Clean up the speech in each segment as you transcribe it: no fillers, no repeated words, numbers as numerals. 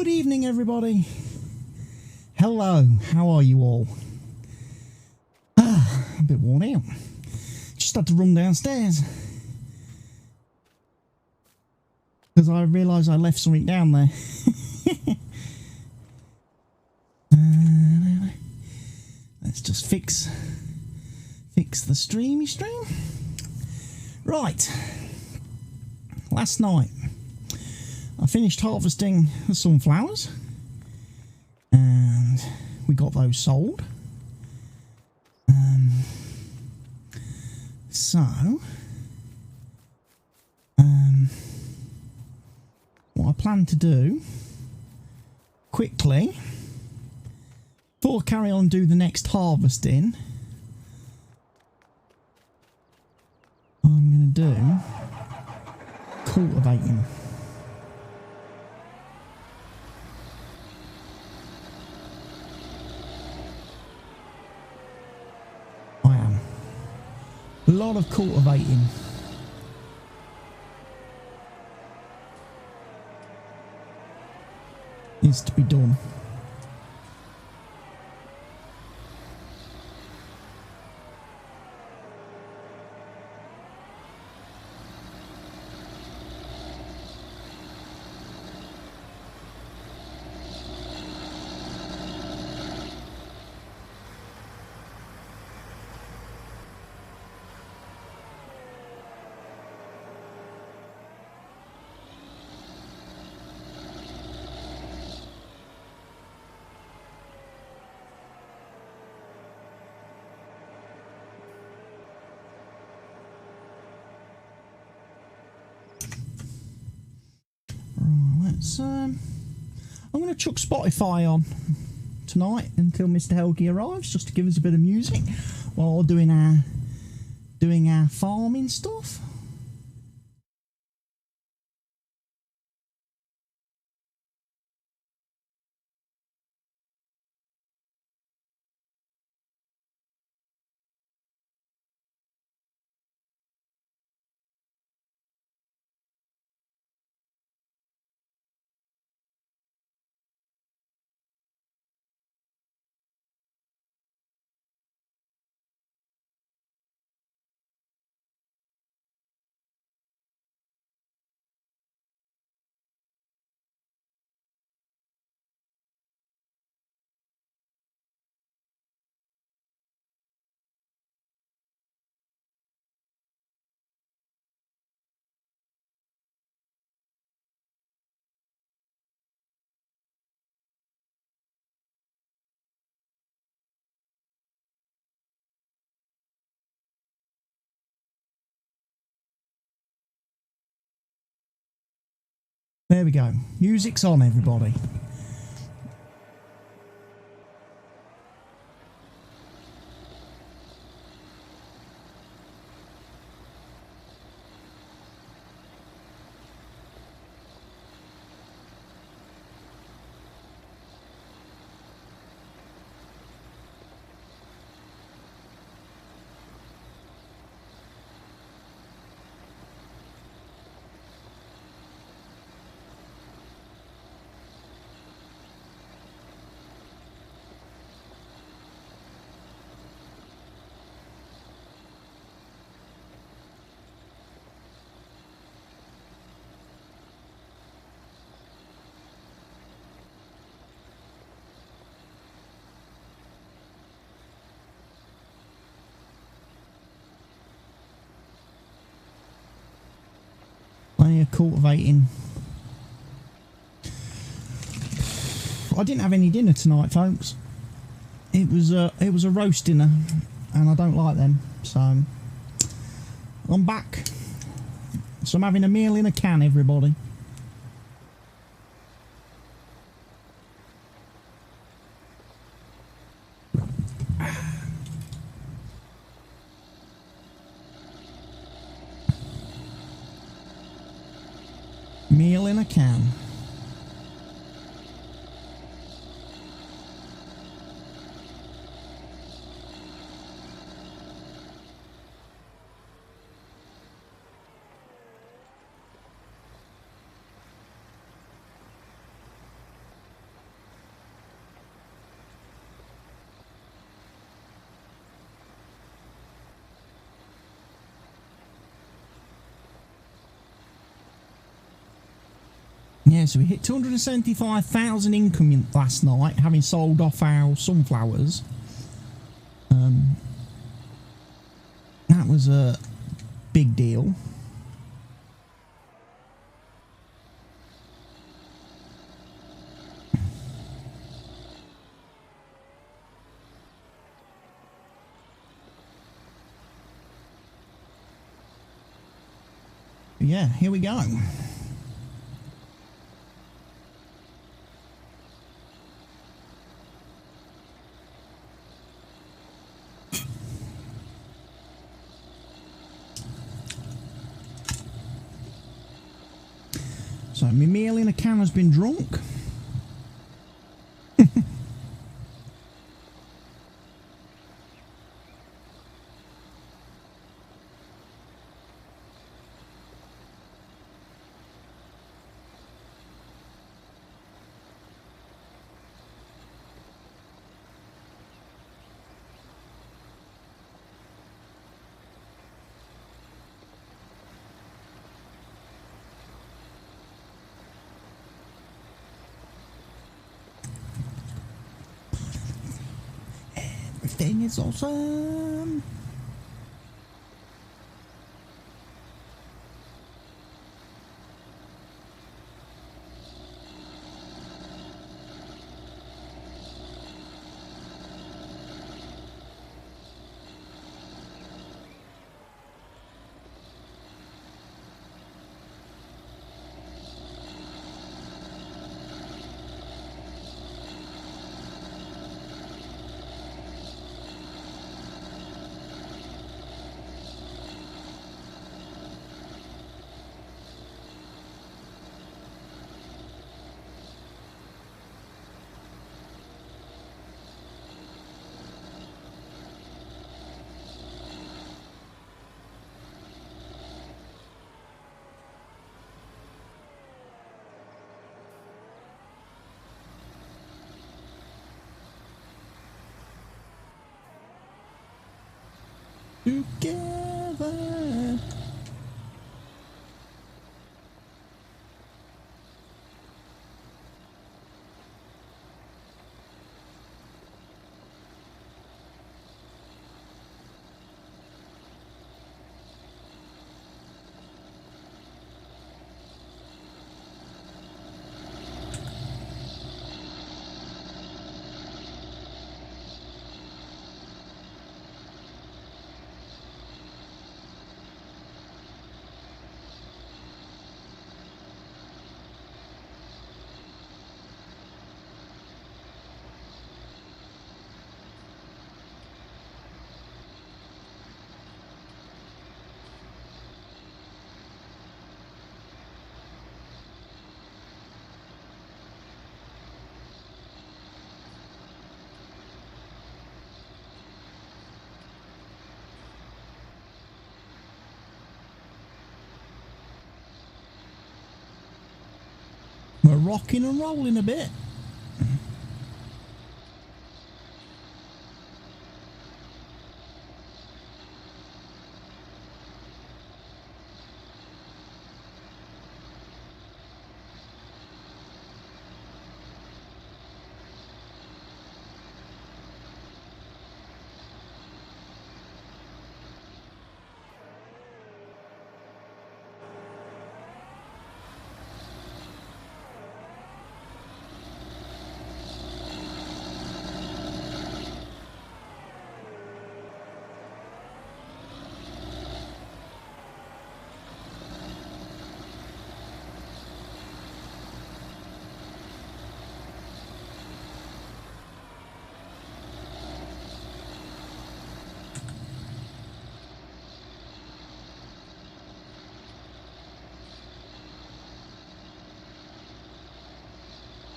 Good evening, everybody. Hello, how are you all? A bit worn out. Just had to run downstairs because I realised I left something down there. Let's just fix the stream. Right. Last night I finished harvesting the sunflowers and we got those sold. What I plan to do quickly before I carry on and do the next harvesting, I'm going to do cultivating. I am. A lot of cultivating. Needs to be done. I'm going to chuck Spotify on tonight until Mr. Helgi arrives, just to give us a bit of music while doing our farming stuff. There we go. Music's on, everybody. Plenty of cultivating. I didn't have any dinner tonight, folks. It was a roast dinner, and I don't like them, so I'm back. So I'm having a meal in a can, everybody. Meal in a can. Yeah, so we hit 275,000 income last night, having sold off our sunflowers. That was a big deal. Yeah, here we go. So my meal in a can has been drunk. Everything is awesome. Together. We're rocking and rolling a bit.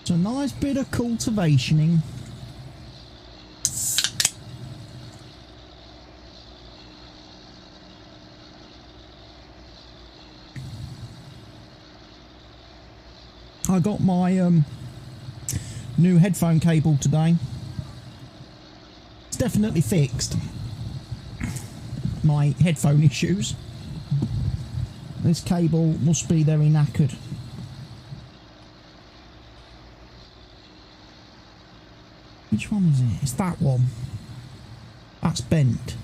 It's a nice bit of cultivating. I got my new headphone cable today. It's definitely fixed my headphone issues. This cable must be very knackered. Which one is it? It's that one. That's bent.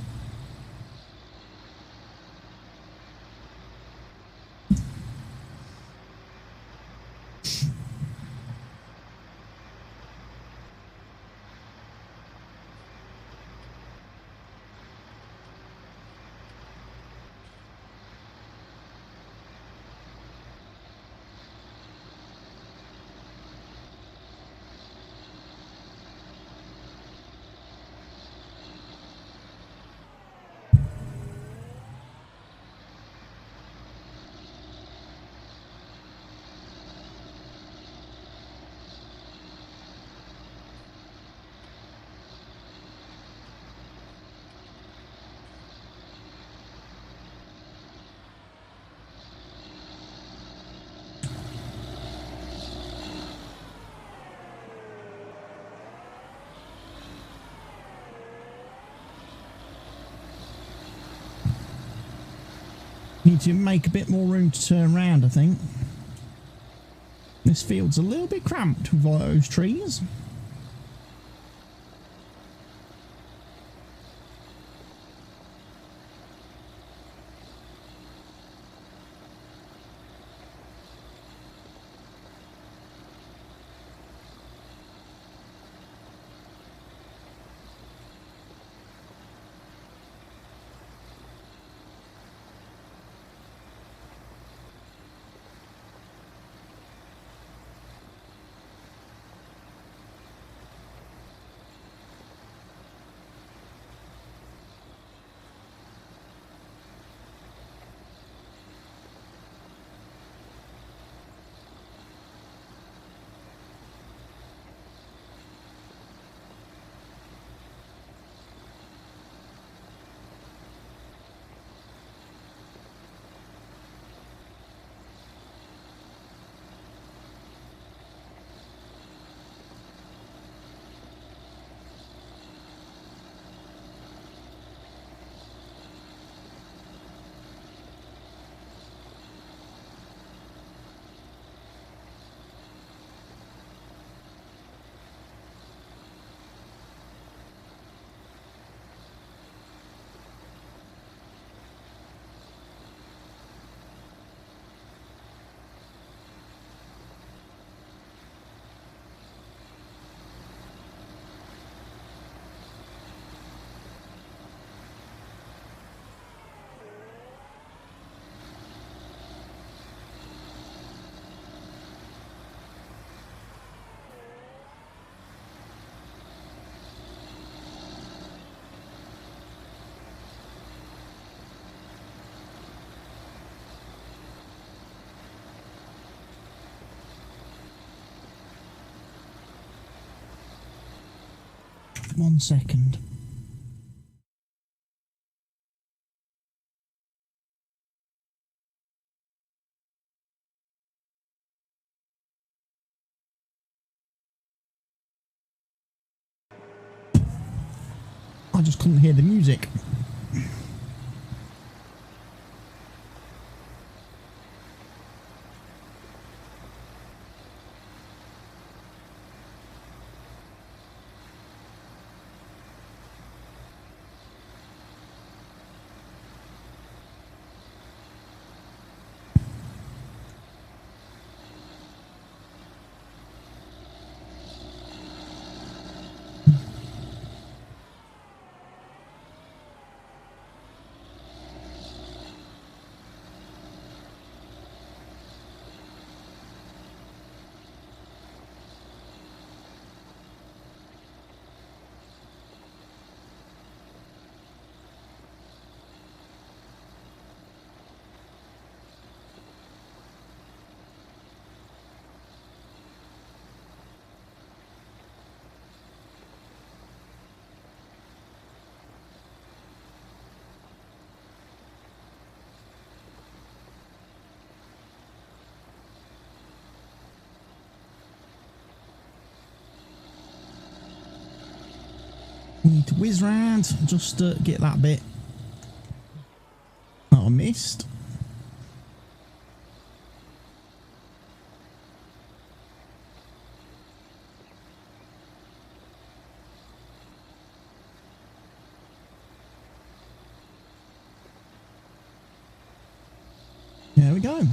Need to make a bit more room to turn around, I think. This field's a little bit cramped with all those trees. One second. I just couldn't hear the music. We need to whiz round just to get that bit that I missed. we go.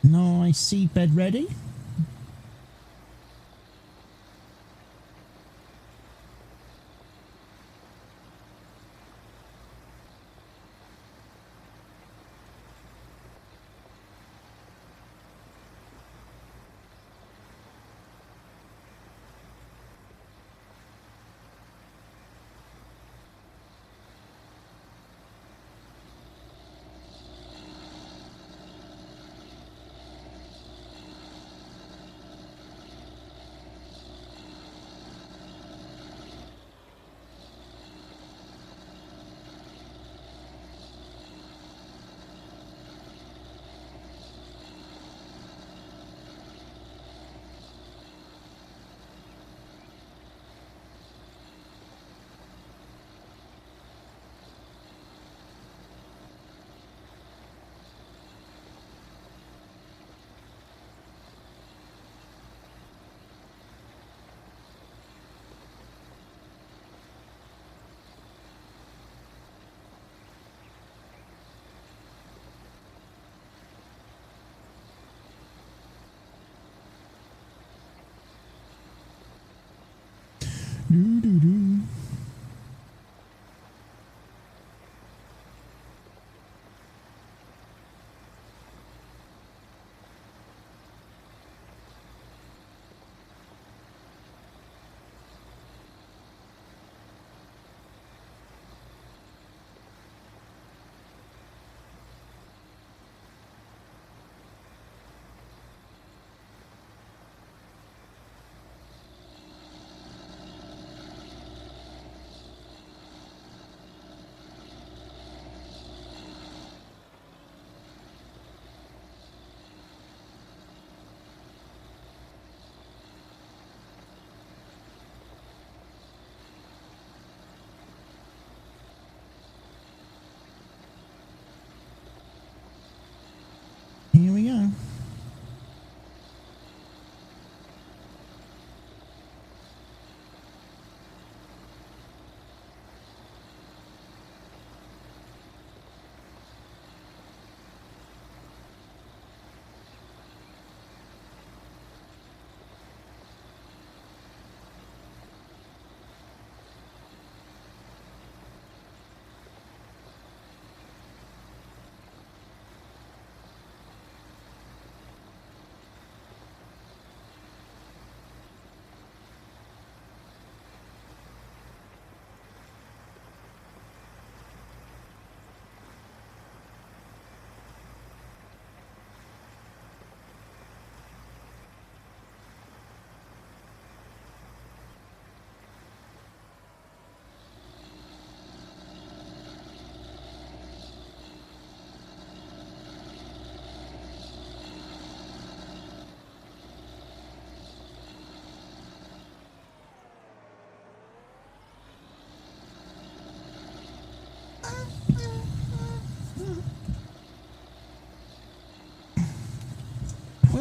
Nice seed bed ready. Do, do, do.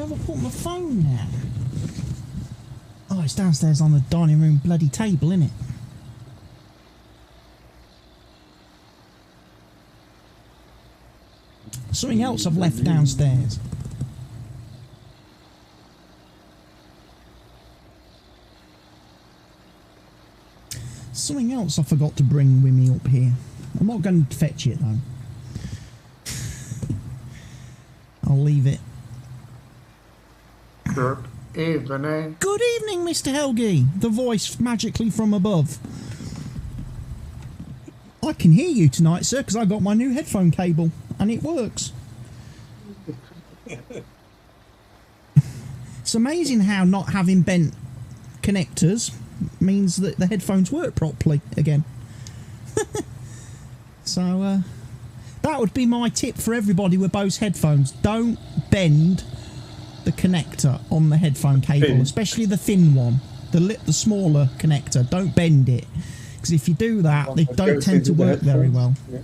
have I put my phone now? Oh, it's downstairs on the dining room bloody table, isn't it? Something else I've left downstairs. Something else I forgot to bring with me up here. I'm not going to fetch it though. I'll leave it. Good evening. Good evening, Mr. Helgi. The voice magically from above. I can hear you tonight, sir, because I got my new headphone cable and it works. It's amazing how not having bent connectors means that the headphones work properly again. So that would be my tip for everybody with Bose headphones. Don't bend the connector on the headphone cable, especially the thin one, the smaller connector. Don't bend it, because if you do that, they don't tend to work very well. Yeah.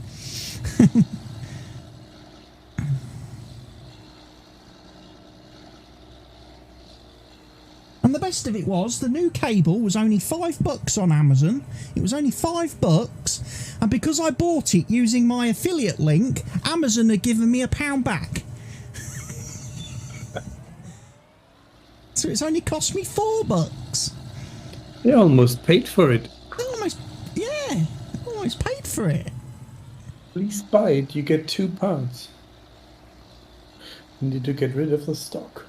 And the best of it was, the new cable was only $5 on Amazon. It was only $5, and because I bought it using my affiliate link, Amazon had given me £1 back. So it's only cost me $4. You almost paid for it. Almost, yeah, almost paid for it. Please buy it, you get £2. You need to get rid of the stock.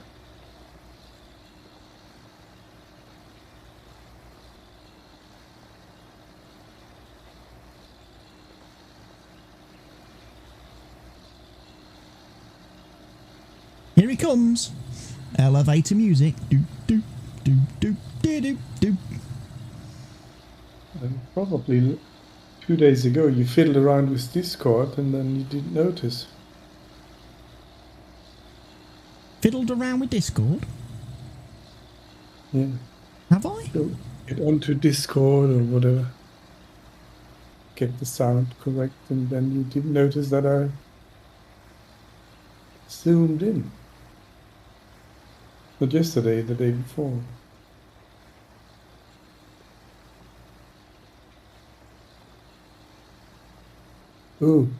Here he comes. Elevator music. Do do do do do do do. And probably 2 days ago you fiddled around with Discord and then you didn't notice. Fiddled around with Discord? Yeah. Have I? So get onto Discord or whatever. Get the sound correct, and then you didn't notice that I zoomed in. Not yesterday, the day before. Ooh.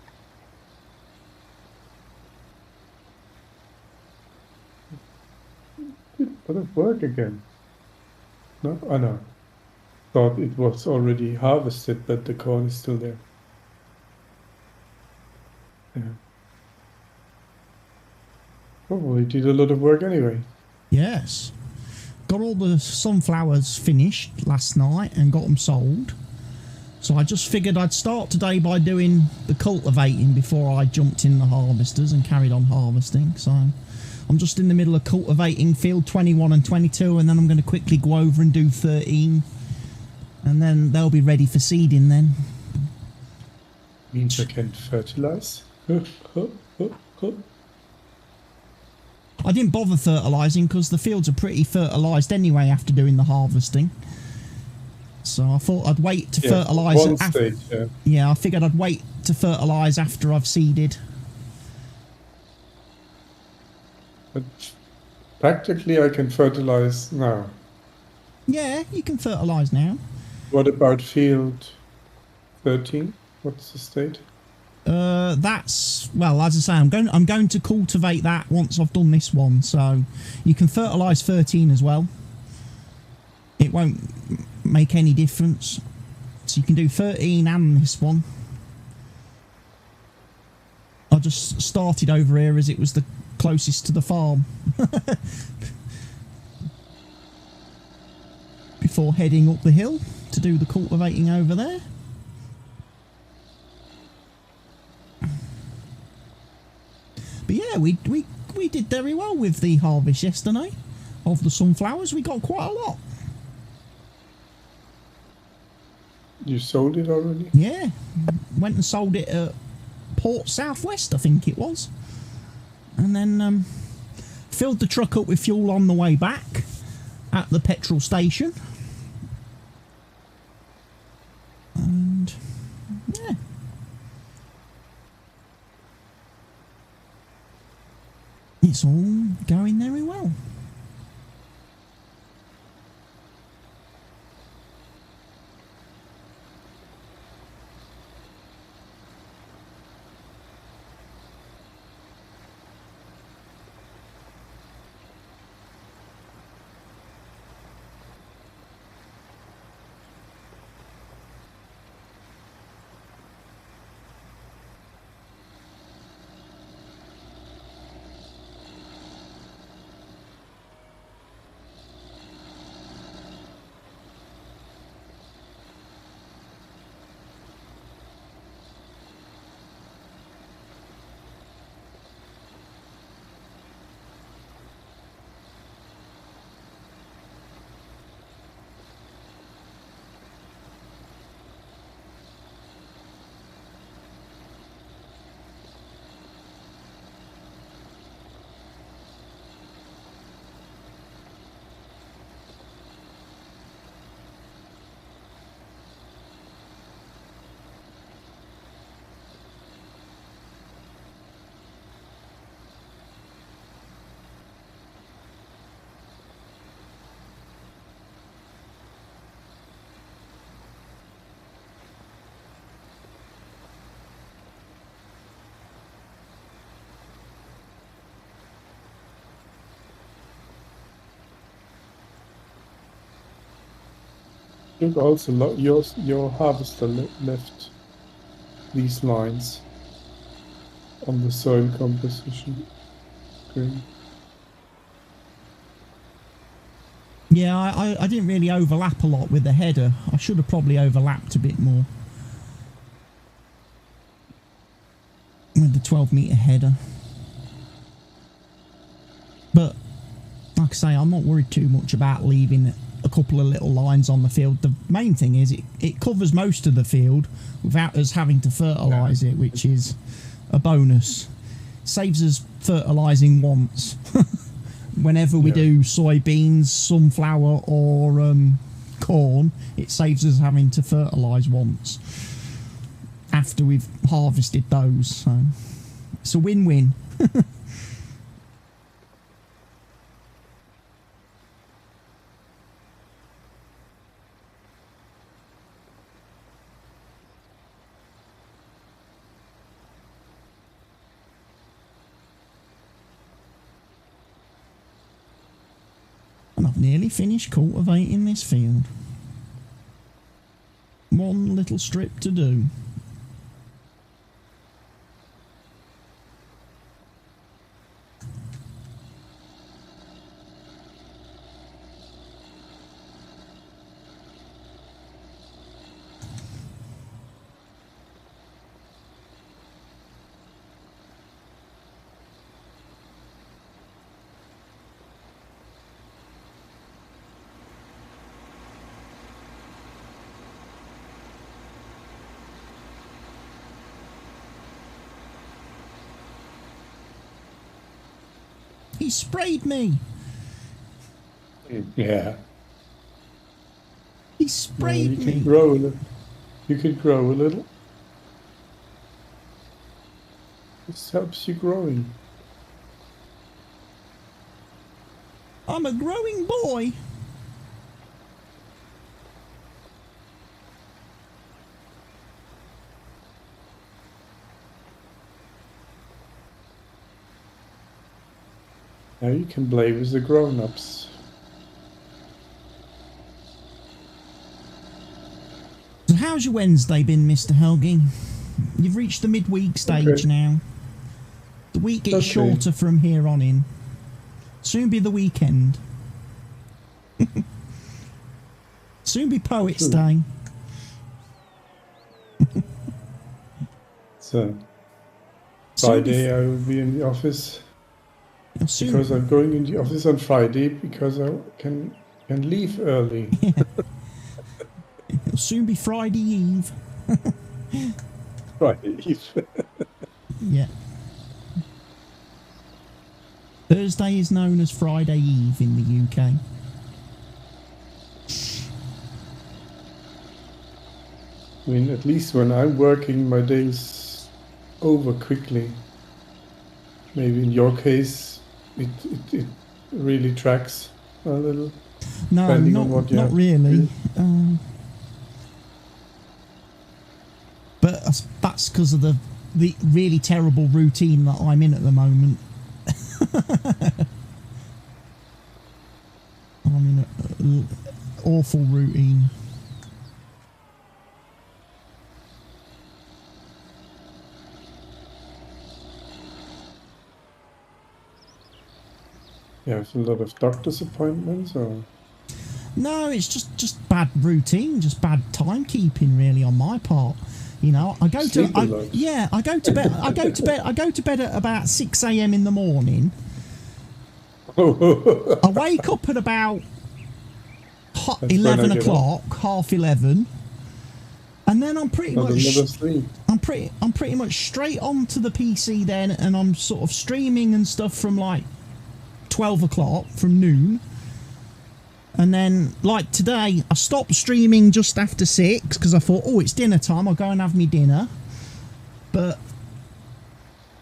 Did it work again? No? Oh no. Thought it was already harvested, but the corn is still there. Yeah. Probably did a lot of work anyway. Yes. Got all the sunflowers finished last night and got them sold. So I just figured I'd start today by doing the cultivating before I jumped in the harvesters and carried on harvesting. So I'm just in the middle of cultivating field 21 and 22, and then I'm going to quickly go over and do 13. And then they'll be ready for seeding then. Means I can fertilize. I didn't bother fertilising because the fields are pretty fertilised anyway after doing the harvesting. So I thought I'd wait to fertilise. One stage, yeah. Yeah, I figured I'd wait to fertilise after I've seeded. But practically I can fertilize now. Yeah, you can fertilise now. What about field 13? What's the state? That's, well, as I say, I'm going to cultivate that once I've done this one. So you can fertilise 13 as well. It won't make any difference. So you can do 13 and this one. I just started over here as it was the closest to the farm. Before heading up the hill to do the cultivating over there. But yeah, we did very well with the harvest yesterday of the sunflowers. We got quite a lot. You sold it already? Yeah, went and sold it at Port Southwest, I think it was. And then filled the truck up with fuel on the way back at the petrol station. And yeah. it's all going very well. I think also your harvester left these lines on the soil composition screen. Yeah, I didn't really overlap a lot with the header. I should have probably overlapped a bit more with the 12-metre header. But, like I say, I'm not worried too much about leaving a couple of little lines on the field. The main thing is it covers most of the field without us having to fertilise it, which is a bonus. Saves us fertilising once. Whenever we do soybeans, sunflower or corn, it saves us having to fertilise once after we've harvested those. So it's a win-win. And I've nearly finished cultivating this field. One little strip to do. He sprayed me. Yeah. He sprayed you me. Can grow a little. You can grow a little. This helps you growing. I'm a growing boy. Now you can play with the grown-ups. So how's your Wednesday been, Mr. Helgi? You've reached the midweek stage now. The week gets shorter from here on in. Soon be the weekend. Soon be Poets' Day. So Friday I will be in the office. Because I'm going in the office on Friday because I can leave early. Yeah. It'll soon be Friday Eve. Friday Eve. Yeah. Thursday is known as Friday Eve in the UK. I mean, at least when I'm working, my day's over quickly. Maybe in your case, it really tracks a little. No, depending on what you not have. really. But that's because of the really terrible routine that I'm in at the moment. I'm in an awful routine. You have a lot of doctor's appointments, or No, it's just bad routine, just bad timekeeping, really, on my part. You know, I go Sleep to a lot. I go to bed. I go to bed at about 6 a.m. in the morning. I wake up at about 11 o'clock, half 11, and then I'm pretty not much another sleep. I'm pretty much straight onto the PC then, and I'm sort of streaming and stuff from like 12 o'clock, from noon. And then, like today, I stopped streaming just after 6 because I thought, oh, it's dinner time, I'll go and have me dinner. But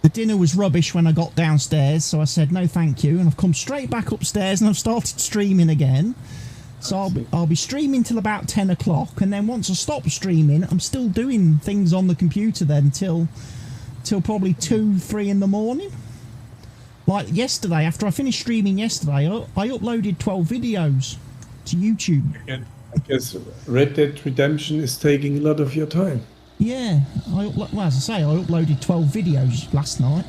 the dinner was rubbish when I got downstairs, so I said no thank you, and I've come straight back upstairs and I've started streaming again. So I'll be streaming till about 10 o'clock, and then once I stop streaming, I'm still doing things on the computer then till probably 2, 3 in the morning. Like yesterday, after I finished streaming yesterday, I uploaded 12 videos to YouTube. I guess Red Dead Redemption is taking a lot of your time. Yeah, well, as I say, I uploaded 12 videos last night.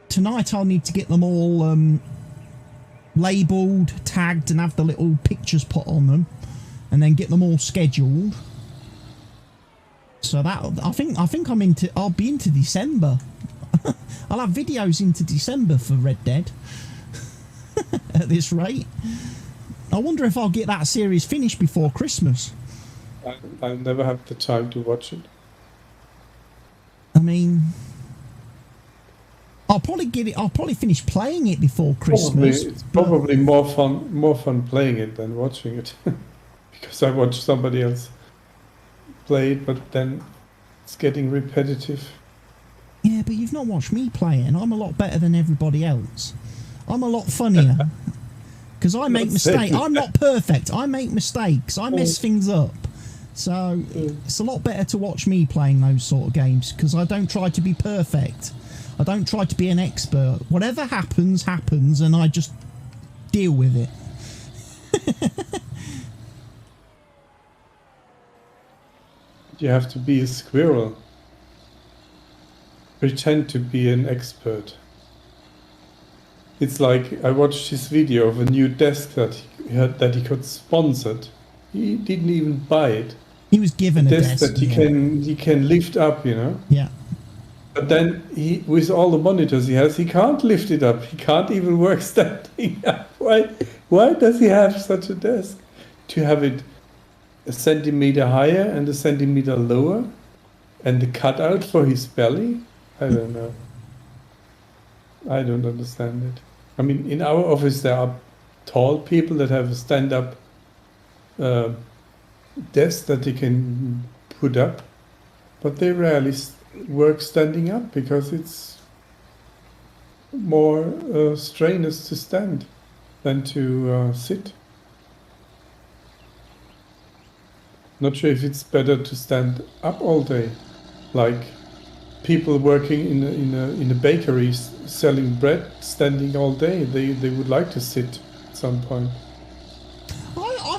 Tonight I'll need to get them all labelled, tagged, and have the little pictures put on them, and then get them all scheduled. So that I think I'll be into December. I'll have videos into December for Red Dead. At this rate, I wonder if I'll get that series finished before Christmas. I'll never have the time to watch it. I mean, I'll probably get it. I'll probably finish playing it before Christmas. It's probably more fun playing it than watching it, because I watch somebody else play it, but then it's getting repetitive. Yeah, but you've not watched me playing. I'm a lot better than everybody else. I'm a lot funnier because I make mistakes. I'm not perfect. I make mistakes. I mess things up. So it's a lot better to watch me playing those sort of games, because I don't try to be perfect. I don't try to be an expert. Whatever happens, happens, and I just deal with it. You have to be a squirrel. Pretend to be an expert. It's like I watched his video of a new desk that he got sponsored. He didn't even buy it. He was given a desk that he can lift up, you know. Yeah. But then with all the monitors he has, he can't lift it up. He can't even work standing up. Why does he have such a desk? To have it a centimeter higher and a centimeter lower, and the cutout for his belly? I don't know. I don't understand it. I mean, in our office there are tall people that have a stand-up desk that they can put up, but they rarely work standing up because it's more strenuous to stand than to sit. Not sure if it's better to stand up all day, like people working in a bakery selling bread, standing all day. They would like to sit at some point. I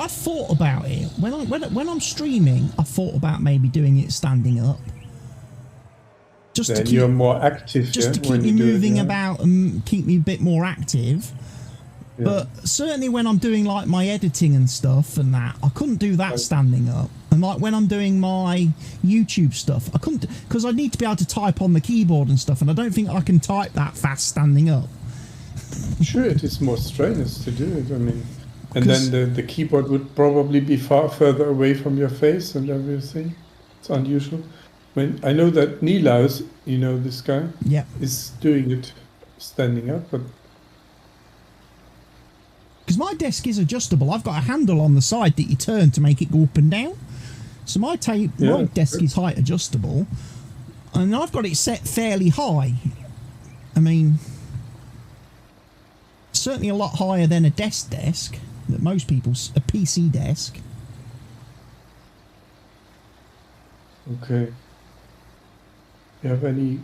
thought about it when I'm streaming. I thought about maybe doing it standing up. Just then to keep, you're more active. Just to keep me moving about and keep me a bit more active. Yeah. But certainly when I'm doing like my editing and stuff and that, I couldn't do that standing up. And like when I'm doing my YouTube stuff, I couldn't, because I need to be able to type on the keyboard and stuff, and I don't think I can type that fast standing up. Sure, it is more strenuous to do it. I mean, and then the keyboard would probably be far further away from your face and everything. It's unusual. I know that Nilaus, you know this guy, is doing it standing up, but because my desk is adjustable, I've got a handle on the side that you turn to make it go up and down. So my desk is height adjustable. And I've got it set fairly high. I mean, certainly a lot higher than a desk that most people's, a PC desk. Okay. You have any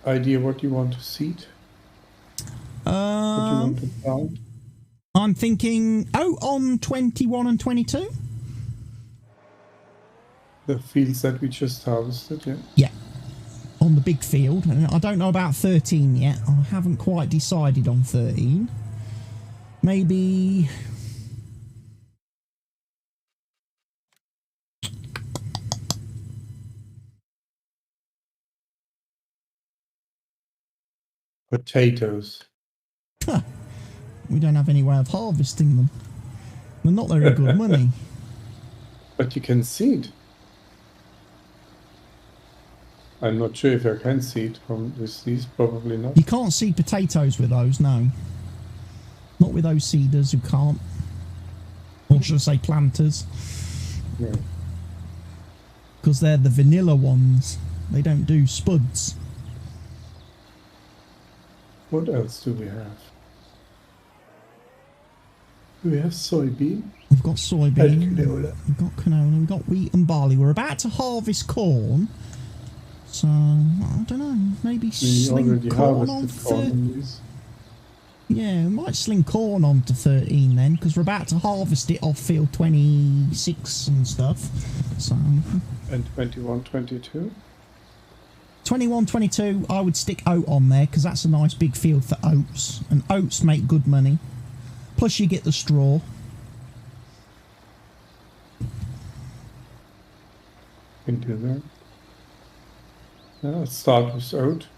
idea what you want to seed? What you want to plant? I'm thinking, on 21 and 22? The fields that we just harvested, yeah. Yeah. On the big field. And I don't know about 13 yet. I haven't quite decided on 13. Maybe... Potatoes. We don't have any way of harvesting them. They're not very good money. But you can seed. I'm not sure if I can seed from these, probably not. You can't seed potatoes with those, no. Not with those seeders who can't. Or should I say planters? Yeah. Because they're the vanilla ones. They don't do spuds. What else do we have? Do we have soybean? We've got soybean. And canola. We've got canola. We've got wheat and barley. We're about to harvest corn. So, I don't know. Maybe sling corn on 13. Yeah, we might sling corn on to 13 then, because we're about to harvest it off field 26 and stuff. So. And 21, 22? 21, 22, I would stick oat on there, because that's a nice big field for oats. And oats make good money. Plus you get the straw. Can do that. Yeah, let's start with oat.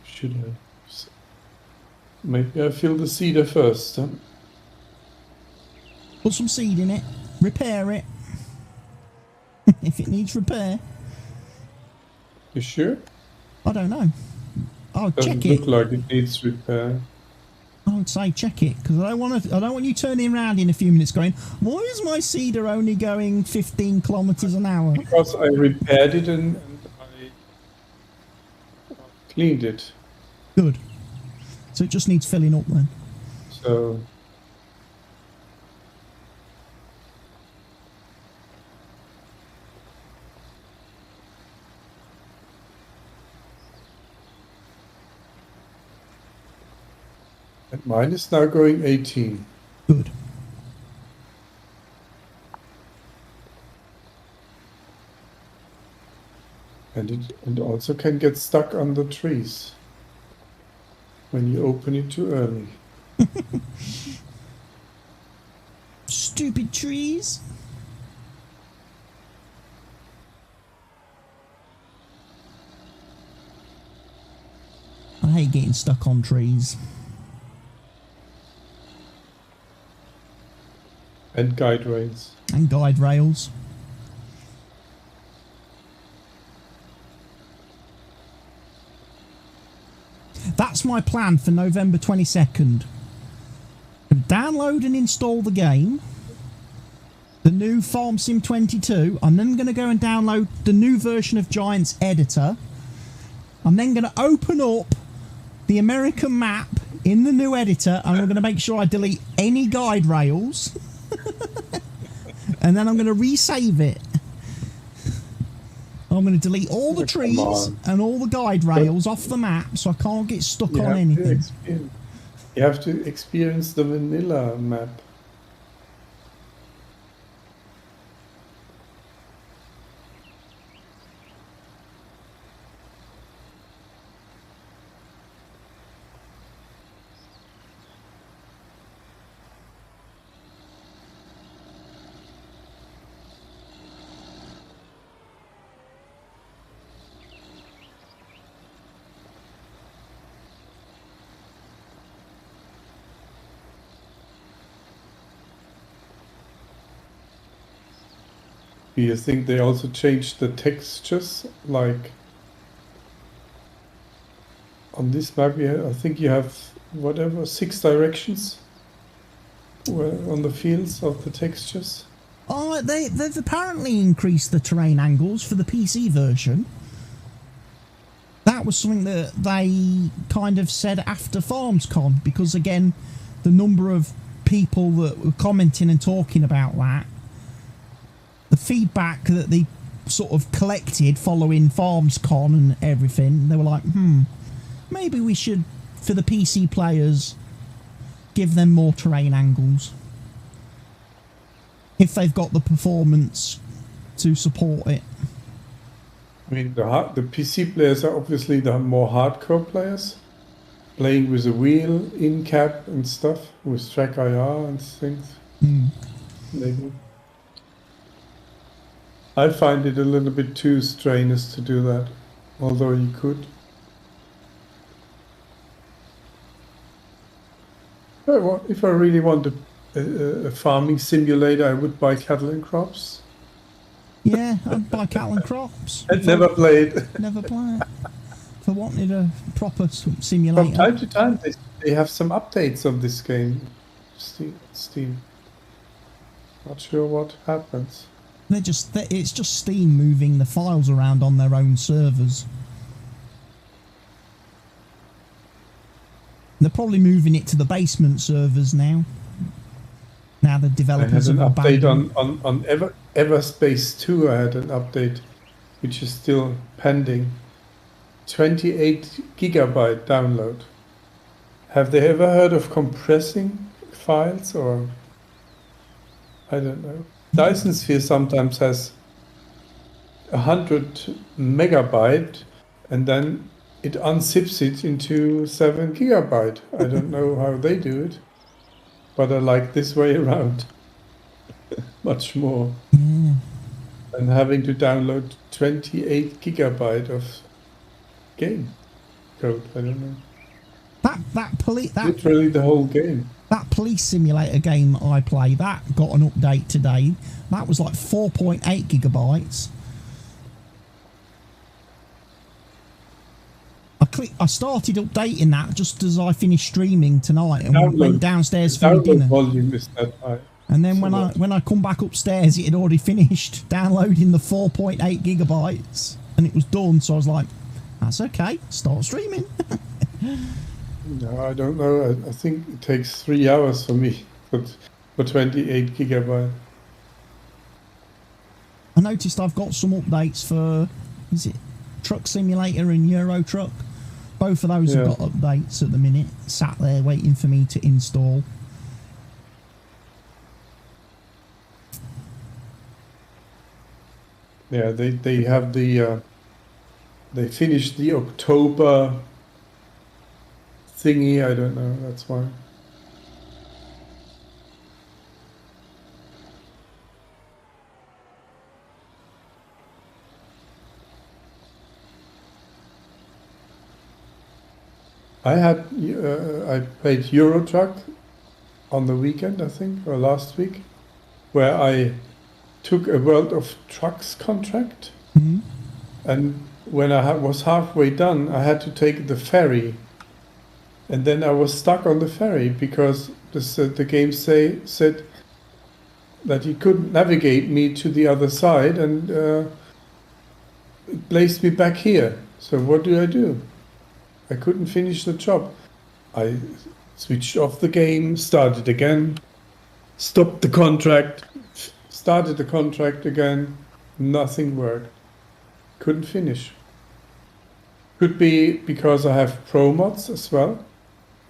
Should I? Maybe I fill the seeder first. Huh? Put some seed in it. Repair it. If it needs repair. You sure? I don't know. I'll Doesn't check it. look like it needs repair. I would say check it, because I don't want you turning around in a few minutes going, why is my seeder only going 15 kilometers an hour? Because I repaired it and I cleaned it. Good. So it just needs filling up then. So and mine is now going 18. Good. And also can get stuck on the trees when you open it too early. Stupid trees. I hate getting stuck on trees. And guide rails. And guide rails. That's my plan for November 22nd. Download and install the game. The new Farm Sim 22. I'm then going to go and download the new version of Giants Editor. I'm then going to open up the American map in the new editor, and I'm going to make sure I delete any guide rails. And then I'm going to resave it. I'm going to delete all the trees and all the guide rails off the map, so I can't get stuck on anything. You have to experience the vanilla map. Do you think they also changed the textures? Like on this map, I think you have whatever 6 directions on the fields of the textures. they've apparently increased the terrain angles for the PC version. That was something that they kind of said after FarmsCon, because again, the number of people that were commenting and talking about that, the feedback that they sort of collected following FarmsCon and everything, they were like, maybe we should, for the PC players, give them more terrain angles. If they've got the performance to support it. I mean, the PC players are obviously the more hardcore players, playing with a wheel, in cap and stuff, with track IR and things. Maybe. I find it a little bit too strenuous to do that, although you could. If I really want a farming simulator, I would buy Cattle and Crops. Yeah, I'd buy Cattle and Crops. I'd never played. Never played. If I wanted a proper simulator. From time to time, they have some updates of this game. Steam. Not sure what happens. It's just Steam moving the files around on their own servers. They're probably moving it to the basement servers now. Now the developers have update on Everspace 2. I had an update, which is still pending. 28 gigabyte download. Have they ever heard of compressing files, or I don't know. Dyson Sphere sometimes has 100 megabyte, and then it unzips it into 7 gigabyte. I don't know how they do it, but I like this way around much more than having to download 28 gigabyte of game code. I don't know. Literally the whole game. That police simulator game I play, that got an update today. That was like 4.8 gigabytes. I started updating that just as I finished streaming tonight and went downstairs for dinner. Volume is that high. And then when I come back upstairs, it had already finished downloading the 4.8 gigabytes, and it was done. So I was like, "That's okay. Start streaming." No, I don't know. I think it takes 3 hours for me for 28 gigabyte. I noticed I've got some updates for, is it Truck Simulator and Euro Truck? Both of those have got updates at the minute. Sat there waiting for me to install. Yeah, they have the they finished the October thingy. I don't know. That's why. I played Euro Truck on the weekend, I think, or last week, where I took a World of Trucks contract, and when I was halfway done, I had to take the ferry, and then I was stuck on the ferry because the game said that he couldn't navigate me to the other side, and it placed me back here. So what do? I couldn't finish the job. I switched off the game, started again, stopped the contract, started the contract again. Nothing worked. Couldn't finish. Could be because I have pro mods as well.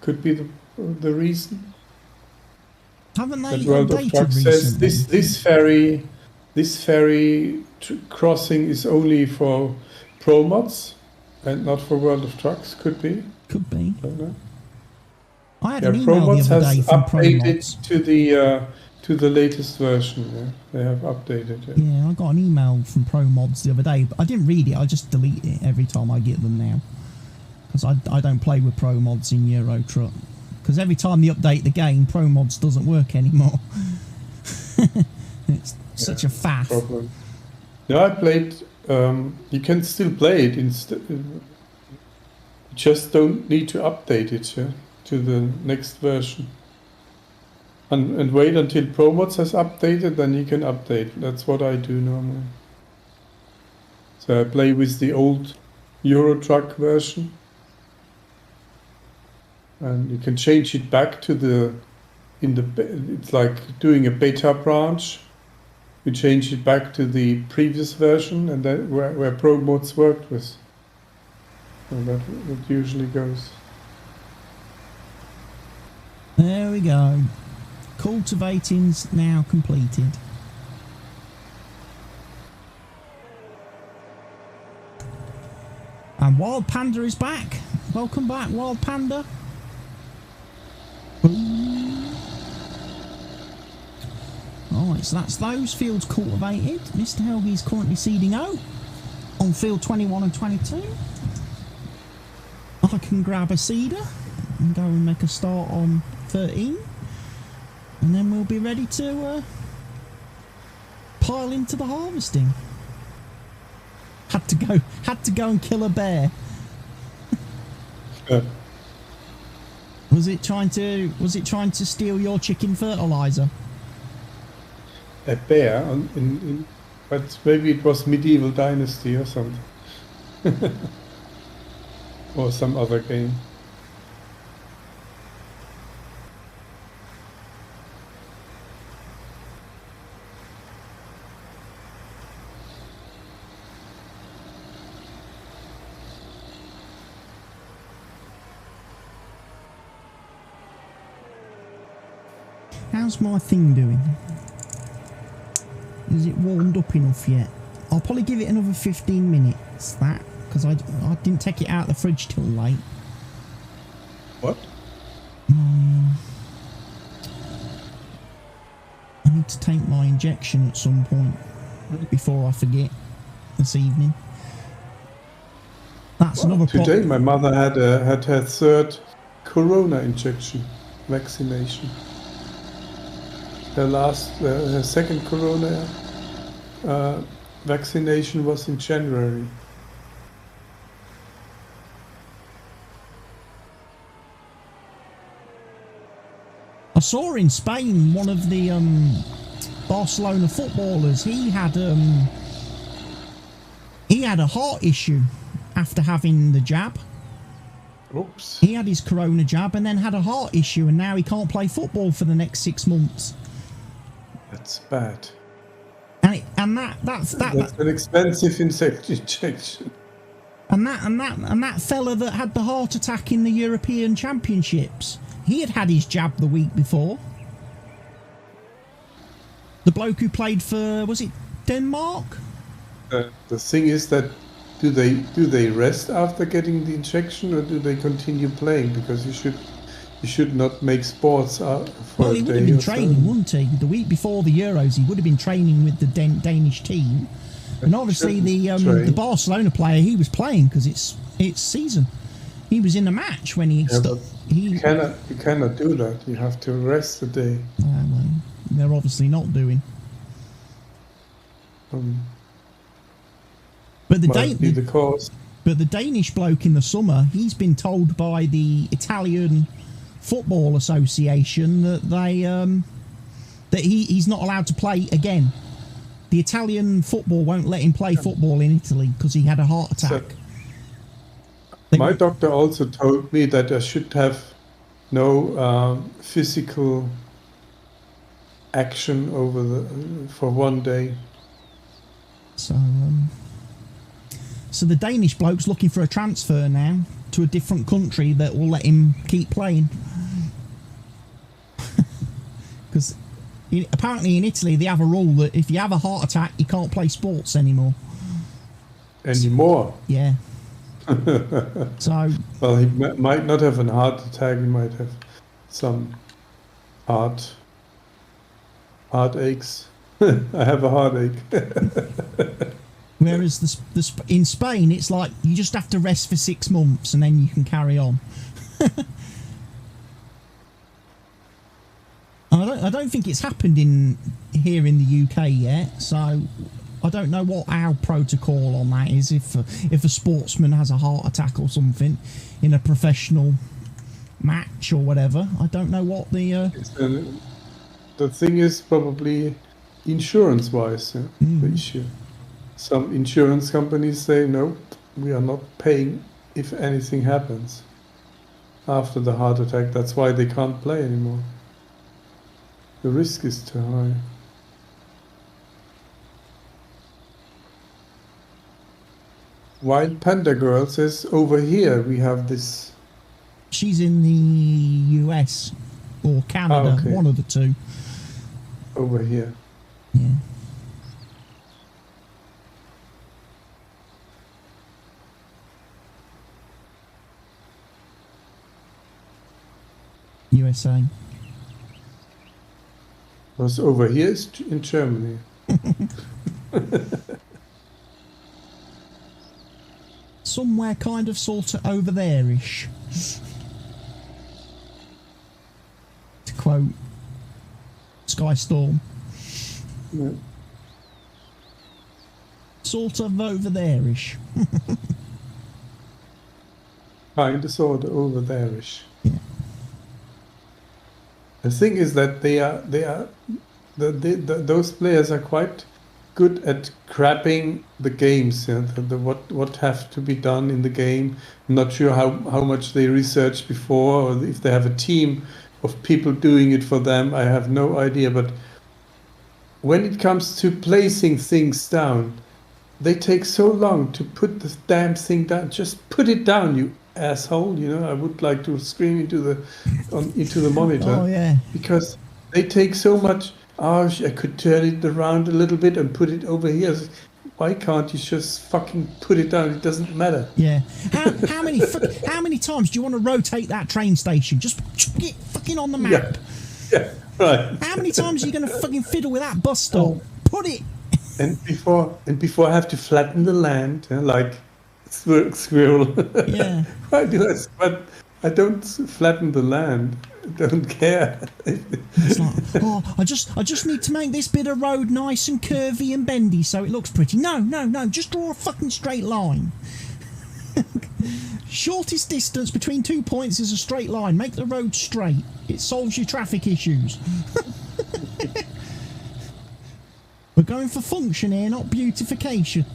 Could be the reason. Haven't they that World of Trucks says this ferry crossing is only for pro mods and not for World of Trucks. Could be. Could be. Don't know. I had an email the other day from updated to the latest version. Yeah? They have updated it. Yeah, I got an email from Pro Mods the other day, but I didn't read it. I just delete it every time I get them now, because I don't play with Pro Mods in Euro Truck. Because every time they update the game, Pro Mods doesn't work anymore. It's such a faff. Problem. Yeah, I played. You can still play it. You just don't need to update it to the next version. and wait until ProMods has updated, then you can update. That's what I do normally. So I play with the old Euro Truck version, and you can change it back to it's like doing a beta branch. You change it back to the previous version, and then where ProMods worked with. So that it usually goes. There we go. Cultivating's now completed. And Wild Panda is back. Welcome back, Wild Panda. Alright, so that's those fields cultivated. Mr. Helgi's currently seeding O on field 21 and 22. I can grab a seeder and go and make a start on 13. And then we'll be ready to pile into the harvesting. Had to go and kill a bear. Was it trying to steal your chicken fertilizer? A bear but maybe it was Medieval Dynasty or something. Or some other game. How's my thing doing? Is it warmed up enough yet? I'll probably give it another 15 minutes, that, because I didn't take it out of the fridge till late. What? I need to take my injection at some point before I forget this evening. That's another problem. Today my mother had her third corona injection, vaccination. Her second corona vaccination was in January. I saw in Spain one of the Barcelona footballers. He had a heart issue after having the jab. Oops. He had his corona jab and then had a heart issue, and now he can't play football for the next 6 months. That's bad. And that's an expensive injection. And that fella that had the heart attack in the European Championships, he had his jab the week before. The bloke who played for, was it Denmark? The thing is that do they rest after getting the injection, or do they continue playing? Because you should not make sports for a day. Well, he would have been training, wouldn't he? The week before the Euros, he would have been training with the Danish team. And obviously the Barcelona player, he was playing because it's season. He was in the match when he you cannot do that. You have to rest the day. Well, they're obviously not doing. But the Danish bloke in the summer, he's been told by the Italian Football Association that he's not allowed to play again. The Italian football won't let him play football in Italy because he had a heart attack. My doctor also told me that I should have no physical action for 1 day. So the Danish bloke's looking for a transfer now to a different country that will let him keep playing. Because apparently in Italy they have a rule that if you have a heart attack, you can't play sports anymore. Yeah. So. Well, he might not have a heart attack. He might have some heartaches. I have a heartache. Whereas in Spain, it's like you just have to rest for 6 months and then you can carry on. I don't think it's happened here in the UK yet, so I don't know what our protocol on that is. If a sportsman has a heart attack or something in a professional match or whatever, I don't know what the. the thing is probably insurance-wise, the issue. Some insurance companies say, no, we are not paying if anything happens after the heart attack. That's why they can't play anymore. The risk is too high. Wild Panda Girl says, over here we have this. She's in the US or Canada, okay. one of the two. Over here. Yeah. USA. Was over here is in Germany. Somewhere kind of sort of over there-ish. To quote Skystorm. Yeah. Sort of over there-ish. Kind of sort of over there-ish. Yeah. The thing is that those players are quite good at crapping the games, what have to be done in the game. I'm not sure how much they researched before, or if they have a team of people doing it for them. I have no idea. But when it comes to placing things down, they take so long to put the damn thing down. Just put it down, you asshole. I would like to scream into the monitor. Oh yeah. Because they take so much. Oh, I could turn it around a little bit and put it over here. Why can't you just fucking put it down? It doesn't matter. Yeah. How many times do you want to rotate that train station? Just chuck it fucking on the map. Yeah. Right. How many times are you going to fucking fiddle with that bus stop? Put it. And before I have to flatten the land, like squirrel. Yeah. Why do I don't flatten the land. I don't care. It's like, I just need to make this bit of road nice and curvy and bendy so it looks pretty. No, just draw a fucking straight line. Shortest distance between 2 points is a straight line. Make the road straight. It solves your traffic issues. We're going for function here, not beautification.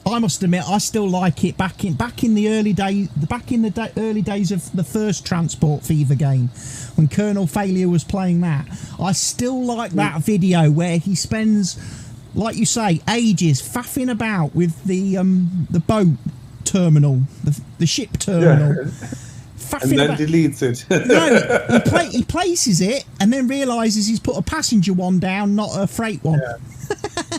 I must admit, I still like it. Back in the early days of the first Transport Fever game, when Colonel Failure was playing that, I still like that video where he spends, like you say, ages faffing about with the boat terminal, the ship terminal. Yeah. And then deletes it. No, he places it and then realises he's put a passenger one down, not a freight one. Yeah.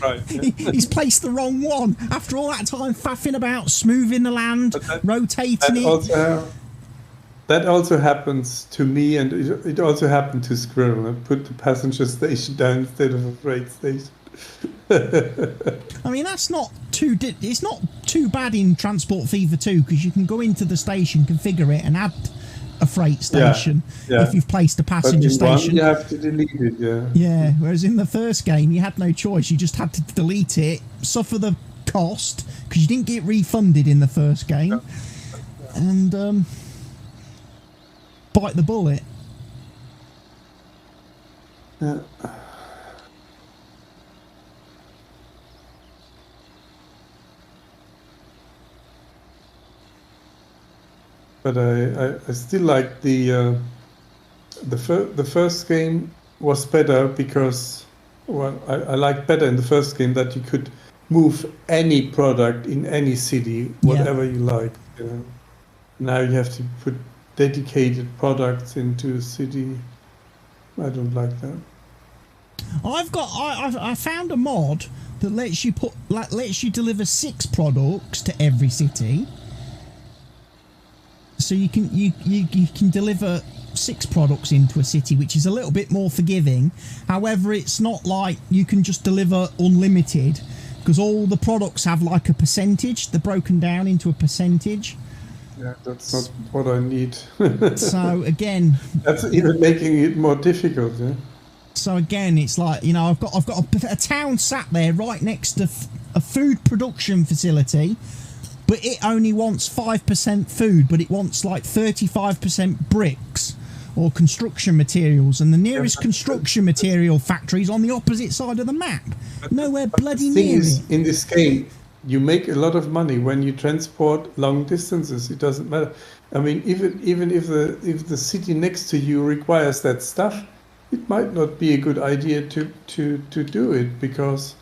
Right. He's placed the wrong one. After all that time faffing about, smoothing the land, rotating it. That also happens to me, and it also happened to Squirrel. I put the passenger station down instead of a freight station. I mean, it's not too bad in Transport Fever 2, because you can go into the station, configure it, and add a freight station if you've placed a passenger station. One, you have to delete it, Yeah, whereas in the first game, you had no choice. You just had to delete it, suffer the cost, because you didn't get refunded in the first game, and bite the bullet. Yeah. But I still like the first game was better because, well, I liked better in the first game that you could move any product in any city, whatever you like. Now you have to put dedicated products into a city. I don't like that. I found a mod that lets you deliver 6 products to every city. So you can deliver 6 products into a city, which is a little bit more forgiving. However, it's not like you can just deliver unlimited, because all the products have like a percentage. They're broken down into a percentage. Yeah, that's not what I need. So again, that's even making it more difficult. Yeah. So again, it's like, I've got a town sat there right next to a food production facility. but it only wants 5% food, but it wants like 35% bricks or construction materials, and the nearest construction material factory is on the opposite side of the map. Nowhere bloody near it. In this game, you make a lot of money when you transport long distances. It doesn't matter. I mean, even if the city next to you requires that stuff, it might not be a good idea to do it, because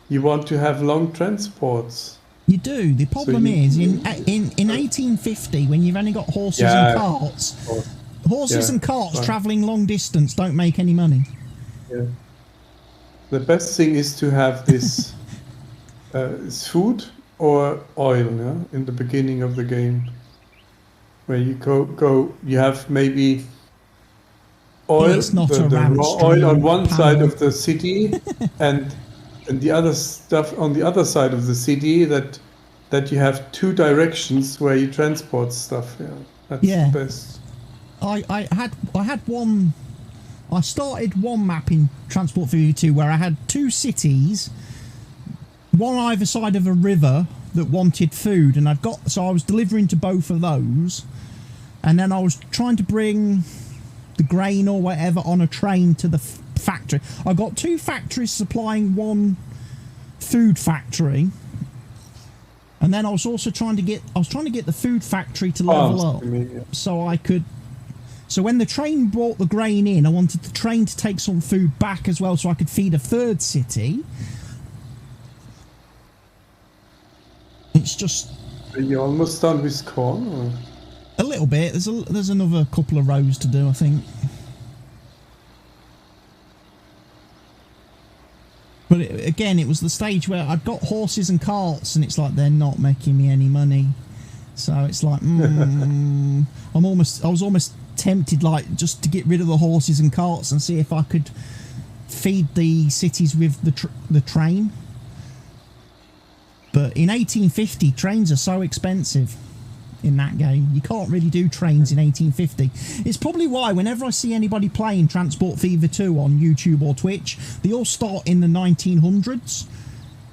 you want to have long transports. You do. The problem is in 1850, when you've only got horses and carts, horses and carts travelling long distance don't make any money. Yeah. The best thing is to have this is food or oil, in the beginning of the game, where you go. You have maybe oil, the raw oil on one side of the city, and the other stuff on the other side of the city. That you have two directions where you transport stuff. Yeah, that's the best. I had one. I started one map in Transport Fever 2 where I had two cities, one either side of a river that wanted food, and so I was delivering to both of those, and then I was trying to bring the grain or whatever on a train to the factory. I got two factories supplying one food factory, and then I was also trying to get the food factory to level up, so I could. So when the train brought the grain in, I wanted the train to take some food back as well, so I could feed a third city. It's just. Are you almost done with corn? Or? A little bit. There's another couple of rows to do, I think. But again, it was the stage where I'd got horses and carts, and it's like they're not making me any money. So it's like, I was almost tempted, like, just to get rid of the horses and carts and see if I could feed the cities with the train. But in 1850, trains are so expensive in that game. You can't really do trains in 1850. It's probably why whenever I see anybody playing Transport Fever 2 on YouTube or Twitch, they all start in the 1900s.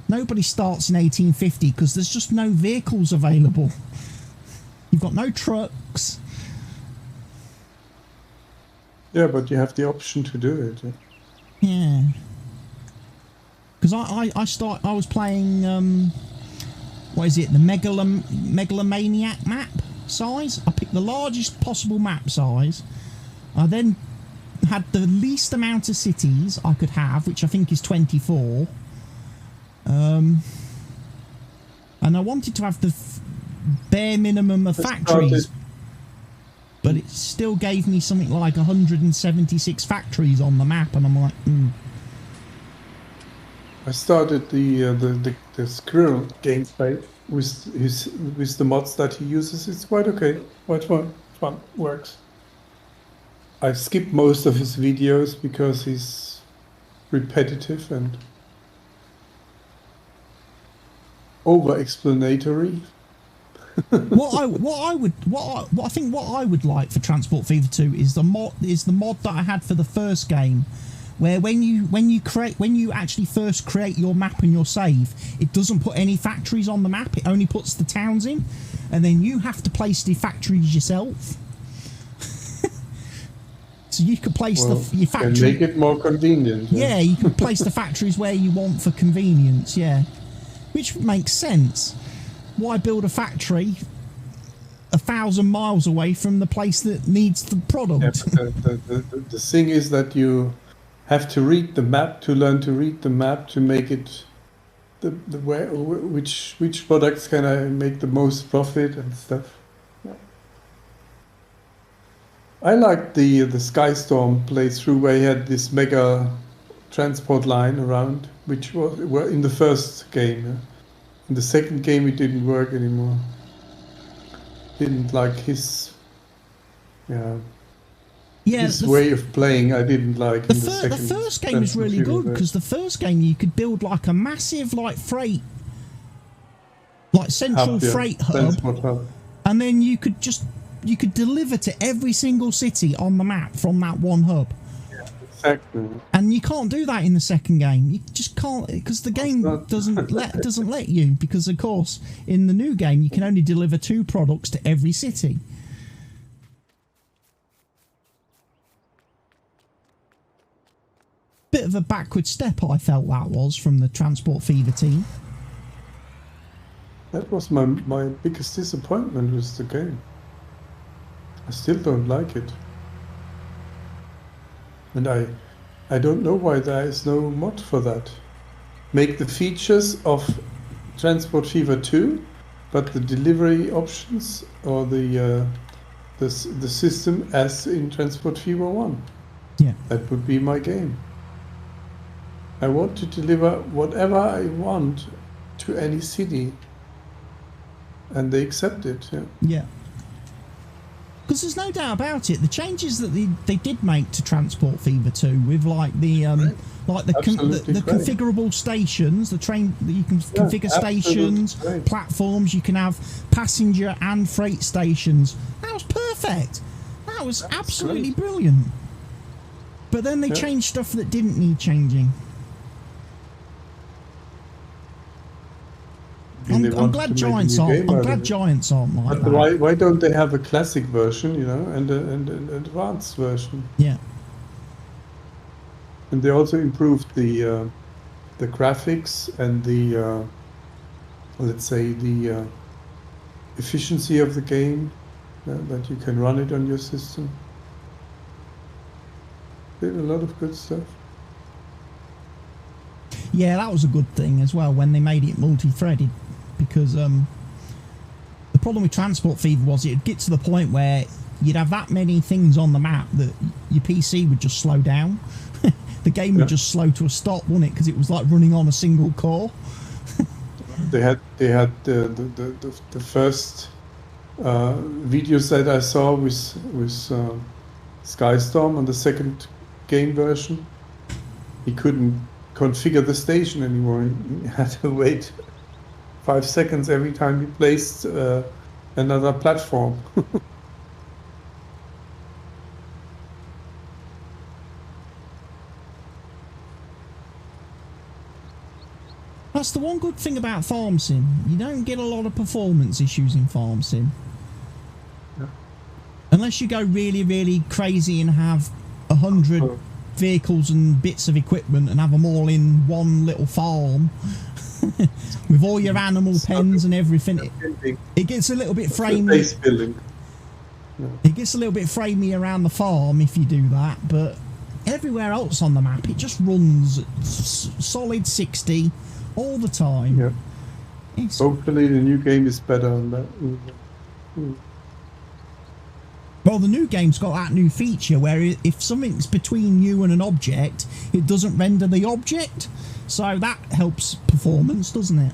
Nobody starts in 1850 because there's just no vehicles available. You've got no trucks. Yeah, but you have the option to do it. Yeah. Because I was playing, what is it, the Megalomaniac map size. I picked the largest possible map size. I then had the least amount of cities I could have, which I think is 24. And I wanted to have the bare minimum of factories. But it still gave me something like 176 factories on the map, and I'm like, I started the squirrel gameplay with the mods that he uses. It's quite okay, quite fun, works. I skipped most of his videos because he's repetitive and over-explanatory. what I would like for Transport Fever 2 is the mod that I had for the first game, where when you actually first create your map and your save, it doesn't put any factories on the map. It only puts the towns in, and then you have to place the factories yourself. So you could place your factory and make it more convenient. Yeah, you can place the factories where you want for convenience. Yeah, which makes sense. Why build a factory 1,000 miles away from the place that needs the product? Yeah, the thing is that you have to read the map, to learn to read the map, to make it which products can I make the most profit and stuff. Yeah. I liked the Skystorm playthrough where you had this mega transport line around, which were in the first game. Yeah? In the second game, it didn't work anymore. Didn't like his way of playing. I didn't like in the second. The first game was really good because the first game you could build like a massive freight, central freight hub, and then you could deliver to every single city on the map from that one hub. Yeah, Exactly. And you can't do that in the second game. You just can't, because the game doesn't let you. Because of course, in the new game, you can only deliver 2 products to every city. Bit of a backward step, I felt that was, from the Transport Fever team. That was my biggest disappointment with the game. I still don't like it. And I don't know why there is no mod for that. Make the features of Transport Fever 2, but the delivery options or the system as in Transport Fever 1. Yeah. That would be my game. I want to deliver whatever I want to any city. And they accept it, yeah. Yeah. Because there's no doubt about it. The changes that they did make to Transport Fever 2 with like the configurable stations, the train that you can configure stations, platforms. You can have passenger and freight stations. That was perfect. That was absolutely brilliant. But then they changed stuff that didn't need changing. I'm glad Giants aren't. I'm glad Giants aren't like that. But why don't they have a classic version, you know, and an advanced version? Yeah. And they also improved the graphics and the let's say the efficiency of the game, that you can run it on your system. They did a lot of good stuff. Yeah, that was a good thing as well when they made it multi-threaded, because the problem with Transport Fever was it'd get to the point where you'd have that many things on the map that your PC would just slow down. The game would just slow to a stop, wouldn't it? Because it was like running on a single core. They had the first videos that I saw with Skystorm on the second game version. He couldn't configure the station anymore. He had to wait 5 seconds every time he placed another platform. That's the one good thing about Farm Sim. You don't get a lot of performance issues in Farm Sim. Yeah. Unless you go really, really crazy and have 100 vehicles and bits of equipment and have them all in one little farm with all your animal pens and everything. It gets a little bit framey. It gets a little bit framey around the farm if you do that, but everywhere else on the map it just runs solid 60 all the time. Yeah. Hopefully the new game is better on that. Well, the new game's got that new feature where if something's between you and an object, it doesn't render the object. So that helps performance, doesn't it?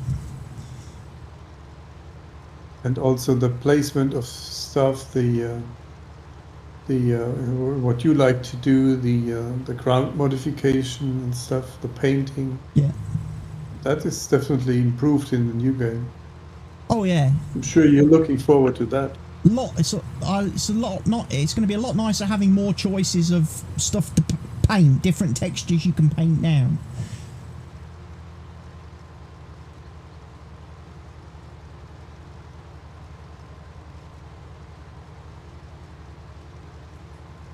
And also the placement of stuff, the what you like to do, the ground modification and stuff, the painting. Yeah. That is definitely improved in the new game. Oh yeah. I'm sure you're looking forward to that. It's going to be a lot nicer having more choices of stuff to paint, different textures you can paint now.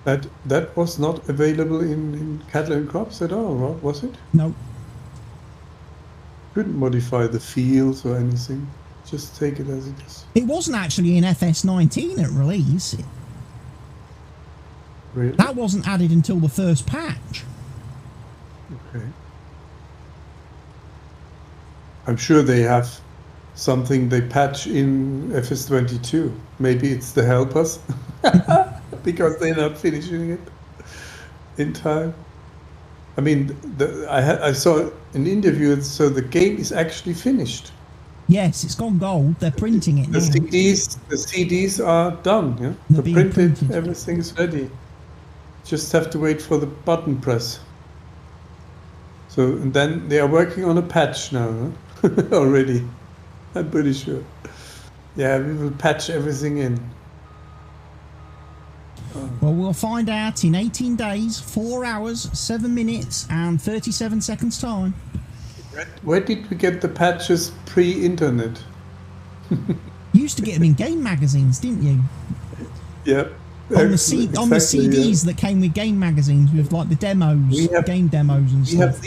That was not available in Cattle and Crops at all, right? Was it? No. Couldn't modify the fields or anything. Just take it as it is. It wasn't actually in FS19 at release. Really? That wasn't added until the first patch. Okay. I'm sure they have something they patch in FS22. Maybe it's the helpers. Because they're not finishing it in time. I mean, I saw an interview, so the game is actually finished. Yes, it's gone gold. They're printing it now. The CDs are done. Yeah, They're the printed. Everything's ready. Just have to wait for the button press. So, and then they are working on a patch now, huh? Already. I'm pretty sure. Yeah, we will patch everything in. Well, we'll find out in 18 days, 4 hours, 7 minutes, and 37 seconds time. Where did we get the patches pre-internet? You used to get them in game magazines, didn't you? Yeah. On the CDs that came with game magazines with like the demos, game demos and stuff.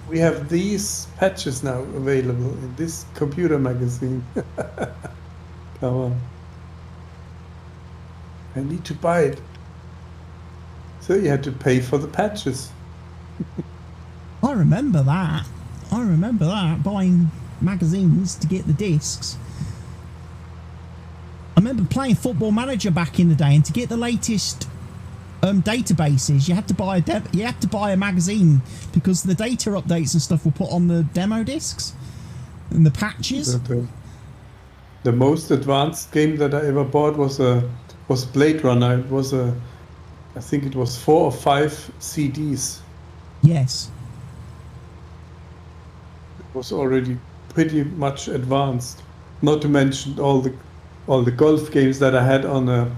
We have these patches now available in this computer magazine. Come on. I need to buy it. So you had to pay for the patches. I remember that. Buying magazines to get the discs. I remember playing Football Manager back in the day, and to get the latest databases, you had to buy a magazine because the data updates and stuff were put on the demo discs and the patches. The most advanced game that I ever bought was Blade Runner. It was I think it was 4 or 5 CDs. Yes. It was already pretty much advanced. Not to mention all the golf games that I had on a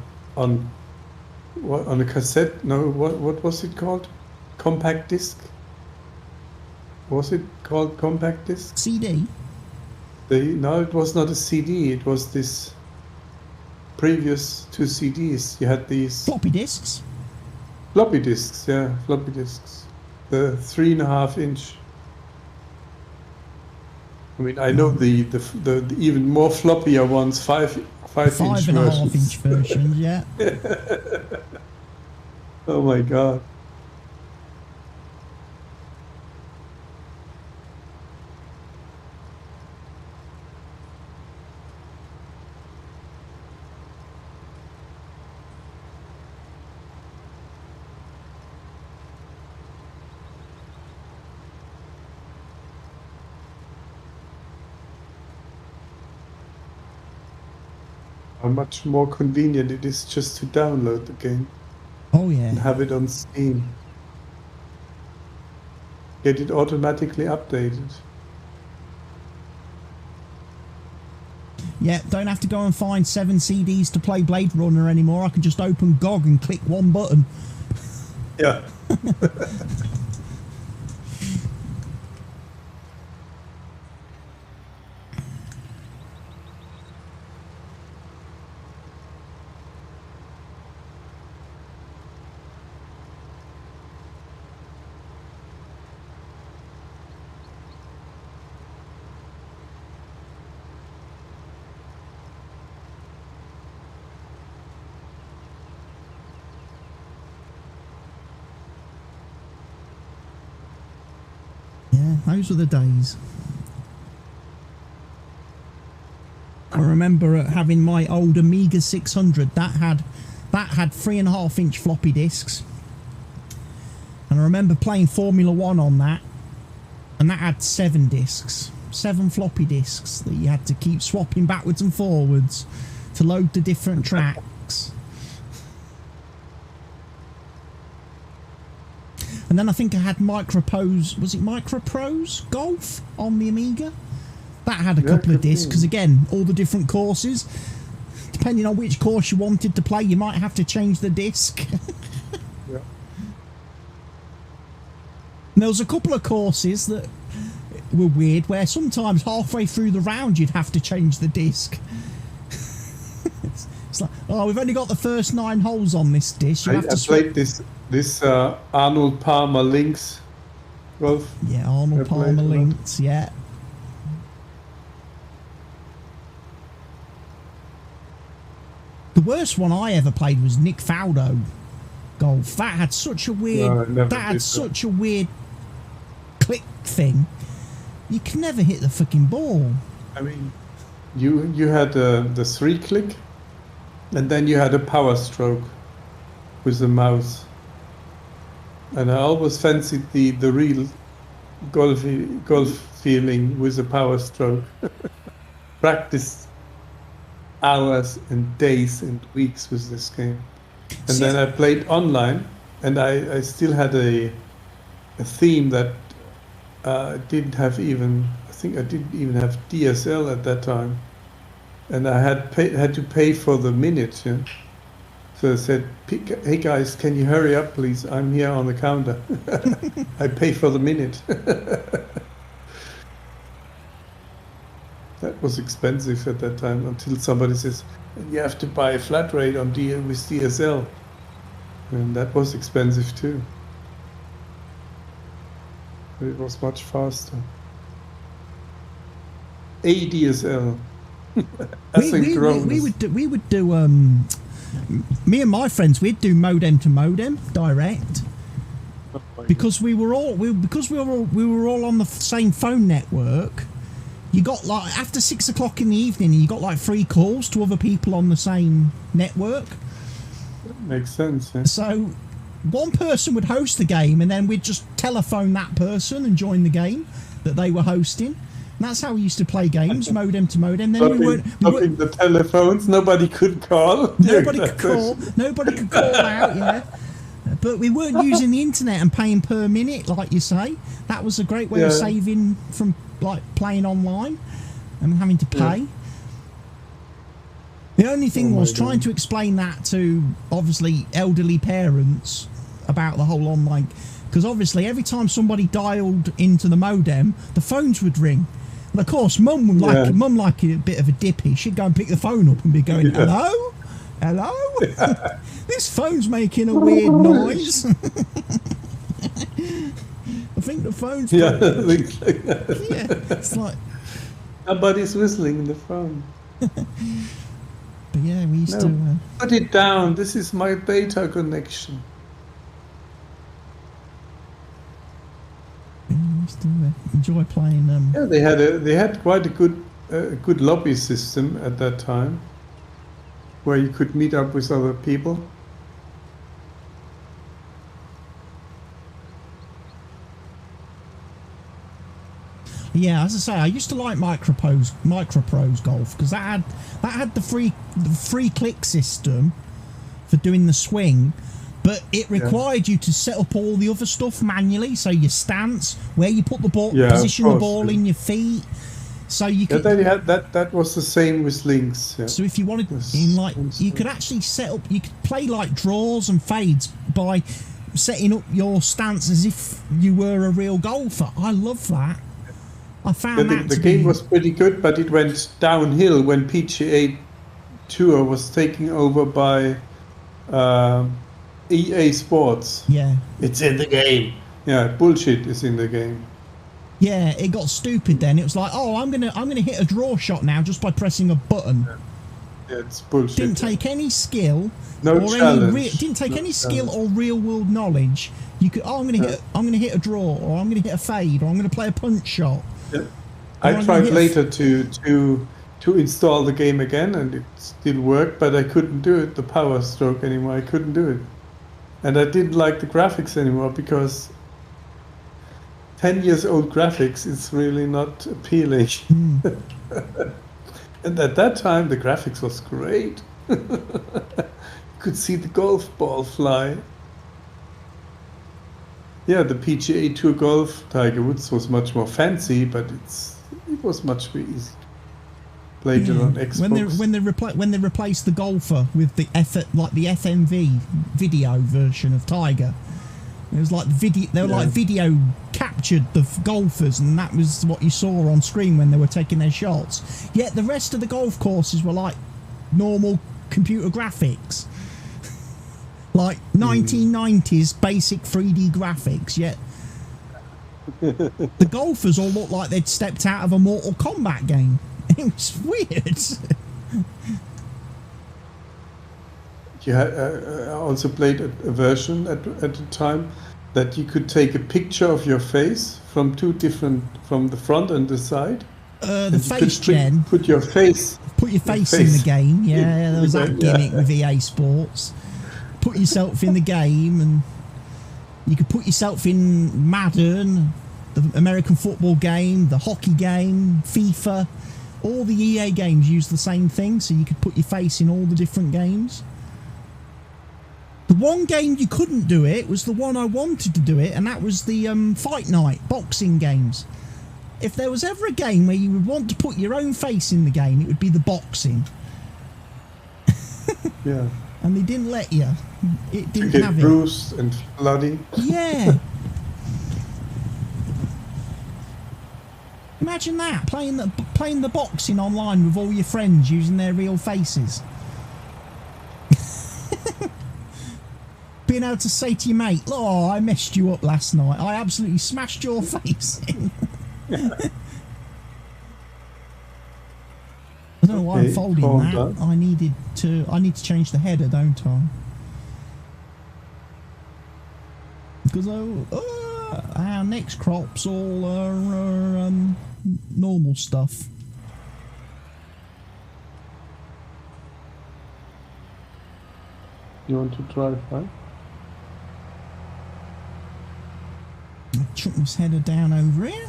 cassette. No, what was it called? Compact disc. Was it called compact disc? CD. No, it was not a CD. It was this previous to CDs. You had these floppy disks. Floppy disks, yeah, floppy disks. The 3.5 inch. I mean, I know the even more floppier ones, 5 inch versions. 5.5 inch versions, yeah. Oh my God. How much more convenient it is just to download the game. Oh yeah. And have it on Steam. Get it automatically updated. Yeah, don't have to go and find 7 CDs to play Blade Runner anymore. I can just open GOG and click one button. Yeah. Yeah, those were the days. I remember having my old Amiga 600 that had 3.5 inch floppy disks, and I remember playing Formula 1 on that, and that had 7 discs, 7 floppy disks that you had to keep swapping backwards and forwards to load the different tracks. And then I think I had Microprose Golf on the Amiga? That had a couple of discs, because again, all the different courses, depending on which course you wanted to play, you might have to change the disc. Yeah. And there was a couple of courses that were weird, where sometimes halfway through the round you'd have to change the disc. It's like, oh, we've only got the first 9 holes on this disc. You have to played this Arnold Palmer Links golf. Yeah, Arnold Palmer Links, yeah. The worst one I ever played was Nick Faldo golf. That had such a weird such a weird click thing. You can never hit the fucking ball. I mean, you had the 3-click, and then you had a power stroke with the mouse. And I always fancied the real golf feeling with a power stroke. Practiced hours and days and weeks with this game. And then I played online, and I still had a theme that didn't have even, I think I didn't even have DSL at that time. And I had to pay for the minute, yeah? So I said, hey guys, can you hurry up, please? I'm here on the counter. I pay for the minute. That was expensive at that time until somebody says, you have to buy a flat rate on with DSL. And that was expensive too. But it was much faster. ADSL. We would do me and my friends, we'd do modem to modem direct, because we were all on the same phone network. You got like after 6 o'clock in the evening, you got like 3 calls to other people on the same network. That makes sense. Yeah. So one person would host the game, and then we'd just telephone that person and join the game that they were hosting. And that's how we used to play games, modem to modem. Then we weren't the telephones. Nobody could call. Nobody could call. Nobody could call out. Yeah. But we weren't using the internet and paying per minute, like you say. That was a great way of saving from like playing online and having to pay. The only thing was trying to explain that to obviously elderly parents about the whole online, because obviously every time somebody dialed into the modem, the phones would ring. And of course, Mum would like a bit of a dippy. She'd go and pick the phone up and be going, "Hello, hello." Yeah. This phone's making a weird noise. I think the phone's it's like somebody's whistling in the phone. But yeah, we used to put it down. This is my data connection. We used to enjoy playing. Yeah, they had quite a good lobby system at that time, where you could meet up with other people. Yeah, as I say, I used to like Microprose Golf, because that had the free click system for doing the swing, but it required you to set up all the other stuff manually. So your stance, where you put the ball, position the ball in your feet. So you could. They had that was the same with links. Yeah. So if you wanted, you could actually set up. You could play like draws and fades by setting up your stance as if you were a real golfer. I love that. I found the game was pretty good, but it went downhill when PGA Tour was taken over by EA Sports. Yeah, it's in the game. Yeah, bullshit is in the game. Yeah, it got stupid then. It was like, oh, I'm gonna hit a draw shot now just by pressing a button. Yeah, it's bullshit. Didn't take any skill. Didn't take any skill or real world knowledge. You could, I'm gonna hit a draw, or I'm gonna hit a fade, or I'm gonna play a punch shot. Yeah. I tried later to install the game again, and it still worked, but I couldn't do it, the power stroke anymore. I couldn't do it. And I didn't like the graphics anymore, because 10 years old graphics is really not appealing. And at that time, the graphics was great. You could see the golf ball fly. Yeah, the PGA Tour Golf Tiger Woods was much more fancy, but it was much more easy. Played it on Xbox. When they replaced the golfer with the FMV video version of Tiger, it was like video captured the golfers, and that was what you saw on screen when they were taking their shots. Yet the rest of the golf courses were like normal computer graphics. Like 1990s basic 3D graphics, yet the golfers all looked like they'd stepped out of a Mortal Kombat game. It was weird. I also played a version at the time that you could take a picture of your face from from the front and the side. The face gen. Put your face in the game. Yeah, there was that gimmick with EA Sports. Put yourself in the game, and you could put yourself in Madden, the American football game, the hockey game, FIFA. All the EA games use the same thing, so you could put your face in all the different games. The one game you couldn't do it was the one I wanted to do it, and that was the Fight Night boxing games. If there was ever a game where you would want to put your own face in the game, it would be the boxing. Yeah. and they didn't let you. It To didn't get have it. bruised and bloody. Yeah. Imagine that, playing the boxing online with all your friends using their real faces. Being able to say to your mate, "Oh, I messed you up last night. I absolutely smashed your face in." I don't know why I'm folding that. I need to change the header, don't I? Because our next crops all are normal stuff. You want to drive, right? I'll chuck this header down over here.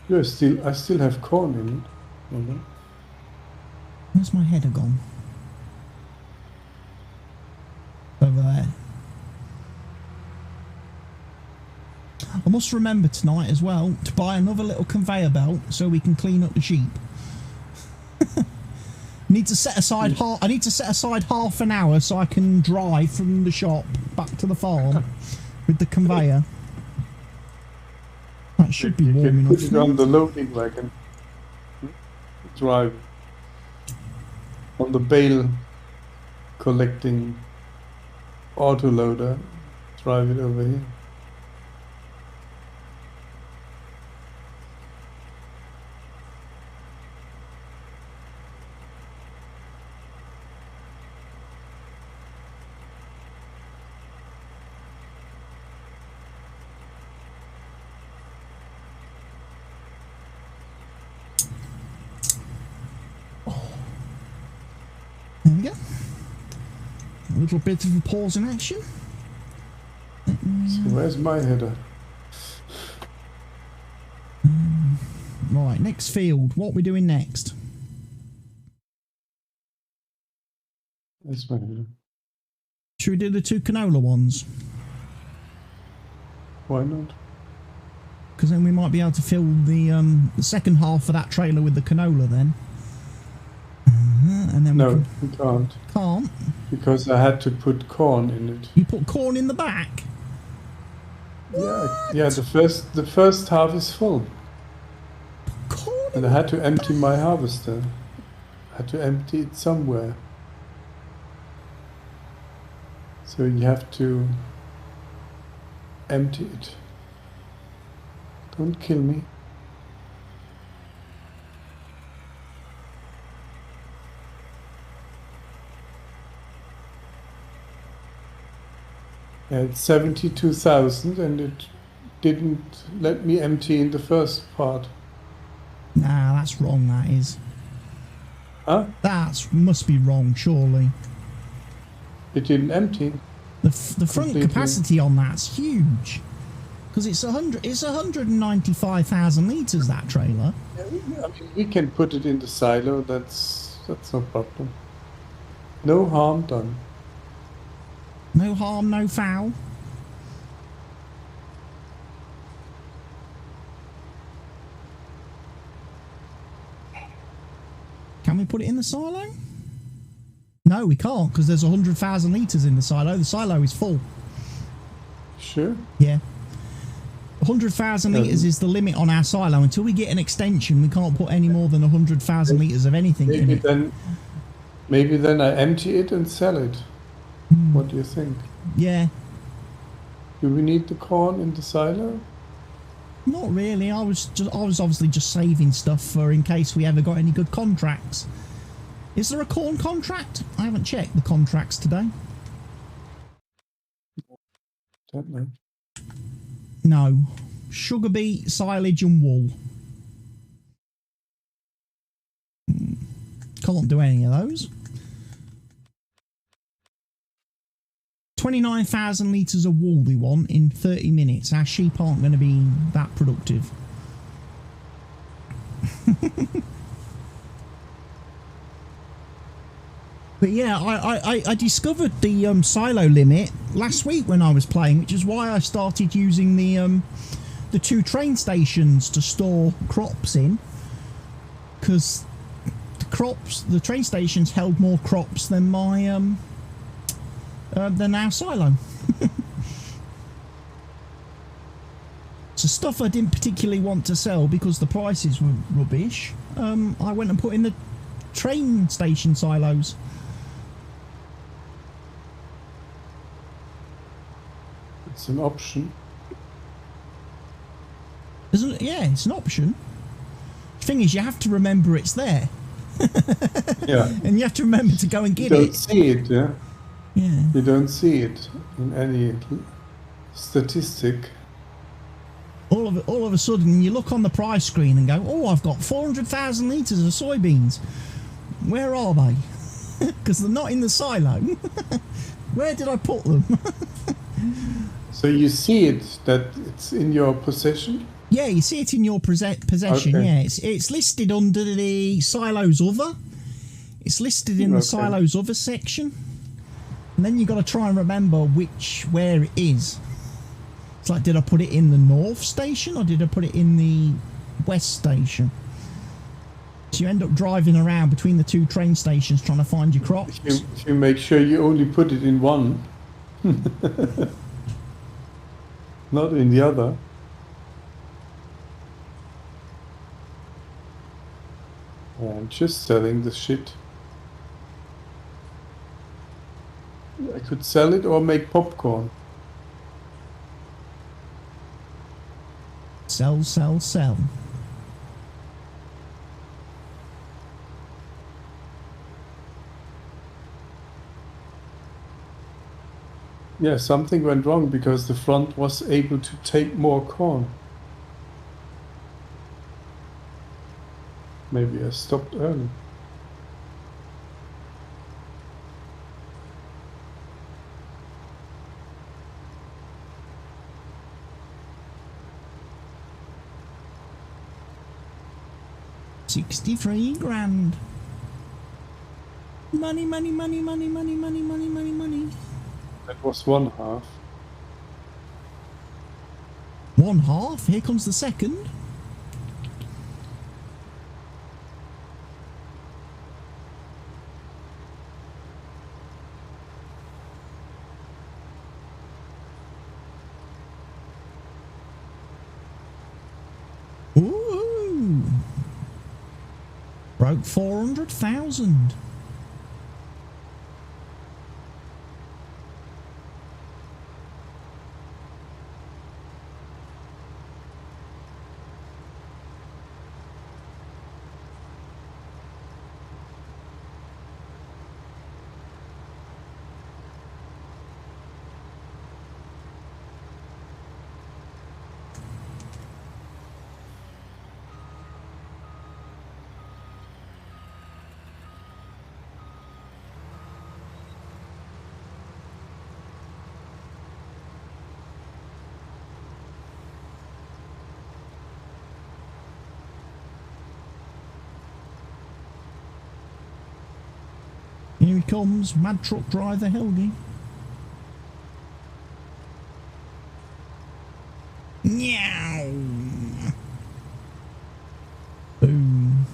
I still have corn in it. Mm-hmm. Where's my header gone? Over there. I must remember tonight as well to buy another little conveyor belt so we can clean up the sheep. I need to set aside half an hour so I can drive from the shop back to the farm with the conveyor. That should be warm enough. Put it on the loading wagon. Drive on the bale collecting autoloader. Drive it over here. There we go. A little bit of a pause in action. So where's my header? Right, next field. What are we doing next? Where's my header? Should we do the 2 canola ones? Why not? Because then we might be able to fill the second half of that trailer with the canola then. And then No, we can't. Can't? Because I had to put corn in it. You put corn in the back? Yeah, the first half is full. Corn And I had to empty my harvester. I had to empty it somewhere. So you have to empty it. Don't kill me. Yeah, it's 72,000 and it didn't let me empty in the first part. Nah, that's wrong, that is. Huh? That must be wrong, surely. It didn't empty. The front Completely. capacity on that's huge. Because it's 195,000 litres, that trailer. I mean, we can put it in the silo, that's no problem. No harm done. No harm, no foul. Can we put it in the silo? No, we can't, because there's 100,000 litres in the silo. The silo is full. Sure. Yeah. 100,000 litres is the limit on our silo. Until we get an extension, we can't put any more than 100,000 litres of anything in it. Maybe then I empty it and sell it. What do you think? Yeah. Do we need the corn in the silo? Not really. I was obviously just saving stuff for in case we ever got any good contracts. Is there a corn contract? I haven't checked the contracts today. Don't know. No. Sugar beet, silage and wool. Can't do any of those. 29,000 litres of wool we want in 30 minutes. Our sheep aren't going to be that productive. But yeah, I discovered the silo limit last week when I was playing, which is why I started using the 2 train stations to store crops in. Because crops, the train stations held more crops than my than our silo. So stuff I didn't particularly want to sell because the prices were rubbish. I went and put in the train station silos. It's an option. Isn't it? Yeah, it's an option. The thing is, you have to remember it's there. Yeah. And you have to remember to go and get You it. don't see it, yeah? Yeah. You don't see it in any statistic. All of a sudden, you look on the price screen and go, "Oh, I've got 400,000 litres of soybeans. Where are they? Because they're not in the silo. Where did I put them?" So you see it, that it's in your possession? Yeah, you see it in your possession. Okay. Yeah, it's listed under the silos other. It's listed in the silos other section, and then you got to try and remember where it is. It's like, did I put it in the north station or did I put it in the west station? So you end up driving around between the two train stations trying to find your crops. If you make sure you only put it in one, not in the other. I'm just selling the shit. I could sell it or make popcorn. Sell, sell, sell. Yeah, something went wrong because the front was able to take more corn. Maybe I stopped early. $63 grand. Money, money, money, money, money, money, money, money, money. That was one half. One half. Here comes the second. Ooh. Broke 400,000. Here he comes, mad truck driver Helgi. Meow. Boom.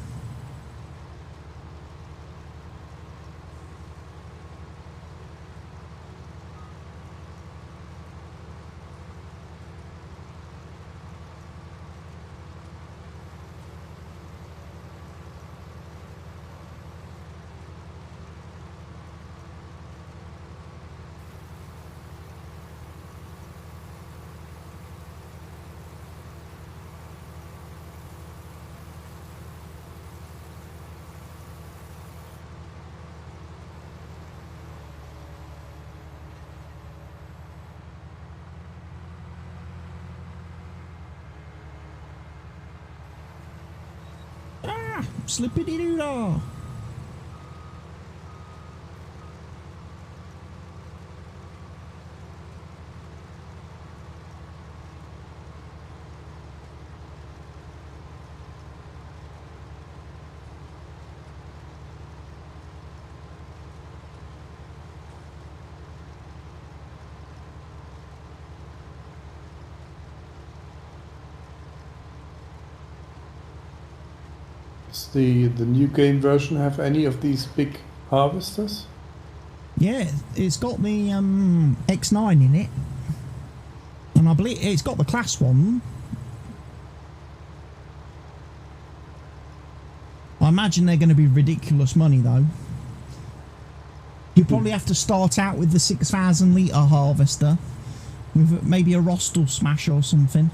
Slippity-doo-dah. Does the new game version have any of these big harvesters? Yeah, it's got the X9 in it, and I believe it's got the class one. I imagine they're going to be ridiculous money though. You probably have to start out with the 6,000 litre harvester with maybe a Rostel smash or something.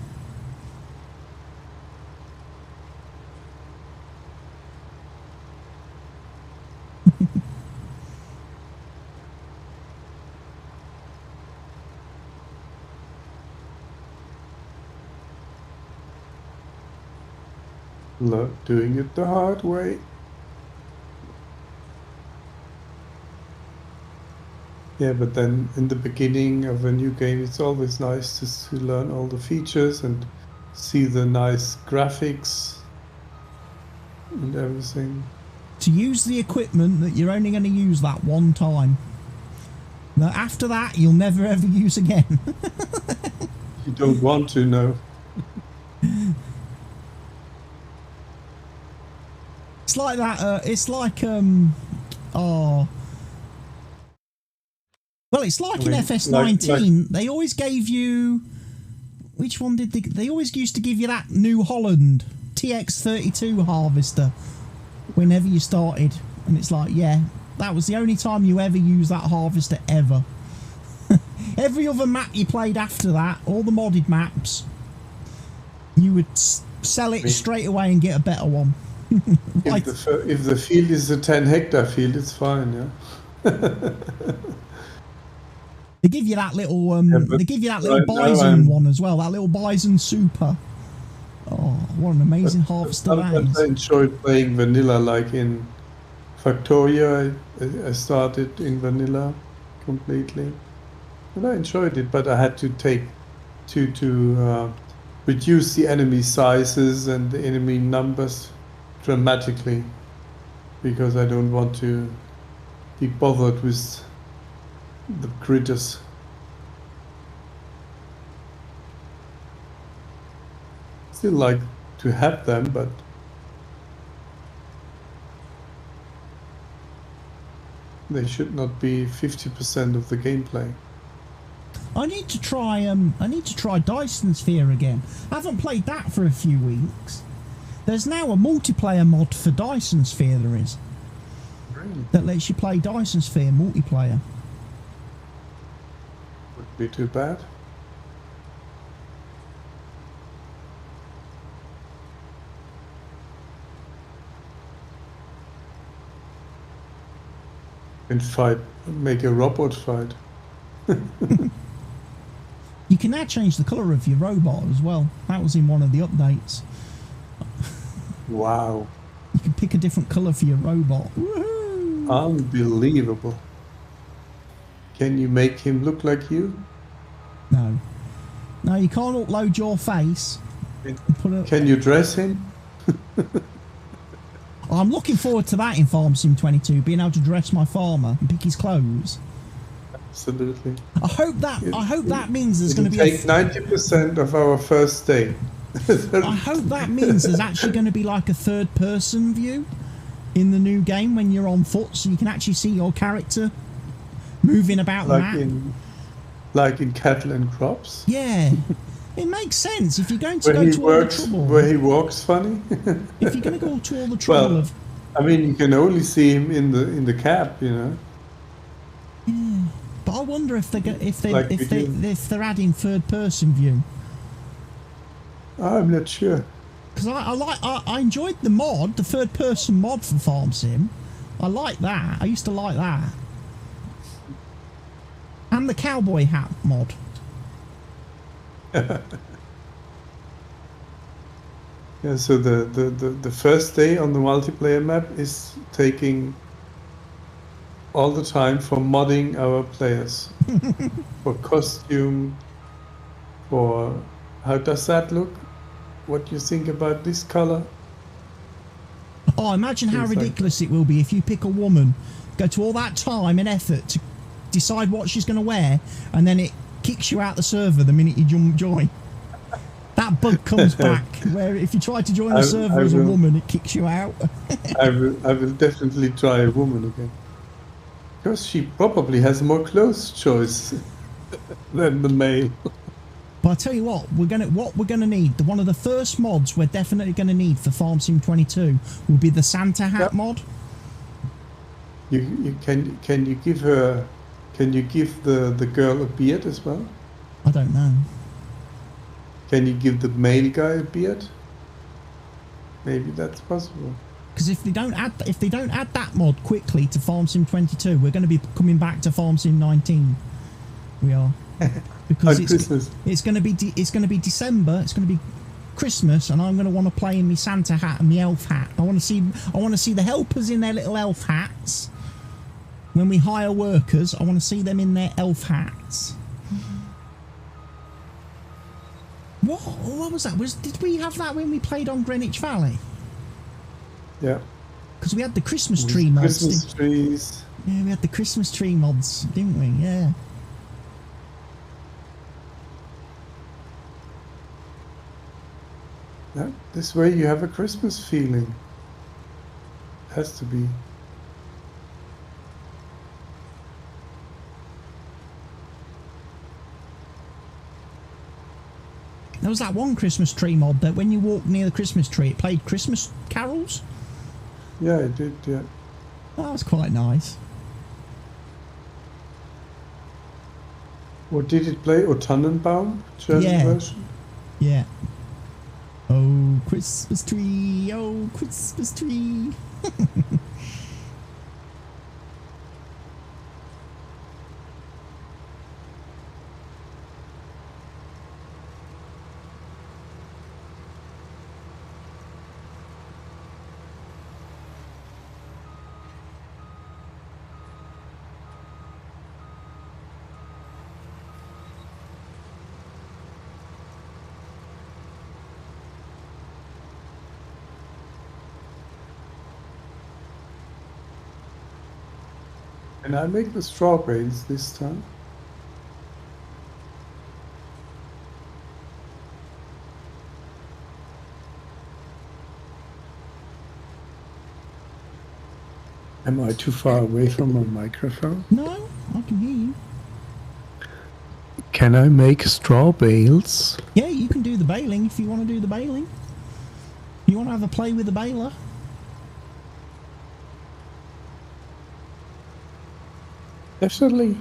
Doing it the hard way. Yeah, but then in the beginning of a new game, it's always nice to learn all the features and see the nice graphics and everything. To use the equipment that you're only going to use that one time. Now after that, you'll never ever use again. You don't want to know. It's like that. It's like oh. Well, it's like in FS19. They always gave you. Which one did they always used to give you that New Holland TX32 harvester whenever you started, and it's like, yeah, that was the only time you ever used that harvester ever. Every other map you played after that, all the modded maps, you would sell it straight away and get a better one. Like, if the field is a 10-hectare field, it's fine, yeah. They give you that little they give you that little bison one as well, that little bison super. Oh, what an amazing harvester that is. I enjoyed playing vanilla, like in Factoria. I started in vanilla completely, and I enjoyed it, but I had to take to reduce the enemy sizes and the enemy numbers dramatically, because I don't want to be bothered with the critters. Still like to have them, but they should not be 50% of the gameplay. I need to try Dyson Sphere again. I haven't played that for a few weeks. There's now a multiplayer mod for Dyson Sphere, there is. Really? That lets you play Dyson Sphere multiplayer. Wouldn't be too bad. And fight, make a robot fight. You can now change the colour of your robot as well. That was in one of the updates. Wow. You can pick a different colour for your robot. Woohoo! Unbelievable. Can you make him look like you? No. No, you can't upload your face. Can you dress him? I'm looking forward to that in Farm Sim 22, being able to dress my farmer and pick his clothes. Absolutely. I hope that means there's going to be take 90% of our first day. I hope that means there's actually going to be like a third-person view in the new game when you're on foot, so you can actually see your character moving about the map. Like in Cattle and Crops. Yeah. It makes sense if you're going to go to all the trouble. Where he walks funny. If you're going to go to all the trouble of. I mean, you can only see him in the cab, you know. Yeah, but I wonder if they're adding third person view. I'm not sure. Because I enjoyed the mod, the third person mod for Farm Sim. I like that. I used to like that. And the cowboy hat mod. Yeah, so the first day on the multiplayer map is taking all the time for modding our players. For costume, for how does that look? What do you think about this color? Oh, imagine how ridiculous it will be if you pick a woman, go to all that time and effort to decide what she's going to wear, and then it kicks you out the server the minute you join. that bug comes back, where if you try to join the server as a woman, it kicks you out. I will definitely try a woman again. Because she probably has more clothes choice than the male. But I tell you what we're gonna need. One of the first mods we're definitely gonna need for Farm Sim 22 will be the Santa hat mod. Can you give the girl a beard as well? I don't know. Can you give the male guy a beard? Maybe that's possible. Because if they don't add that mod quickly to Farm Sim 22, we're going to be coming back to Farm Sim 19. We are, because it's going to be December. It's going to be Christmas, and I'm going to want to play in my Santa hat and my elf hat. I want to see the helpers in their little elf hats. When we hire workers, I want to see them in their elf hats. What was that? Did we have that when we played on Greenwich Valley? Yeah. Because we had the Christmas tree mods. Christmas trees. Yeah, we had the Christmas tree mods, didn't we? Yeah. Yeah, this way you have a Christmas feeling. Has to be. There was that one Christmas tree mod that when you walked near the Christmas tree, it played Christmas carols. Yeah, it did, yeah. That was quite nice. Or did it play O Tannenbaum, German version? Yeah. Oh, Christmas tree, oh, Christmas tree. Can I make the straw bales this time? Am I too far away from my microphone? No, I can hear you. Can I make straw bales? Yeah, you can do the baling if you want to do the baling. You want to have a play with the baler? Definitely.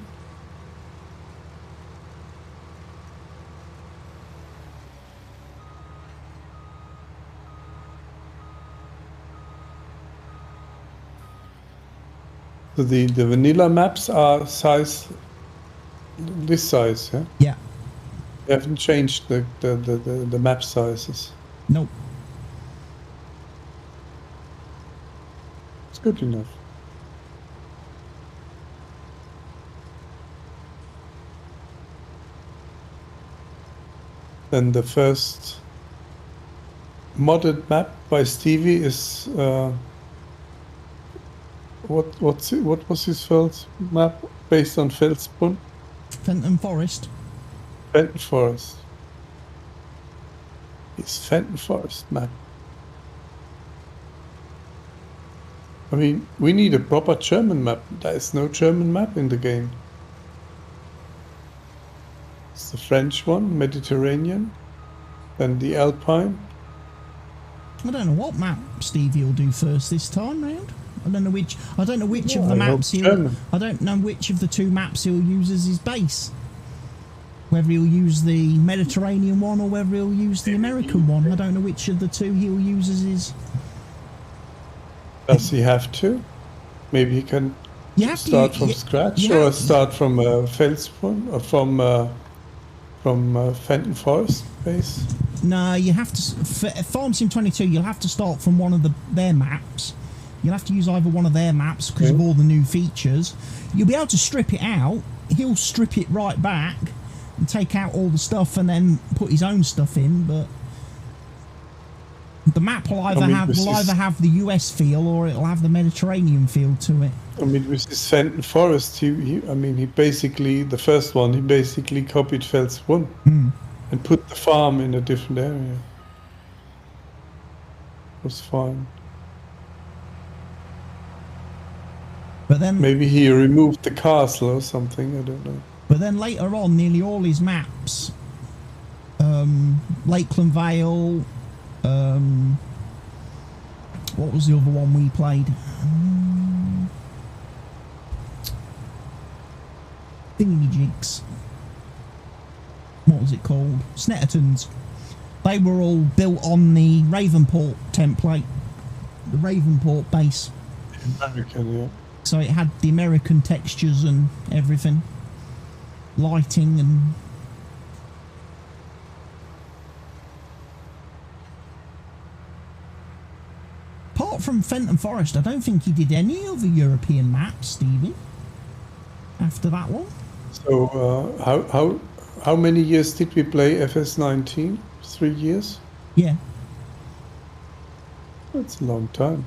So the vanilla maps are this size, yeah? Yeah. You haven't changed the map sizes. Nope. It's good enough. Then the first modded map by Stevie is what was his first map based on Felsbrunn? Fenton Forest. Fenton Forest. His Fenton Forest map. I mean, we need a proper German map. There is no German map in the game. It's the French one, Mediterranean, then the Alpine. I don't know what map Stevie will do first this time round. I don't know which of the maps I don't know which of the two maps he'll use as his base. Whether he'll use the Mediterranean one or whether he'll use the American one. I don't know which of the two he'll use as his. Does he have to? Maybe he can start from scratch, or start from Felsbrunn, or from Fenton Forest base. No, you have to. For Farm Sim 22, you'll have to start from one of their maps. You'll have to use either one of their maps because of all the new features. You'll be able to strip it out. He'll strip it right back and take out all the stuff and then put his own stuff in. But the map will either have the US feel or it'll have the Mediterranean feel to it. I mean, with this Fenton Forest, he basically, the first one, he basically copied Felsbrunn. and put the farm in a different area. It was fine. But then, Maybe he removed the castle or something, I don't know. but then later on, nearly all his maps, Lakeland Vale, what was the other one we played? Thingy-jigs. What was it called? Snettertons. They were all built on the Ravenport template. The Ravenport base. American, yeah. So it had the American textures and everything. Lighting and... Apart from Fenton Forest, I don't think he did any other European maps, Stevie. After that one. So how many years did we play FS19? 3 years? Yeah. That's a long time.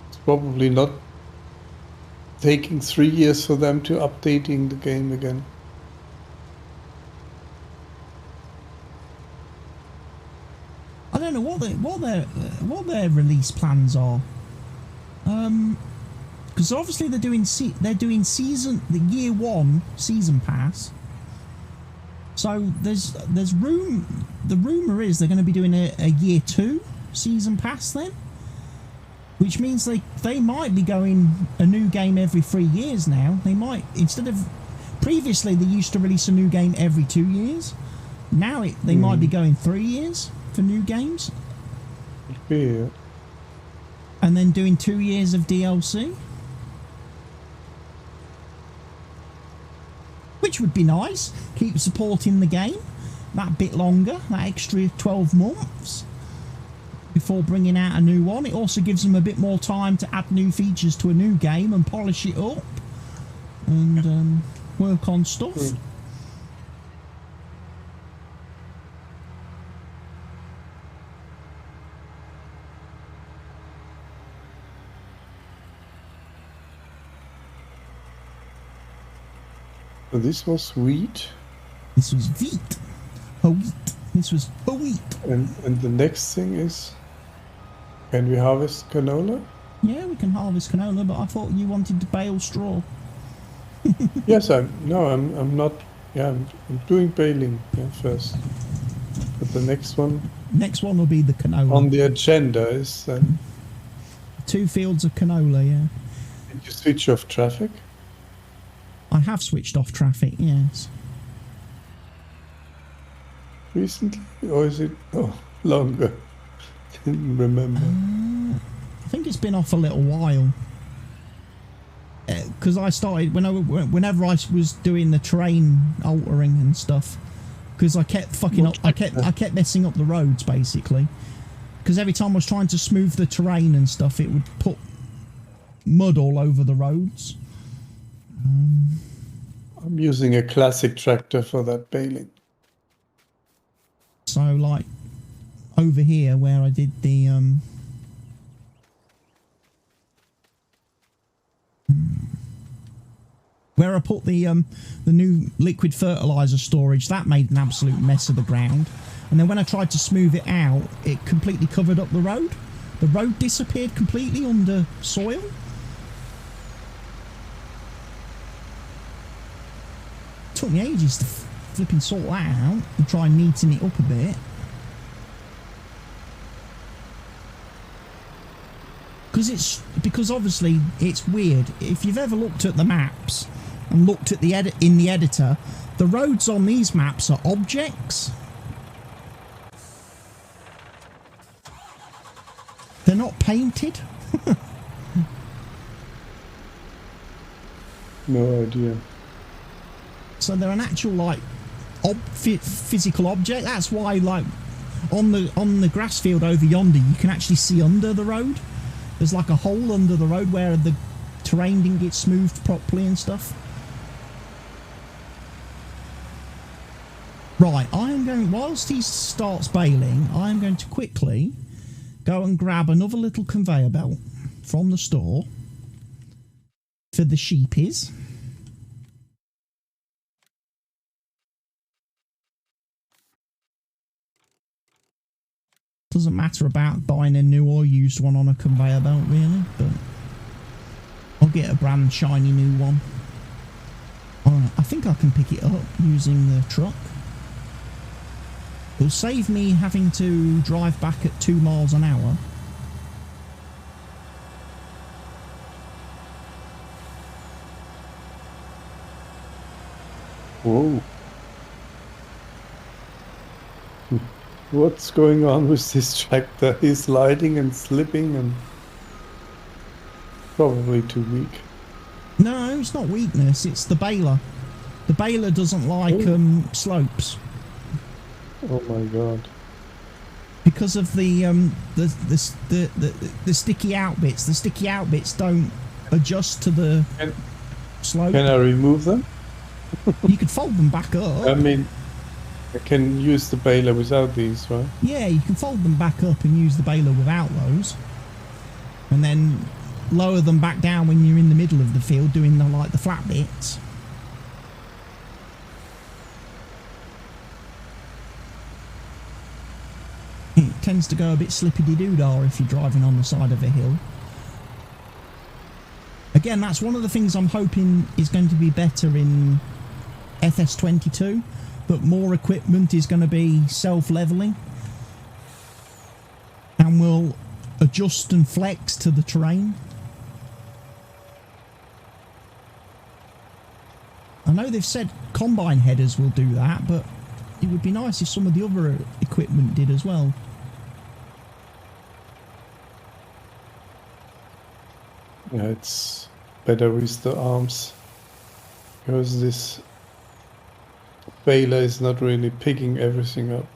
It's probably not taking 3 years for them to updating the game again. I don't know what their release plans are. Because obviously they're doing the year 1 season pass. So there's room. The rumor is they're going to be doing a year 2 season pass then, which means they might be going a new game every 3 years now. They might, instead of previously they used to release a new game every 2 years. Now they might be going 3 years for new games. Yeah. And then doing 2 years of DLC. Which would be nice. Keep supporting the game that bit longer, that extra 12 months before bringing out a new one. It also gives them a bit more time to add new features to a new game and polish it up and work on stuff. So this was wheat. This was wheat. Wheat. This was wheat. And the next thing is, can we harvest canola? Yeah, we can harvest canola, but I thought you wanted to bale straw. Yes, I'm not. Yeah, I'm doing baling first. But the next one will be the canola. on the agenda is 2 fields of canola. Yeah. Did you switch off traffic? I have switched off traffic. Yes. Recently, or is it longer? Didn't remember. I think it's been off a little while. Because I started whenever I was doing the terrain altering and stuff. Because I kept fucking up. I kept messing up the roads basically. Because every time I was trying to smooth the terrain and stuff, it would put mud all over the roads. I'm using a classic tractor for that baling. So like over here where I did the where I put the new liquid fertilizer storage, that made an absolute mess of the ground. And then when I tried to smooth it out, it completely covered up the road. The road disappeared completely under soil. Took me ages to flipping sort that out and try neaten it up a bit. Because obviously it's weird. If you've ever looked at the maps and looked at the in the editor, the roads on these maps are objects. They're not painted. No idea. So they're an actual like physical object. That's why like on the grass field over yonder you can actually see under the road. There's like a hole under the road where the terrain didn't get smoothed properly and stuff. Right, I am going, whilst he starts baling, I am going to quickly go and grab another little conveyor belt from the store for the sheepies. Doesn't matter about buying a new or used one on a conveyor belt, really, but I'll get a brand shiny new one. Alright, I think I can pick it up using the truck. It'll save me having to drive back at 2 miles an hour. Whoa. What's going on with this tractor? He's sliding and slipping and probably too weak. No, it's not weakness, it's the baler. The baler doesn't like slopes. Oh my god. Because of the sticky out bits. The sticky out bits don't adjust to the slope. Can I remove them? You could fold them back up. I mean, I can use the baler without these, right? Yeah, you can fold them back up and use the baler without those. And then lower them back down when you're in the middle of the field doing the flat bits. It tends to go a bit slippity-doo-dah if you're driving on the side of a hill. Again, that's one of the things I'm hoping is going to be better in FS22, that more equipment is going to be self-leveling and will adjust and flex to the terrain. I know they've said combine headers will do that, but it would be nice if some of the other equipment did as well. Yeah, it's better with the arms, because this baler is not really picking everything up.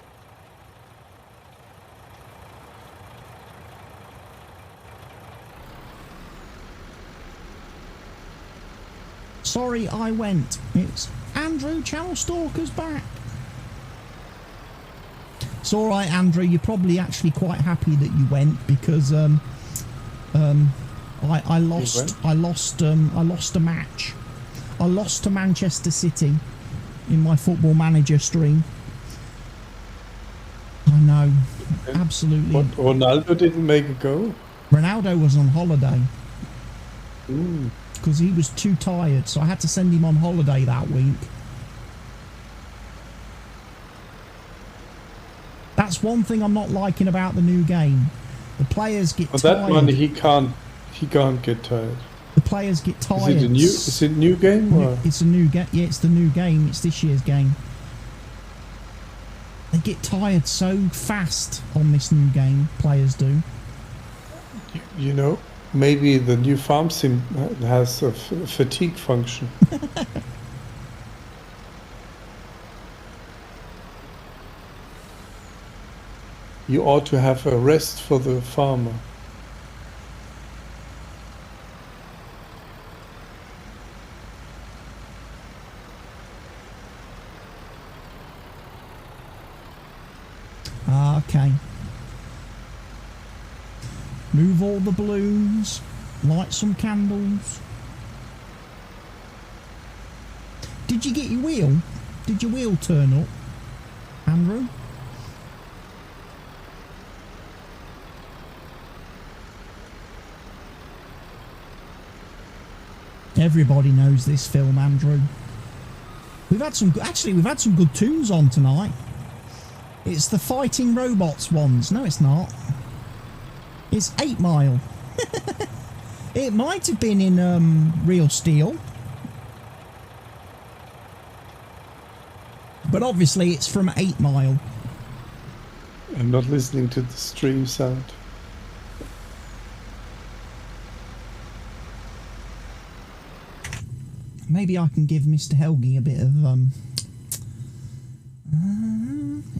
Sorry I went. It's Andrew, Channel Stalker's back. It's alright, Andrew, you're probably actually quite happy that you went, because I lost a match. I lost to Manchester City in my Football Manager stream. I know, absolutely. What, Ronaldo didn't make a goal? Ronaldo was on holiday. Ooh. Because he was too tired, so I had to send him on holiday that week. That's one thing I'm not liking about the new game. The players get tired. That one he can't get tired. The players get tired. Is it a new game? Or? It's a new game. Yeah, it's the new game. It's this year's game. They get tired so fast on this new game. Players do. You know, maybe the new farm sim has a fatigue function. You ought to have a rest for the farmer. Okay. Move all the balloons. Light some candles. Did you get your wheel? Did your wheel turn up, Andrew? Everybody knows this film, Andrew. We've had some good tunes on tonight. It's the fighting robots ones. No, it's not. It's 8 Mile. It might have been in Real Steel. But obviously it's from 8 Mile. I'm not listening to the stream sound. Maybe I can give Mr. Helgi a bit of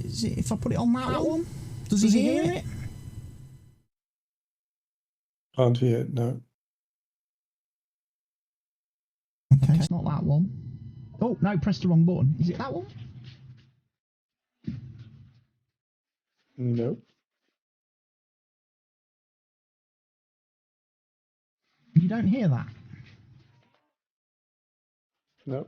is it, if I put it on that one? Does he hear it? Can't hear it, no. Okay, it's not that one. Oh, no, press the wrong button. Is it that one? No. You don't hear that? No.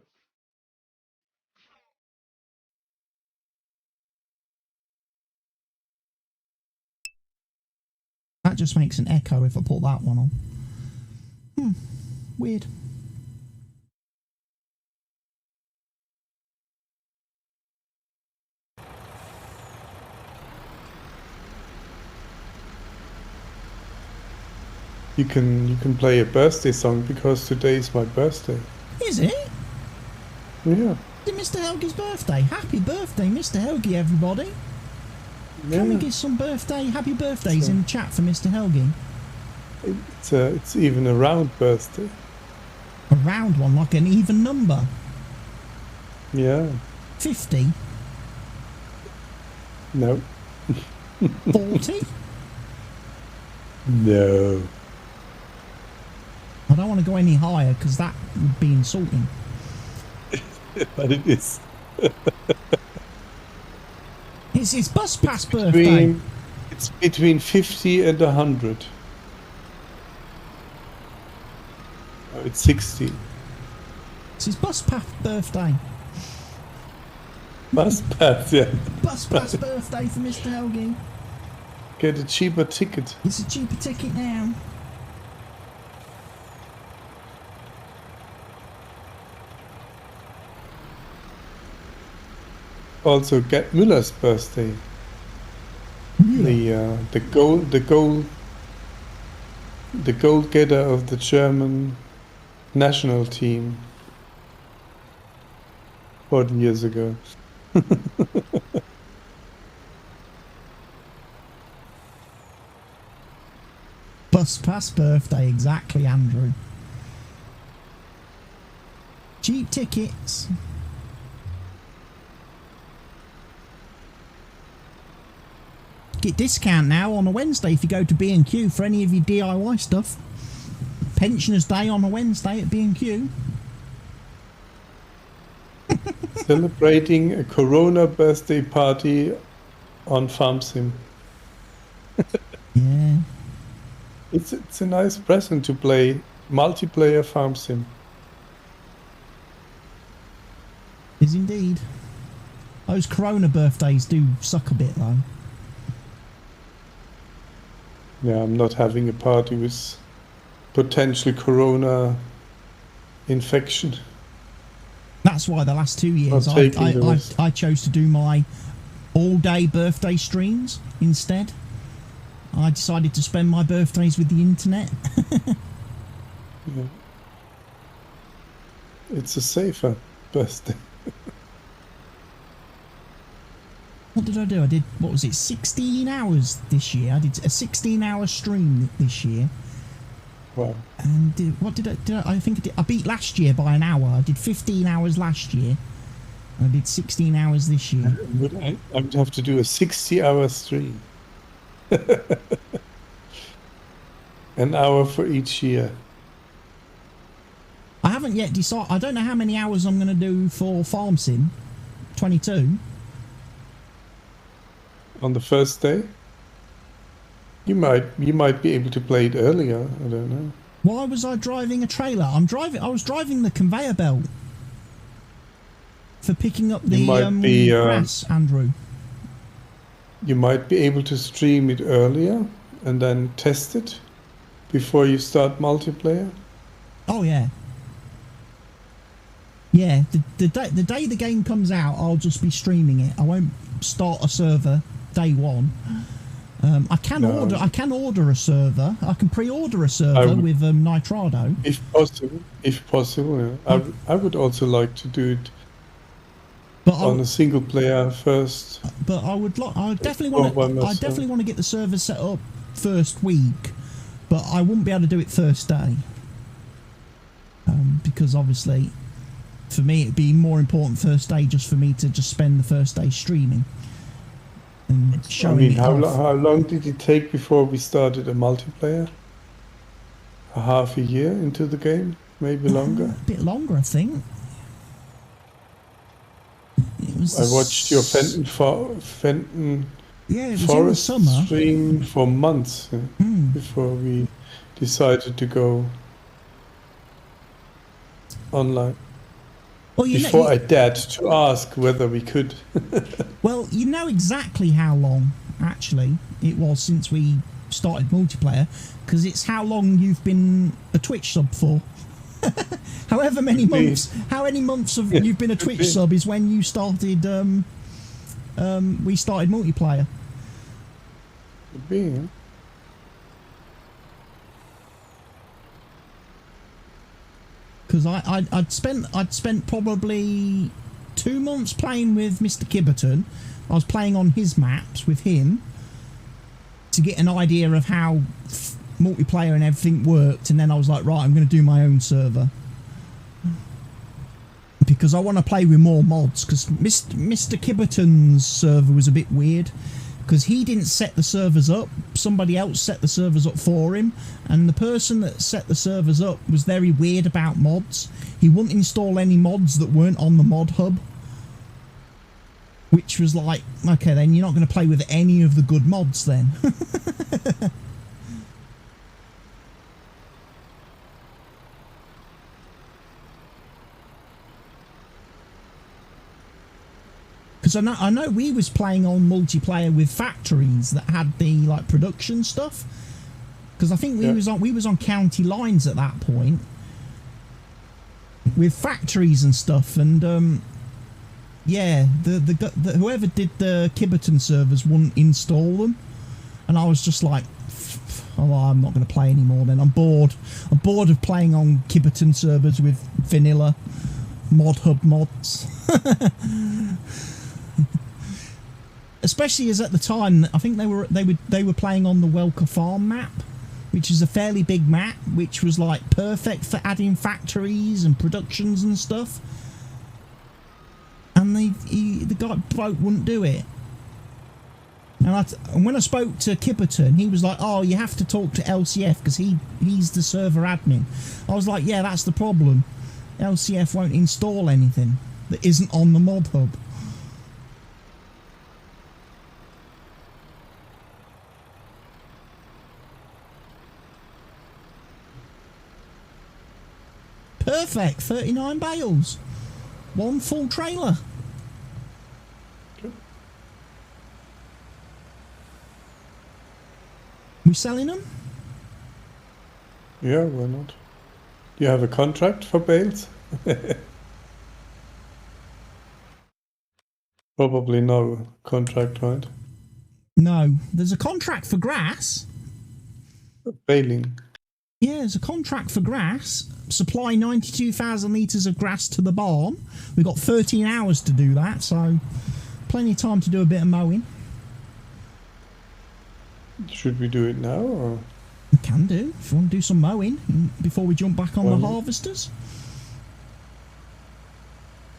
just makes an echo if I put that one on. Weird. You can play a birthday song because today is my birthday. Is it? Yeah. Is it Mr. Helge's birthday? Happy birthday, Mr. Helge, everybody. Yeah. Can we get some happy birthdays in the chat for Mr. Helge? It's even a round birthday. A round one, like an even number. Yeah. 50? No. 40? No. I don't want to go any higher because that would be insulting. But it is. It's his bus pass birthday. It's between 50 and 100. Oh, it's 60. It's his bus pass birthday. Bus pass, yeah. Bus pass birthday for Mr. Helge. Get a cheaper ticket. It's a cheaper ticket now. Also, get Müller's birthday. The goal getter of the German national team 40 years ago. Bus pass birthday, exactly, Andrew. Cheap tickets. Get discount now on a Wednesday if you go to B&Q for any of your DIY stuff. Pensioners Day on a Wednesday at B&Q. Celebrating a Corona birthday party on Farm Sim. Yeah. It's a nice present to play multiplayer Farm Sim. Is indeed. Those Corona birthdays do suck a bit though. Yeah, I'm not having a party with potential Corona infection. That's why the last 2 years I chose to do my all-day birthday streams instead. I decided to spend my birthdays with the internet. Yeah. It's a safer birthday. What did I do? I did, what was it, 16 hours this year. I did a 16-hour stream this year. Wow. And what did I think I beat last year by an hour. I did 15 hours last year. I did 16 hours this year. I would have to do a 60-hour stream. An hour for each year. I haven't yet decided. I don't know how many hours I'm going to do for Farm Sim 22. On the first day? You might be able to play it earlier. I don't know. Why was I driving a trailer? I was driving the conveyor belt for picking up the grass, Andrew. You might be able to stream it earlier and then test it before you start multiplayer. Oh yeah. Yeah, the day the game comes out, I'll just be streaming it. I won't start a server day one. I can order a server. I can pre-order a server with Nitrado. If possible. Yeah. I would also like to do it on a single player first. But I definitely want to get the server set up first week, but I wouldn't be able to do it first day. Because obviously for me it'd be more important first day just for me to just spend the first day streaming and showing how long did it take before we started a multiplayer? A half a year into the game? Maybe longer? A bit longer, I think. I watched your Fenton it was Forest in the summer. stream for months before we decided to go online. Well, I dared to ask whether we could. Well, you know exactly how long, actually, it was since we started multiplayer, because it's how long you've been a Twitch sub for. However many months, of you've been a Twitch sub is when you started. We started multiplayer. Could be. Because I'd spent probably 2 months playing with Mr. Kibberton. I was playing on his maps with him to get an idea of how multiplayer and everything worked, and then I was like, right, I'm going to do my own server because I want to play with more mods. Because Mr. Kibberton's server was a bit weird because he didn't set the servers up. Somebody else set the servers up for him, and the person that set the servers up was very weird about mods. He wouldn't install any mods that weren't on the mod hub, which was like, okay, then you're not going to play with any of the good mods then. Because I know we was playing on multiplayer with factories that had the like production stuff. Because I think we was on county lines at that point with factories and stuff, and yeah, the whoever did the Kibberton servers wouldn't install them, and I was just like, oh, I'm not going to play anymore. Then I'm bored. I'm bored of playing on Kibberton servers with vanilla mod hub mods. Especially as at the time, I think they were playing on the Welker Farm map, which is a fairly big map, which was like perfect for adding factories and productions and stuff. And the guy bloke wouldn't do it. And when I spoke to Kibberton, he was like, "Oh, you have to talk to LCF because he's the server admin." I was like, "Yeah, that's the problem. LCF won't install anything that isn't on the mod hub." Perfect, 39 bales. One full trailer. Good. We selling them? Yeah, why not? Do you have a contract for bales? Probably no contract, right? No, there's a contract for grass. Baling. Yeah, there's a contract for grass. Supply 92,000 litres of grass to the barn. We've got 13 hours to do that, so plenty of time to do a bit of mowing. Should we do it now, or? We can do, if you want to do some mowing before we jump back on the harvesters.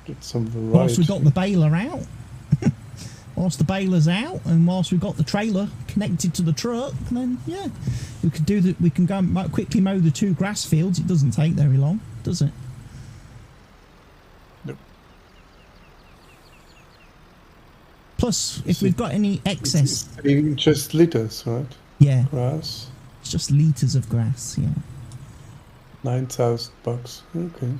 Get some variety. Whilst we've got the baler out. Whilst the baler's out, and whilst we've got the trailer connected to the truck, then yeah, we could do that. We can go and quickly mow the 2 grass fields. It doesn't take very long, does it? Nope. Plus, if we've got any excess, it's just litres, right? Yeah, Grass. It's just litres of grass. Yeah. $9,000. Okay.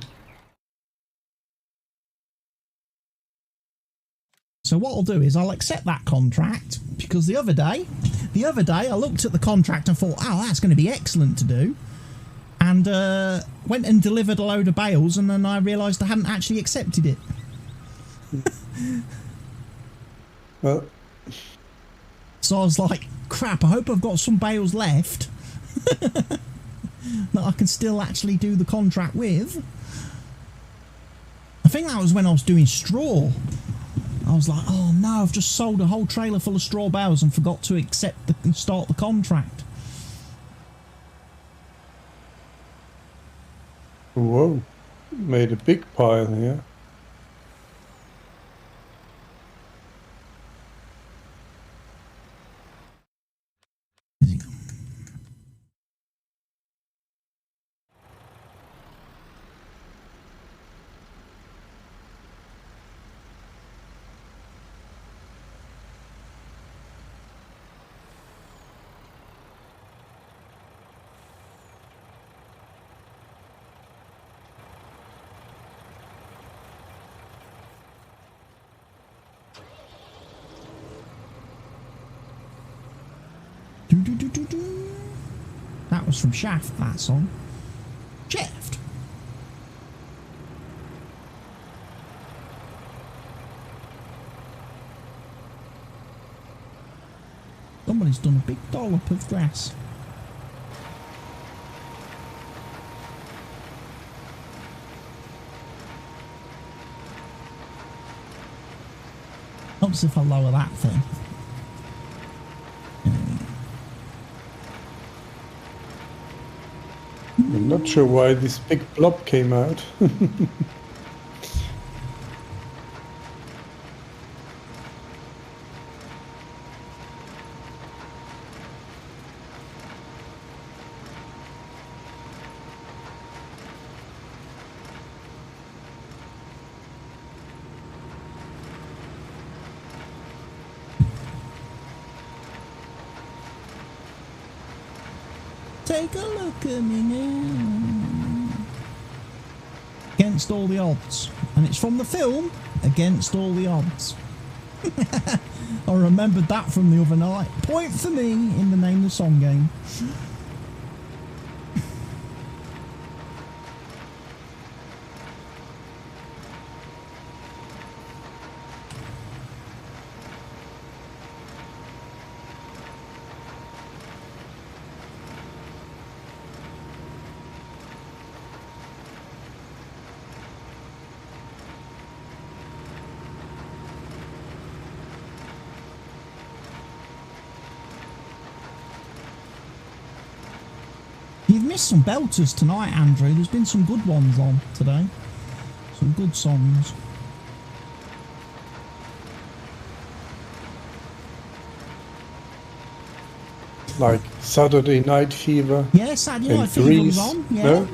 So what I'll do is I'll accept that contract, because the other day I looked at the contract and thought, oh, that's going to be excellent to do, and went and delivered a load of bales, and then I realised I hadn't actually accepted it. Well, so I was like, crap, I hope I've got some bales left that I can still actually do the contract with. I think that was when I was doing straw. I was like, oh no, I've just sold a whole trailer full of straw bales and forgot to start the contract. whoa. Made a big pile here. was from Shaft, that song. Shaft. Somebody's done a big dollop of grass. Helps if I lower that thing. I'm not sure why this big blob came out. Take a look at me now. Against All the Odds. And it's from the film Against All the Odds. I remembered that from the other night. Point for me in the Name the Song game. You've missed some belters tonight, Andrew. There's been some good ones on today. Some good songs. Like Saturday Night Fever. Yeah, Saturday Night Fever was on. Yeah, No?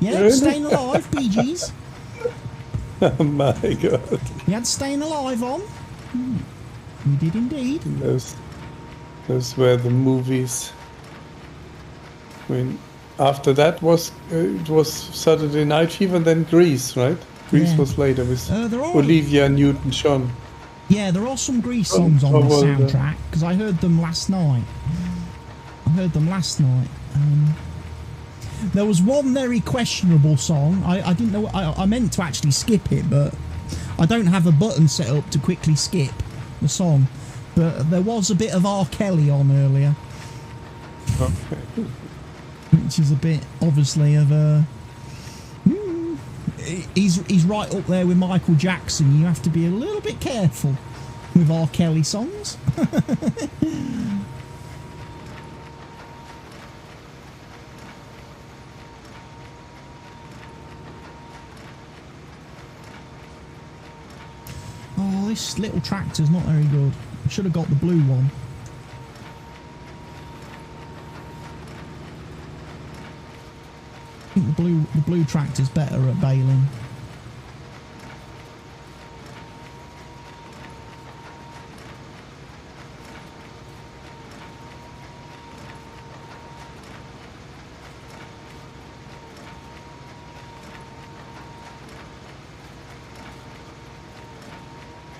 yeah, Really? Staying Alive, Bee Gees. Oh my god. You had Staying Alive on. We did indeed. Those were the movies. I mean, after that was it was Saturday Night Fever and then Grease, right? Grease Yeah. was later with There are, Olivia Newton-John. yeah, there are some Grease songs on the well, soundtrack because I heard them last night. There was one very questionable song. I didn't know. I meant to actually skip it, but I don't have a button set up to quickly skip the song. But there was a bit of R. Kelly on earlier, Okay. which is a bit obviously of a. He's right up there with Michael Jackson. You have to be a little bit careful with R. Kelly songs. Oh, this little tractor's not very good. I should have got the blue one. I think the blue tractor's better at baling.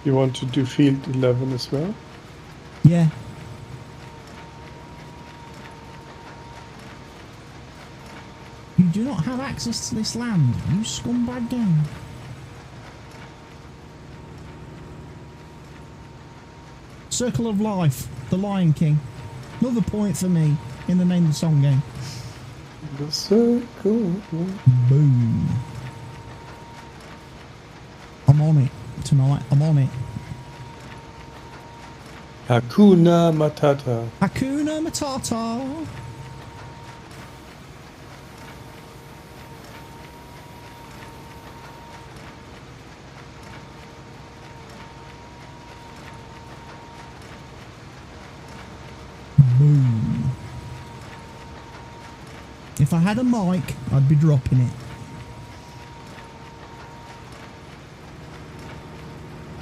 You want to do field 11 as well? Yeah. You do not have access to this land, you scumbag game. Circle of Life, The Lion King. Another point for me in the Name of the Song game. The circle. Boom. I'm on it tonight, I'm on it. Hakuna Matata. Hakuna Matata. Boom. If I had a mic, I'd be dropping it.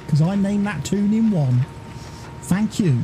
Because I named that tune in one. Thank you.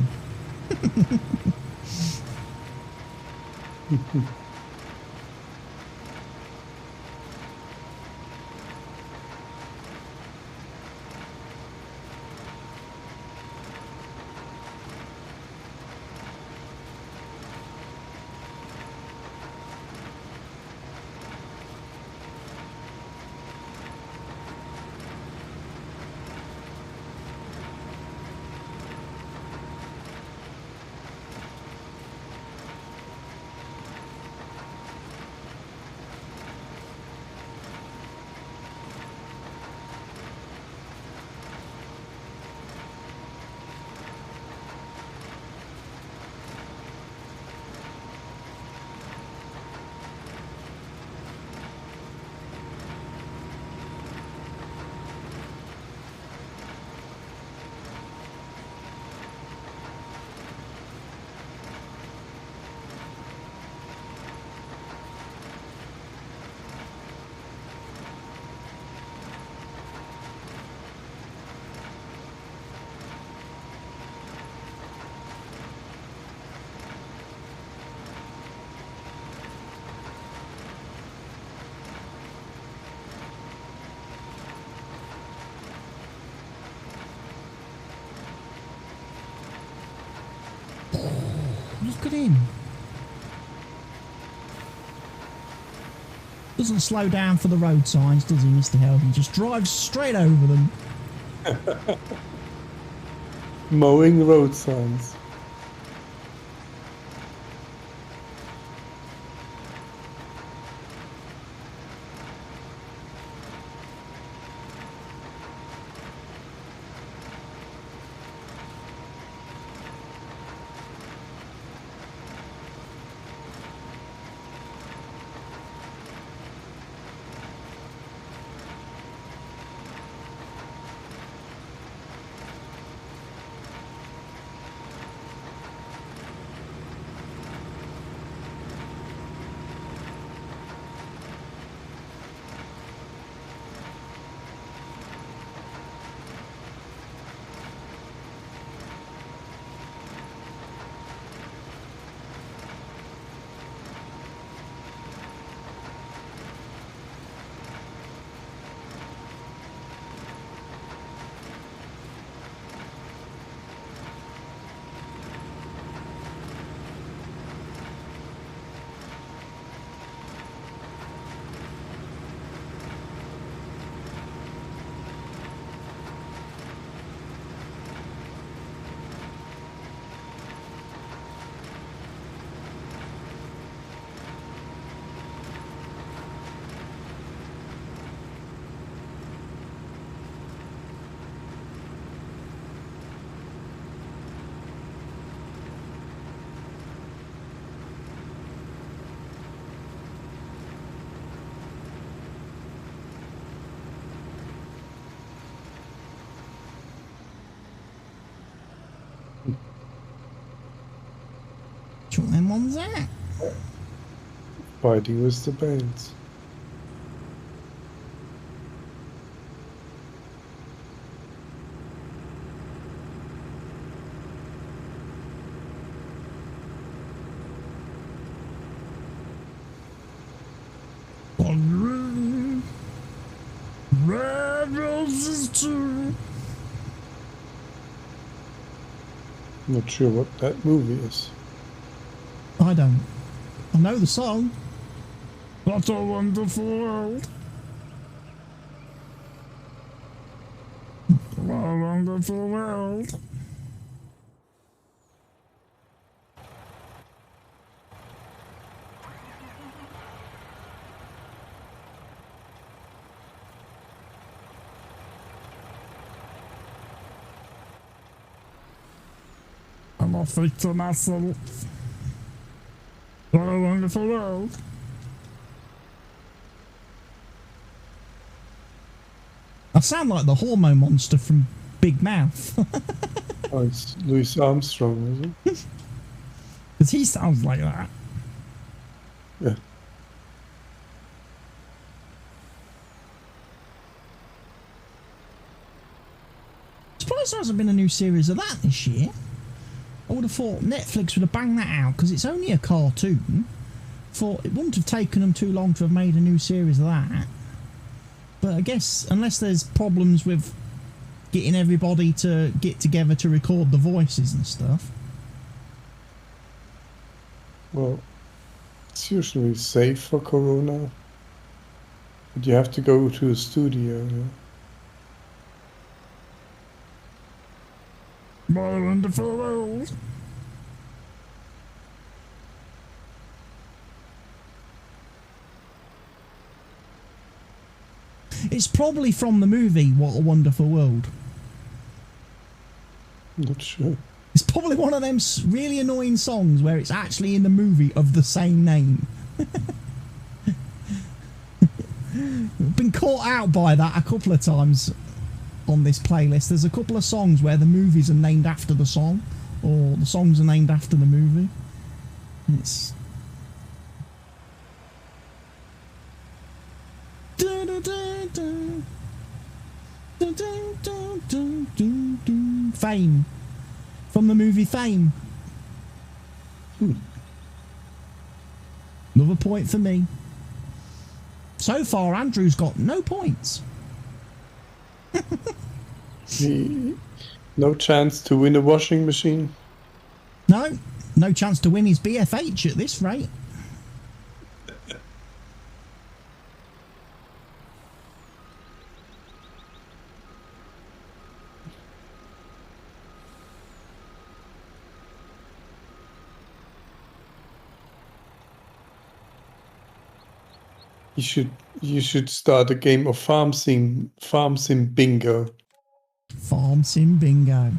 Look at him. Doesn't slow down for the road signs, does he, Mr. Held? He just drives straight over them. Mowing road signs. What them ones at? Fighting with the bales. Red roses too. Not sure what that movie is. I don't. I know the song. What a wonderful world. What a wonderful world. And I think to myself, what a wonderful world. I sound like the hormone monster from Big Mouth. Oh, it's Louis Armstrong, is it? Because he sounds like that. Yeah. Surprised there hasn't been a new series of that this year. I would have thought Netflix would have banged that out because it's only a cartoon. Thought it wouldn't have taken them too long to have made a new series of that. But I guess unless there's problems with getting everybody to get together to record the voices and stuff. Well, it's usually safe for Corona. But you have to go to a studio. Yeah? What a wonderful world. It's probably from the movie What a Wonderful World. Not sure. It's probably one of them really annoying songs where it's actually in the movie of the same name. Been caught out by that a couple of times on this playlist. There's a couple of songs where the movies are named after the song, or the songs are named after the movie. It's Fame, from the movie Fame. Another point for me. So far, Andrew's got no points. No chance to win a washing machine. No, No chance to win his BFH at this rate. You should start a game of farm sim bingo. Farm sim bingo.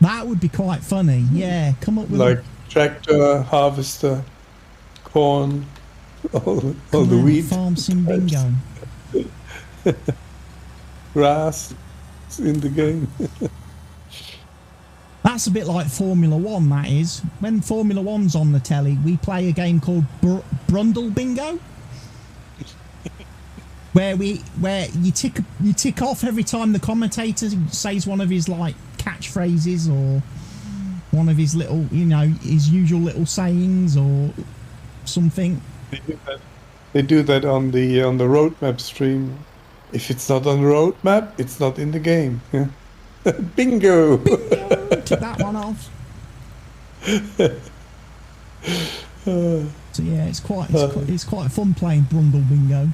That would be quite funny. Yeah, come up with like tractor, harvester, corn, all the wheat, farm sim bingo. grass in the game. That's a bit like Formula One, that is. When Formula One's on the telly, we play a game called Brundle Bingo. where you tick off every time the commentator says one of his like catchphrases or one of his little, his usual little sayings or something. They do that on the roadmap stream. If it's not on the roadmap, it's not in the game. Yeah. Bingo! Took that one off. So yeah, it's quite fun playing Brundle Bingo.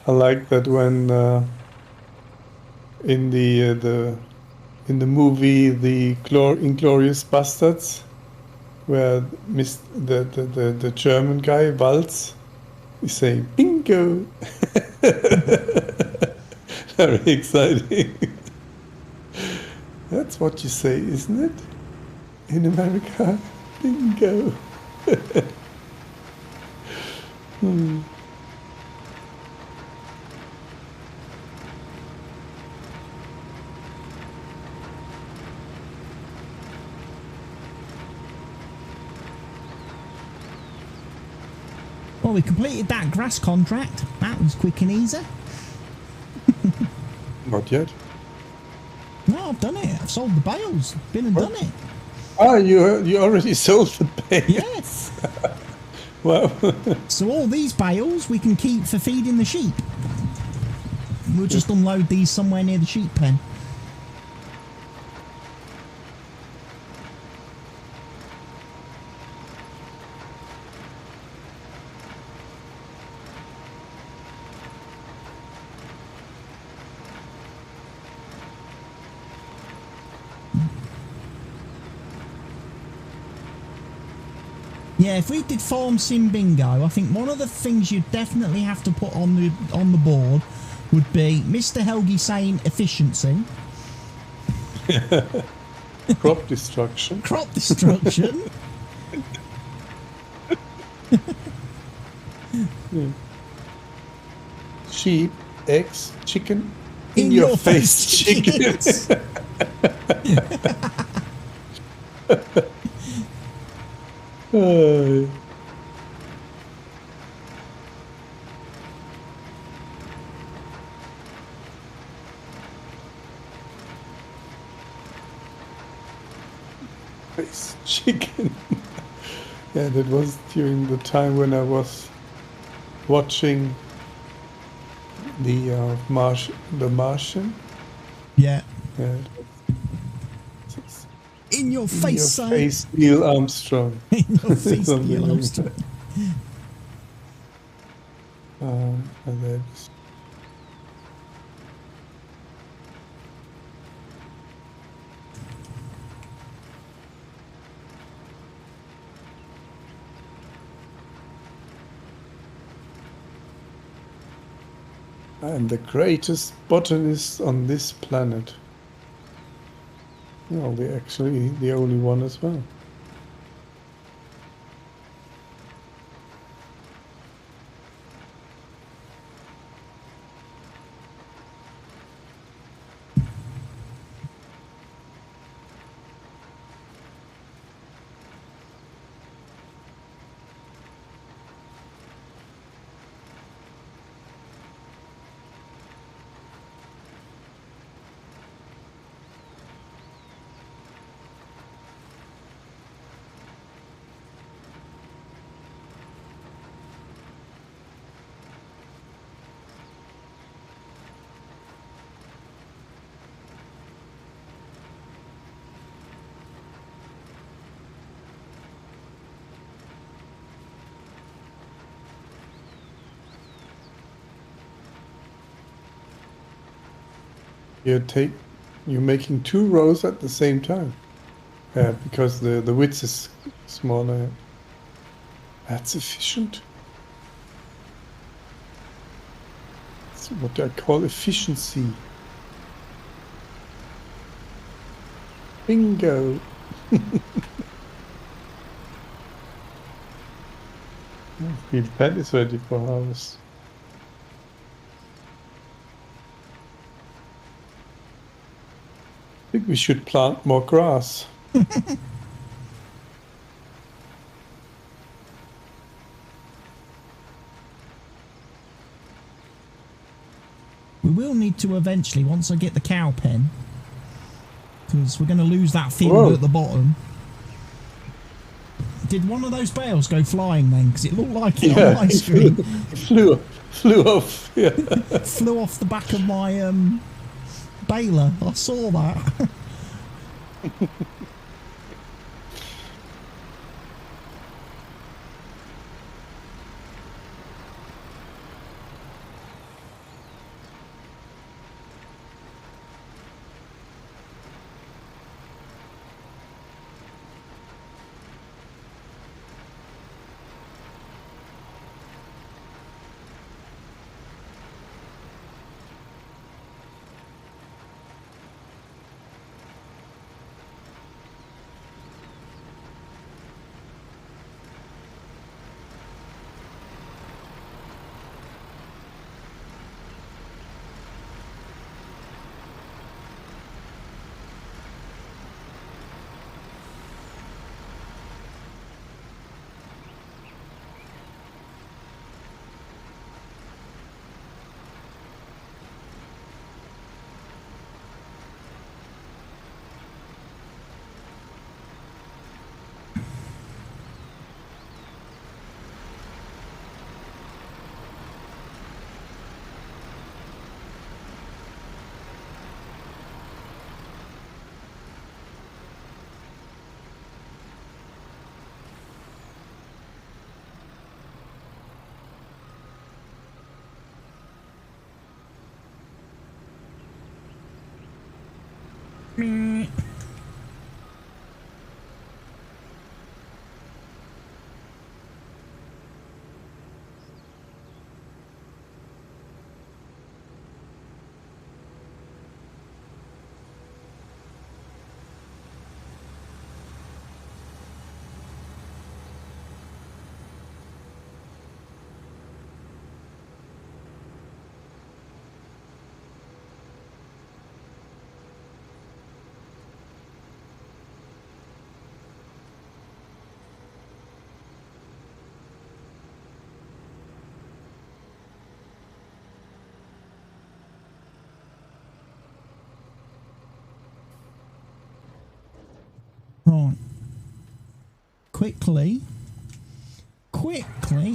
I like that when in the movie The Inglorious Bastards, where the German guy Waltz, he say bingo. Very exciting. That's what you say, isn't it? In America, bingo. Well, we completed that grass contract. That was quick and easy. Not yet. No, I've done it. I've sold the bales. Been and done it. Ah, you already sold the bales. Yes. Wow. So all these bales we can keep for feeding the sheep. We'll just unload these somewhere near the sheep pen. Yeah, if we did farm sim bingo, I think one of the things you'd definitely have to put on the board would be Mr. Helgi saying efficiency. Crop destruction. Crop destruction. Sheep, eggs, chicken. In your face, chickens. Face chicken. Yeah, that was during the time when I was watching the Martian. Yeah. Yeah. In your face, In your face, Neil Armstrong. In your face, Neil Armstrong. And that's... I'm the greatest botanist on this planet. No, we're actually the only one as well. You're making 2 rows at the same time. Because the width is smaller. That's efficient. That's what I call efficiency. Bingo. Field pen is ready for harvest. I think we should plant more grass. We will need to eventually, once I get the cow pen, because we're going to lose that field Whoa. at the bottom. Did one of those bales go flying then? Because it looked like it on my screen. Flew off. Yeah. Flew off the back of my baler. I saw that. Right. Quickly,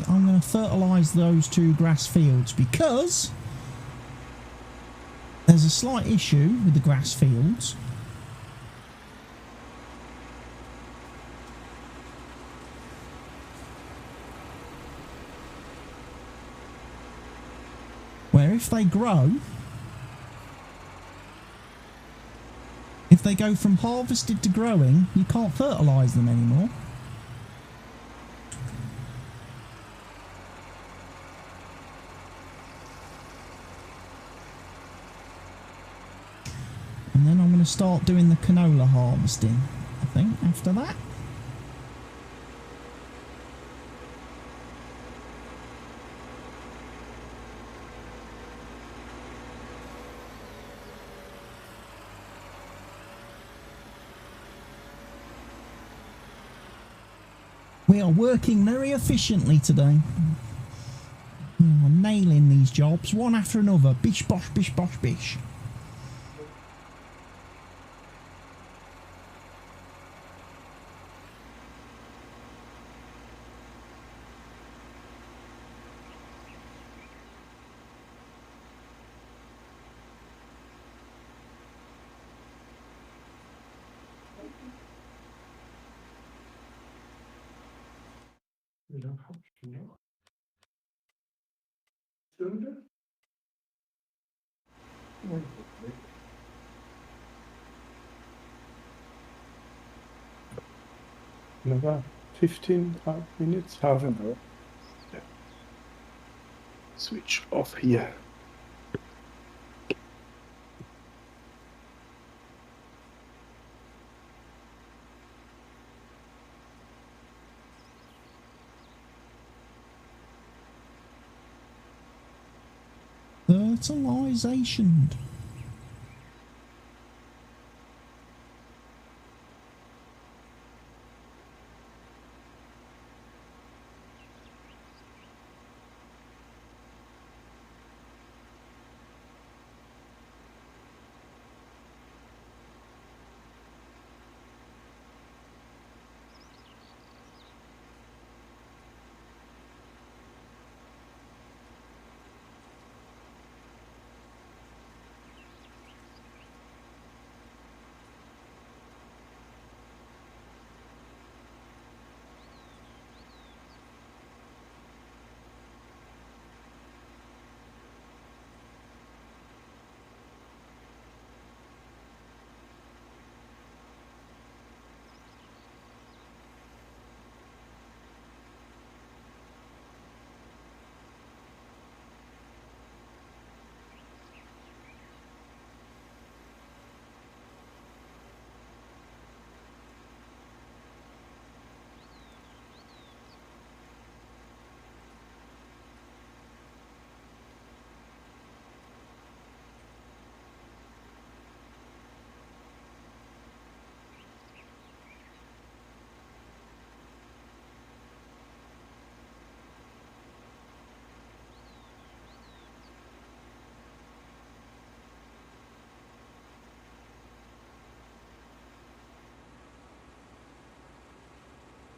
I'm going to fertilise those 2 grass fields because there's a slight issue with the grass fields. Where if they grow, if they go from harvested to growing, you can't fertilise them anymore. And then I'm going to start doing the canola harvesting, I think, after that. We are working very efficiently today. I'm nailing these jobs one after another. Bish, bosh, bish, bosh, bish. Another 15 minutes, half an hour. Yeah. Switch off here. Fertilisation.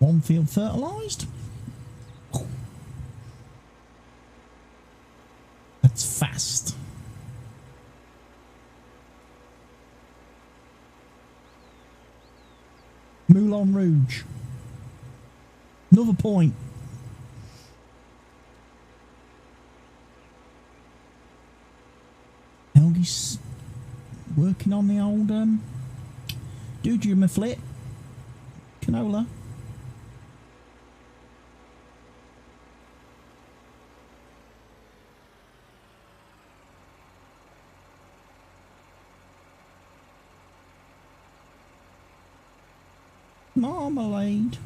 One field fertilised. That's fast. Moulin Rouge. Another point. Aldi's working on the old Dudumaflit canola. Marmalade.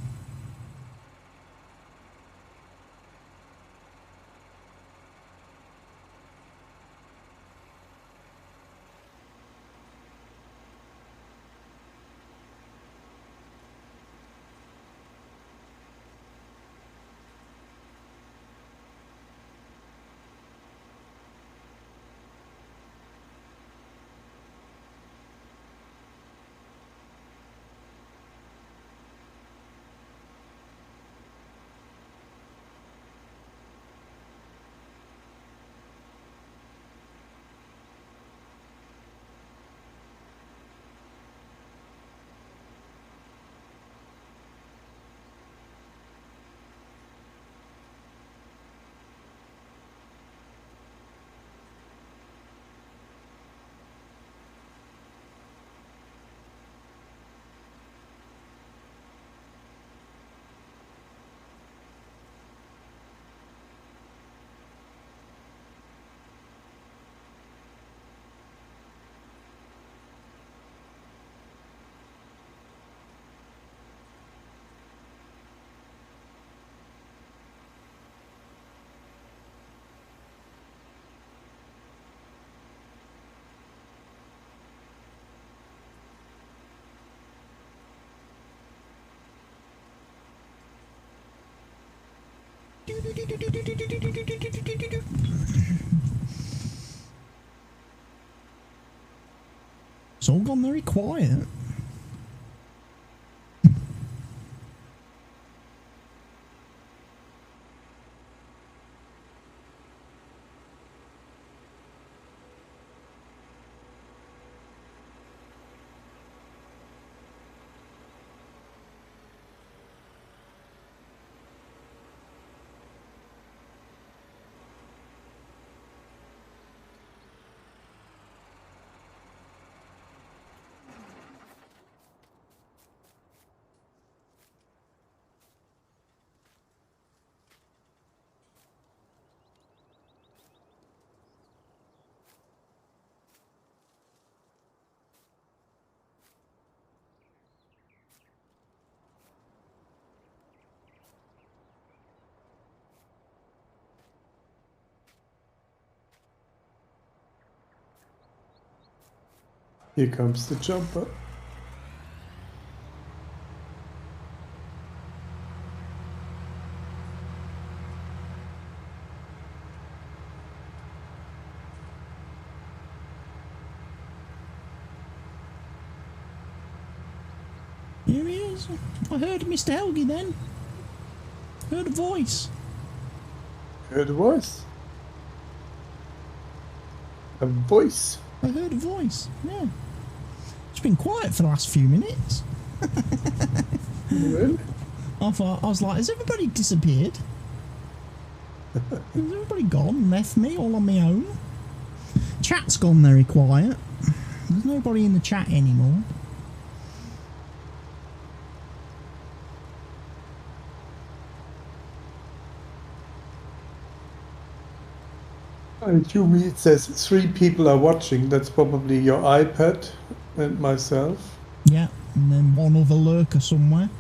It's all gone very quiet. Here comes the jumper. Here he is. I heard Mr. Helgi then. Heard a voice. Heard a voice? A voice? I heard a voice, yeah. It's been quiet for the last few minutes. Really? I was like, has everybody disappeared? Has everybody gone and left me all on my own? Chat's gone very quiet. There's nobody in the chat anymore. It says 3 people are watching. That's probably your iPad and myself. Yeah, and then one other lurker somewhere.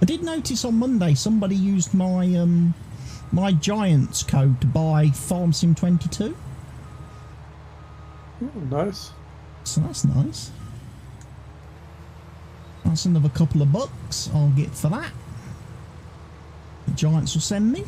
I did notice on Monday somebody used my my Giants code to buy Farm Sim 22. Oh, nice. So that's nice. That's another couple of bucks I'll get for that. The Giants will send me.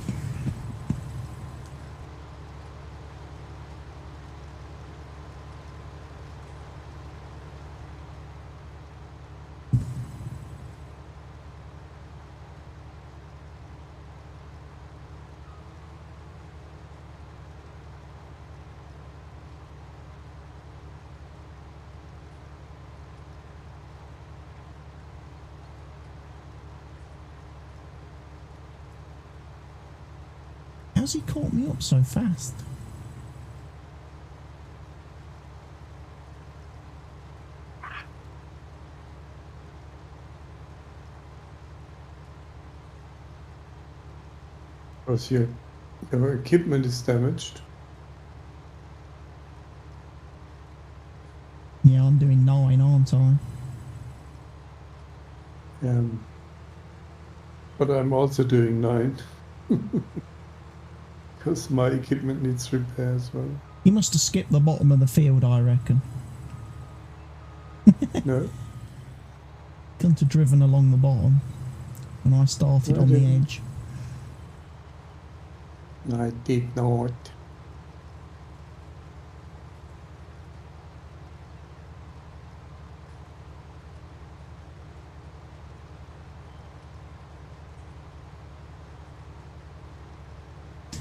How's he caught me up so fast? Because your equipment is damaged. Yeah, I'm doing 9, aren't I? But I'm also doing 9. Because my equipment needs repair as well. He must have skipped the bottom of the field, I reckon. No. Gone to driven along the bottom when I started on the edge. I did not.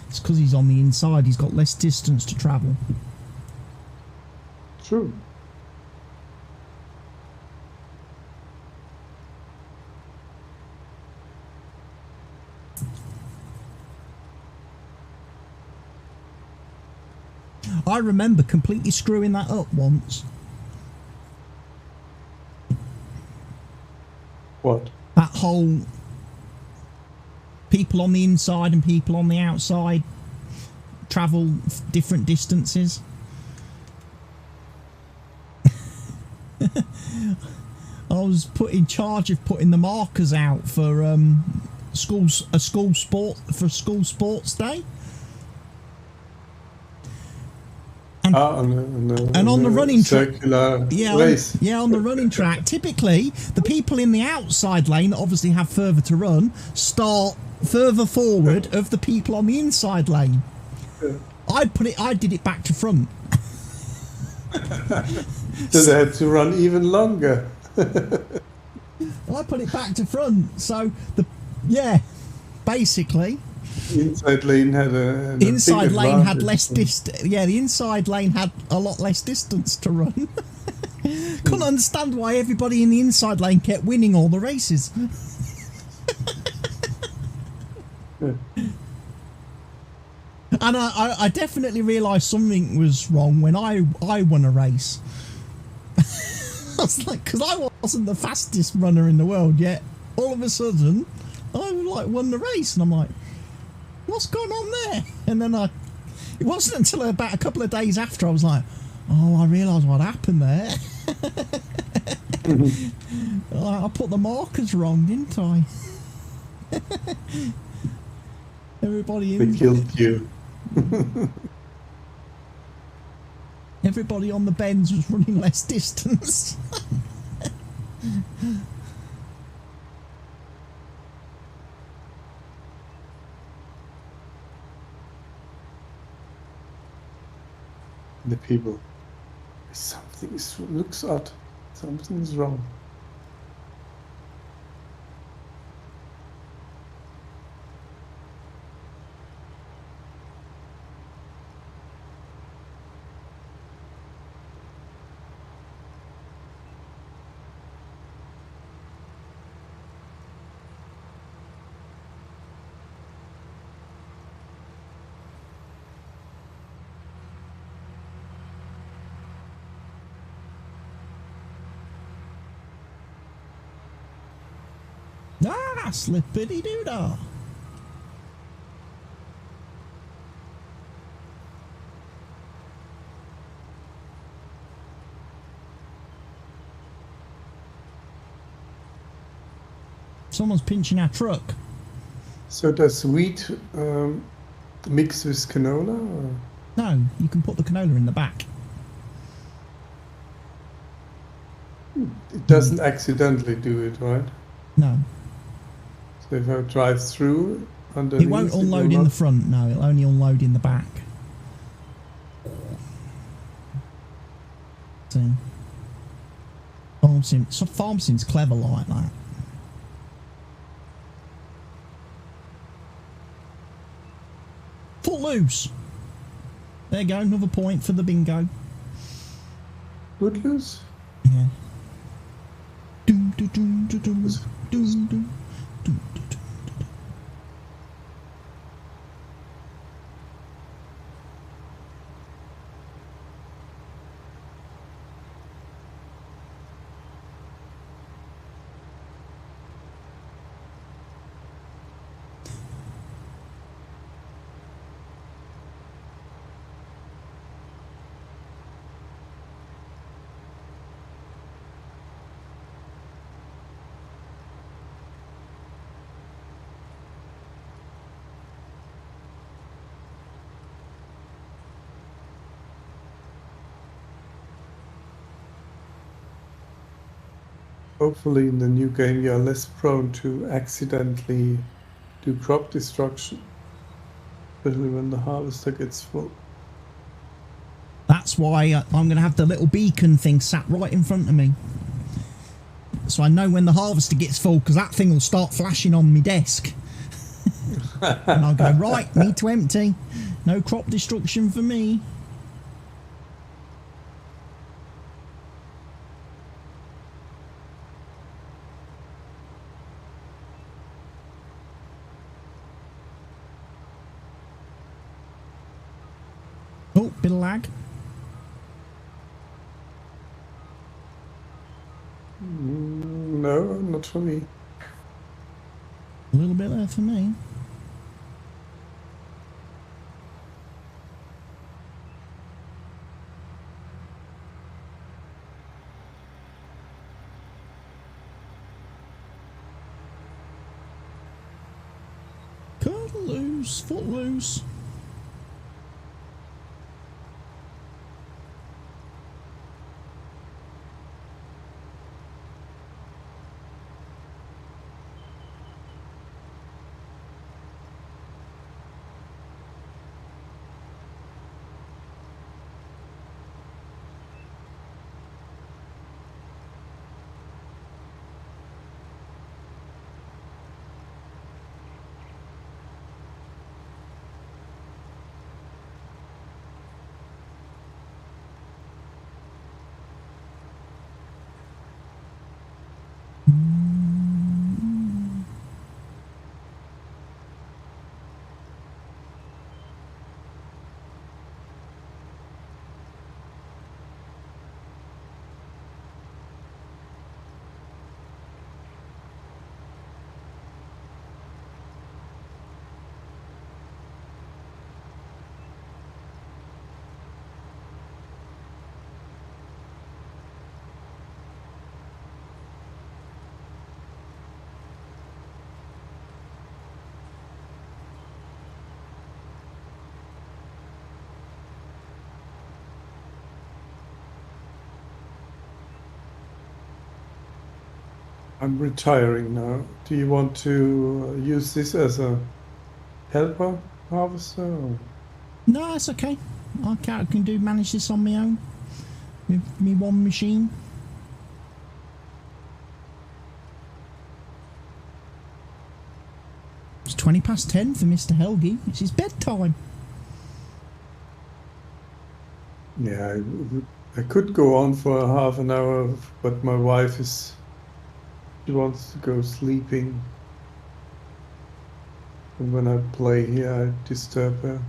It's because he's on the inside, he's got less distance to travel. True. I remember completely screwing that up once. What? That whole people on the inside and people on the outside travel different distances. I was put in charge of putting the markers out for school sports day. And, on the running track, on the running track, typically the people in the outside lane that obviously have further to run start further forward of the people on the inside lane. I did it back to front. So they had to run even longer. I put it back to front, so basically. The inside lane had the inside lane had less distance. Yeah, the inside lane had a lot less distance to run. Couldn't understand why everybody in the inside lane kept winning all the races. And I definitely realised something was wrong when I won a race. I was like, because I wasn't the fastest runner in the world yet. All of a sudden, I won the race, and I'm like, what's going on there? And then It wasn't until about a couple of days after I was like, oh, I realised what happened there. I put the markers wrong, didn't I? Everybody They killed you. Everybody on the bends was running less distance. The people. Something looks odd. Something's wrong. Ah, slippity doo-dah. Someone's pinching our truck. So does wheat mix with canola? Or? No, you can put the canola in the back. It doesn't accidentally do it, right? No. So if I drive through underneath, It won't unload in the front, no, it'll only unload in the back. See? Farm sim's clever like that. Footloose! There you go, another point for the bingo. Footloose? Yeah. Doom, doom, doom, doom, doom, doom, doom. Hopefully in the new game you are less prone to accidentally do crop destruction, especially when the harvester gets full. That's why I'm going to have the little beacon thing sat right in front of me. So I know when the harvester gets full, because that thing will start flashing on my desk. And I'll go, right, need to empty. No crop destruction for me. Oh, bit of lag. No, not for me. A little bit there for me. Cut loose, foot loose. I'm retiring now. Do you want to use this as a helper harvester? Or? No, it's okay. I can manage this on my own with me one machine. It's 10:20 for Mr. Helgi. It's his bedtime. Yeah, I could go on for half an hour, but my wife she wants to go sleeping. And when I play here, I disturb her.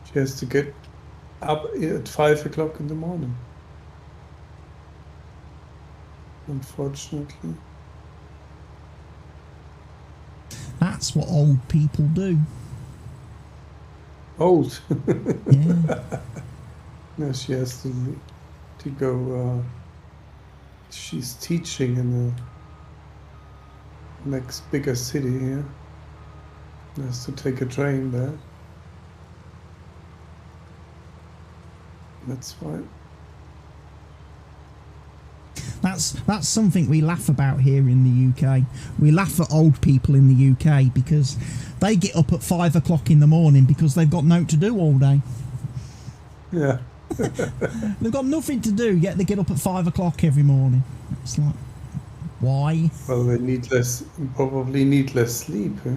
She has to get up at 5 o'clock in the morning. Unfortunately. That's what old people do. Old. Yeah. No, she has to go. She's teaching in the next bigger city here. Has to take a train there. That's fine. That's something we laugh about here in the UK. We laugh at old people in the UK because they get up at 5 o'clock in the morning because they've got nothing to do all day. Yeah. They've got nothing to do, yet they get up at 5 o'clock every morning. It's like, why? Well, they probably need less sleep. Huh?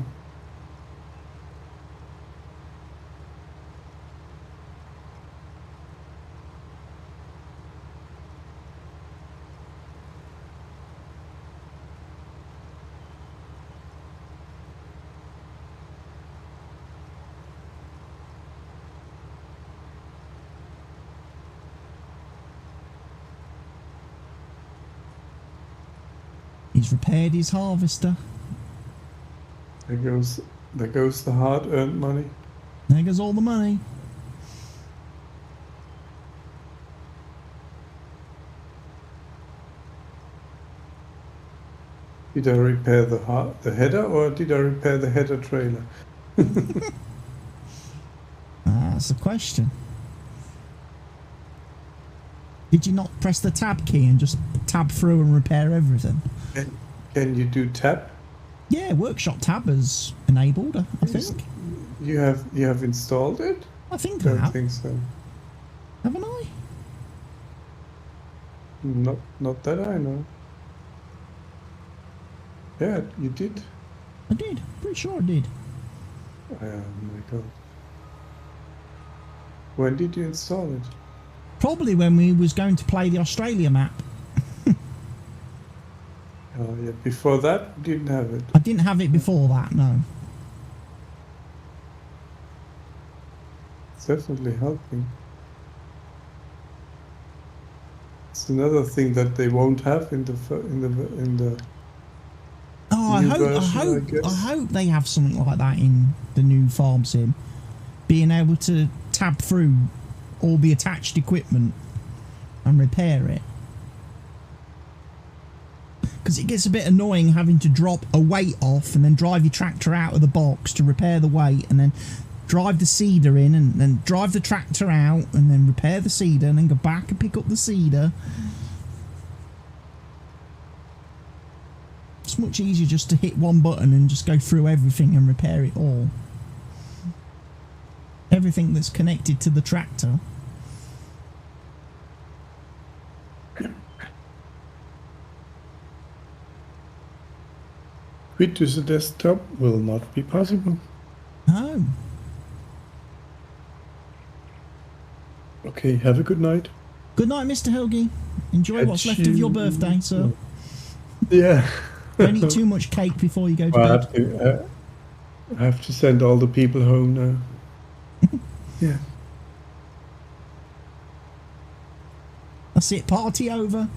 He's repaired his harvester. There goes the hard-earned money. There goes all the money. Did I repair the header, or did I repair the header trailer? That's the question. Did you not press the tab key and just tab through and repair everything? Can you do tab? Yeah, workshop tab is enabled, I think. You have installed it? I think I Don't have. think so. Haven't I? Not that I know. Yeah, you did. I did. Pretty sure I did. Oh my god. When did you install it? Probably when we was going to play the Australia map. Oh yeah, before that you didn't have it. I didn't have it before that, no. It's definitely helping. It's another thing that they won't have in the Oh, new version, I I guess. hope they have something like that in the new farm sim. Being able to tab through all the attached equipment and repair it. Because it gets a bit annoying having to drop a weight off and then drive your tractor out of the box to repair the weight and then drive the seeder in and then drive the tractor out and then repair the seeder and then go back and pick up the seeder. It's much easier just to hit one button and just go through everything and repair it all. Everything that's connected to the tractor. Quit to the desktop will not be possible. Oh. Okay, have a good night. Good night, Mr. Helgi. Enjoy what's left of your birthday, sir. Yeah. Don't eat too much cake before you go to Well, bed. I have to send all the people home now. Yeah. That's it, party over.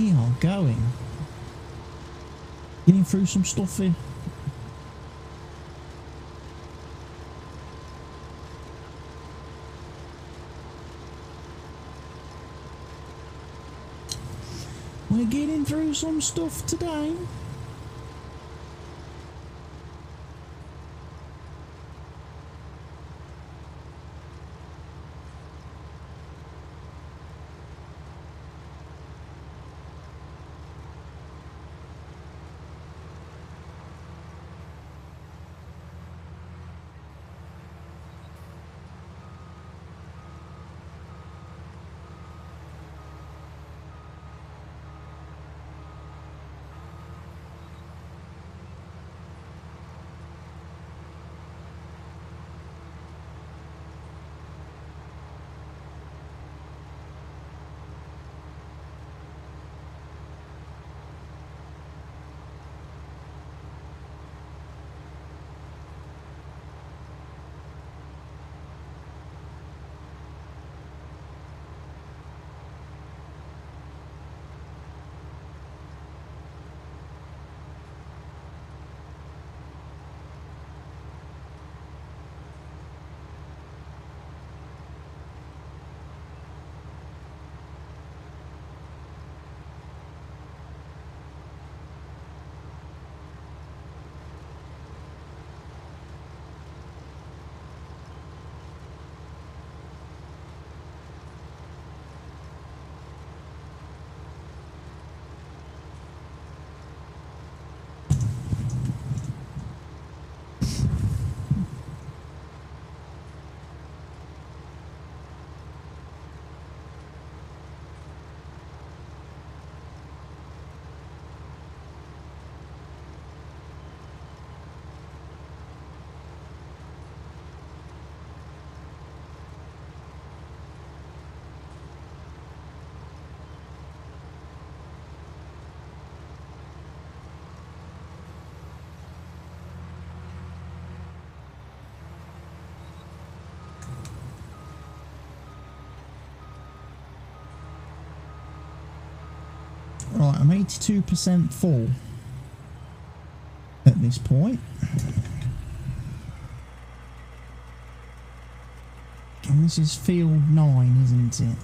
We are going. Getting through some stuff here. We're getting through some stuff today. Right, I'm 82% full at this point. And this is field 9, isn't it?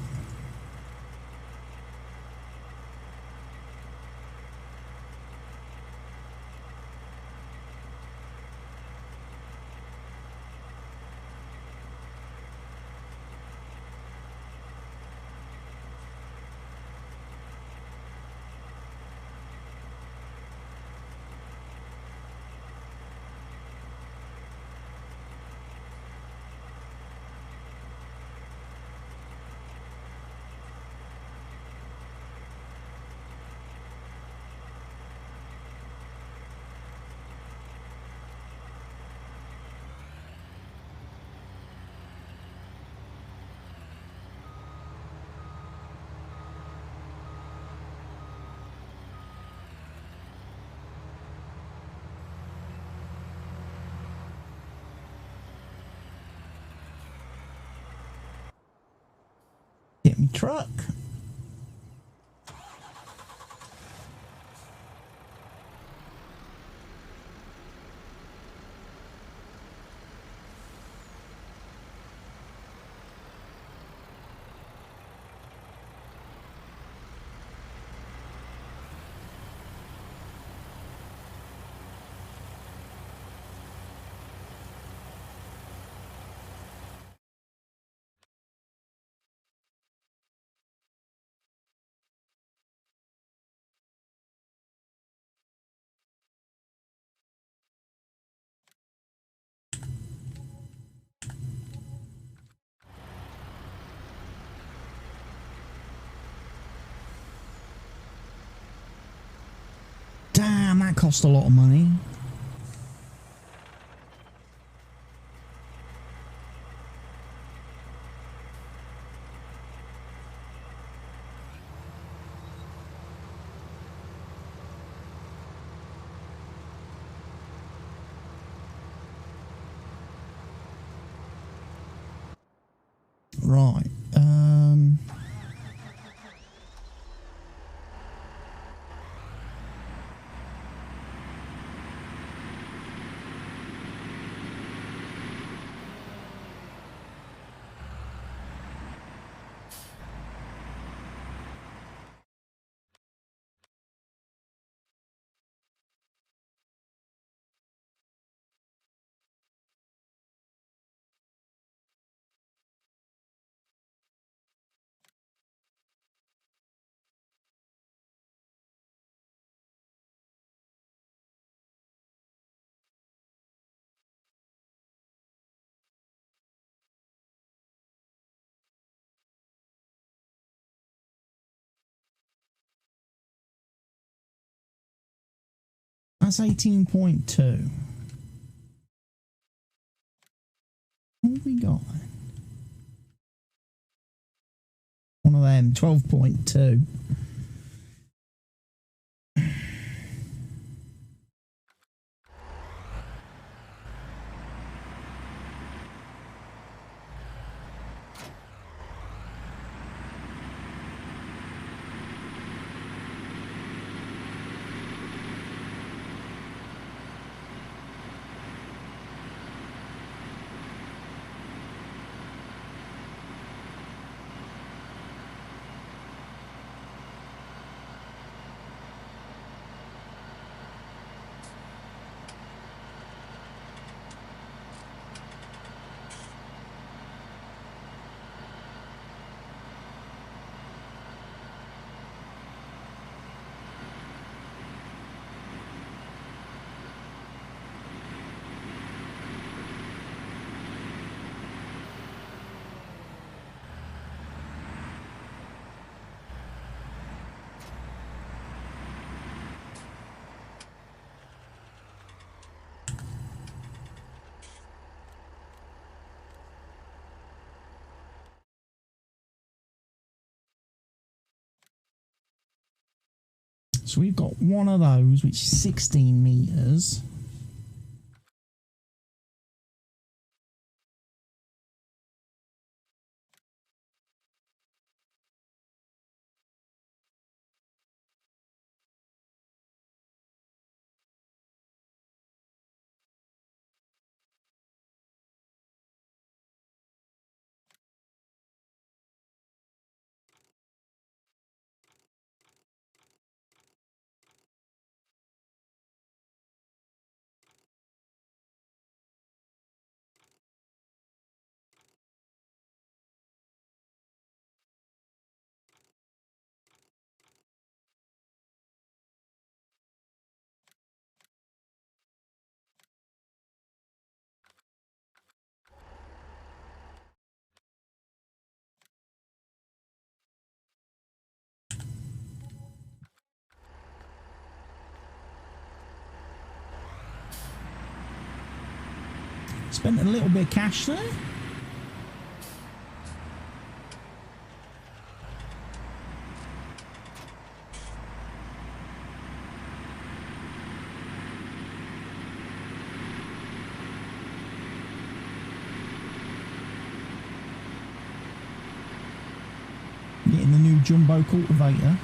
Get me truck. Damn, that cost a lot of money. Right. That's 18.2. What have we got then? One of them, 12.2. So we've got one of those, which is 16 meters. Spent a little bit of cash there. Getting the new jumbo cultivator.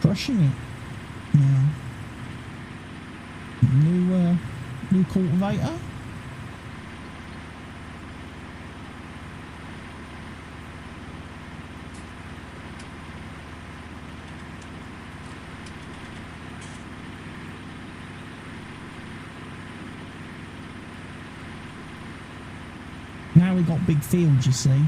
Crushing it. Yeah. New cultivator. Now we've got big fields, you see.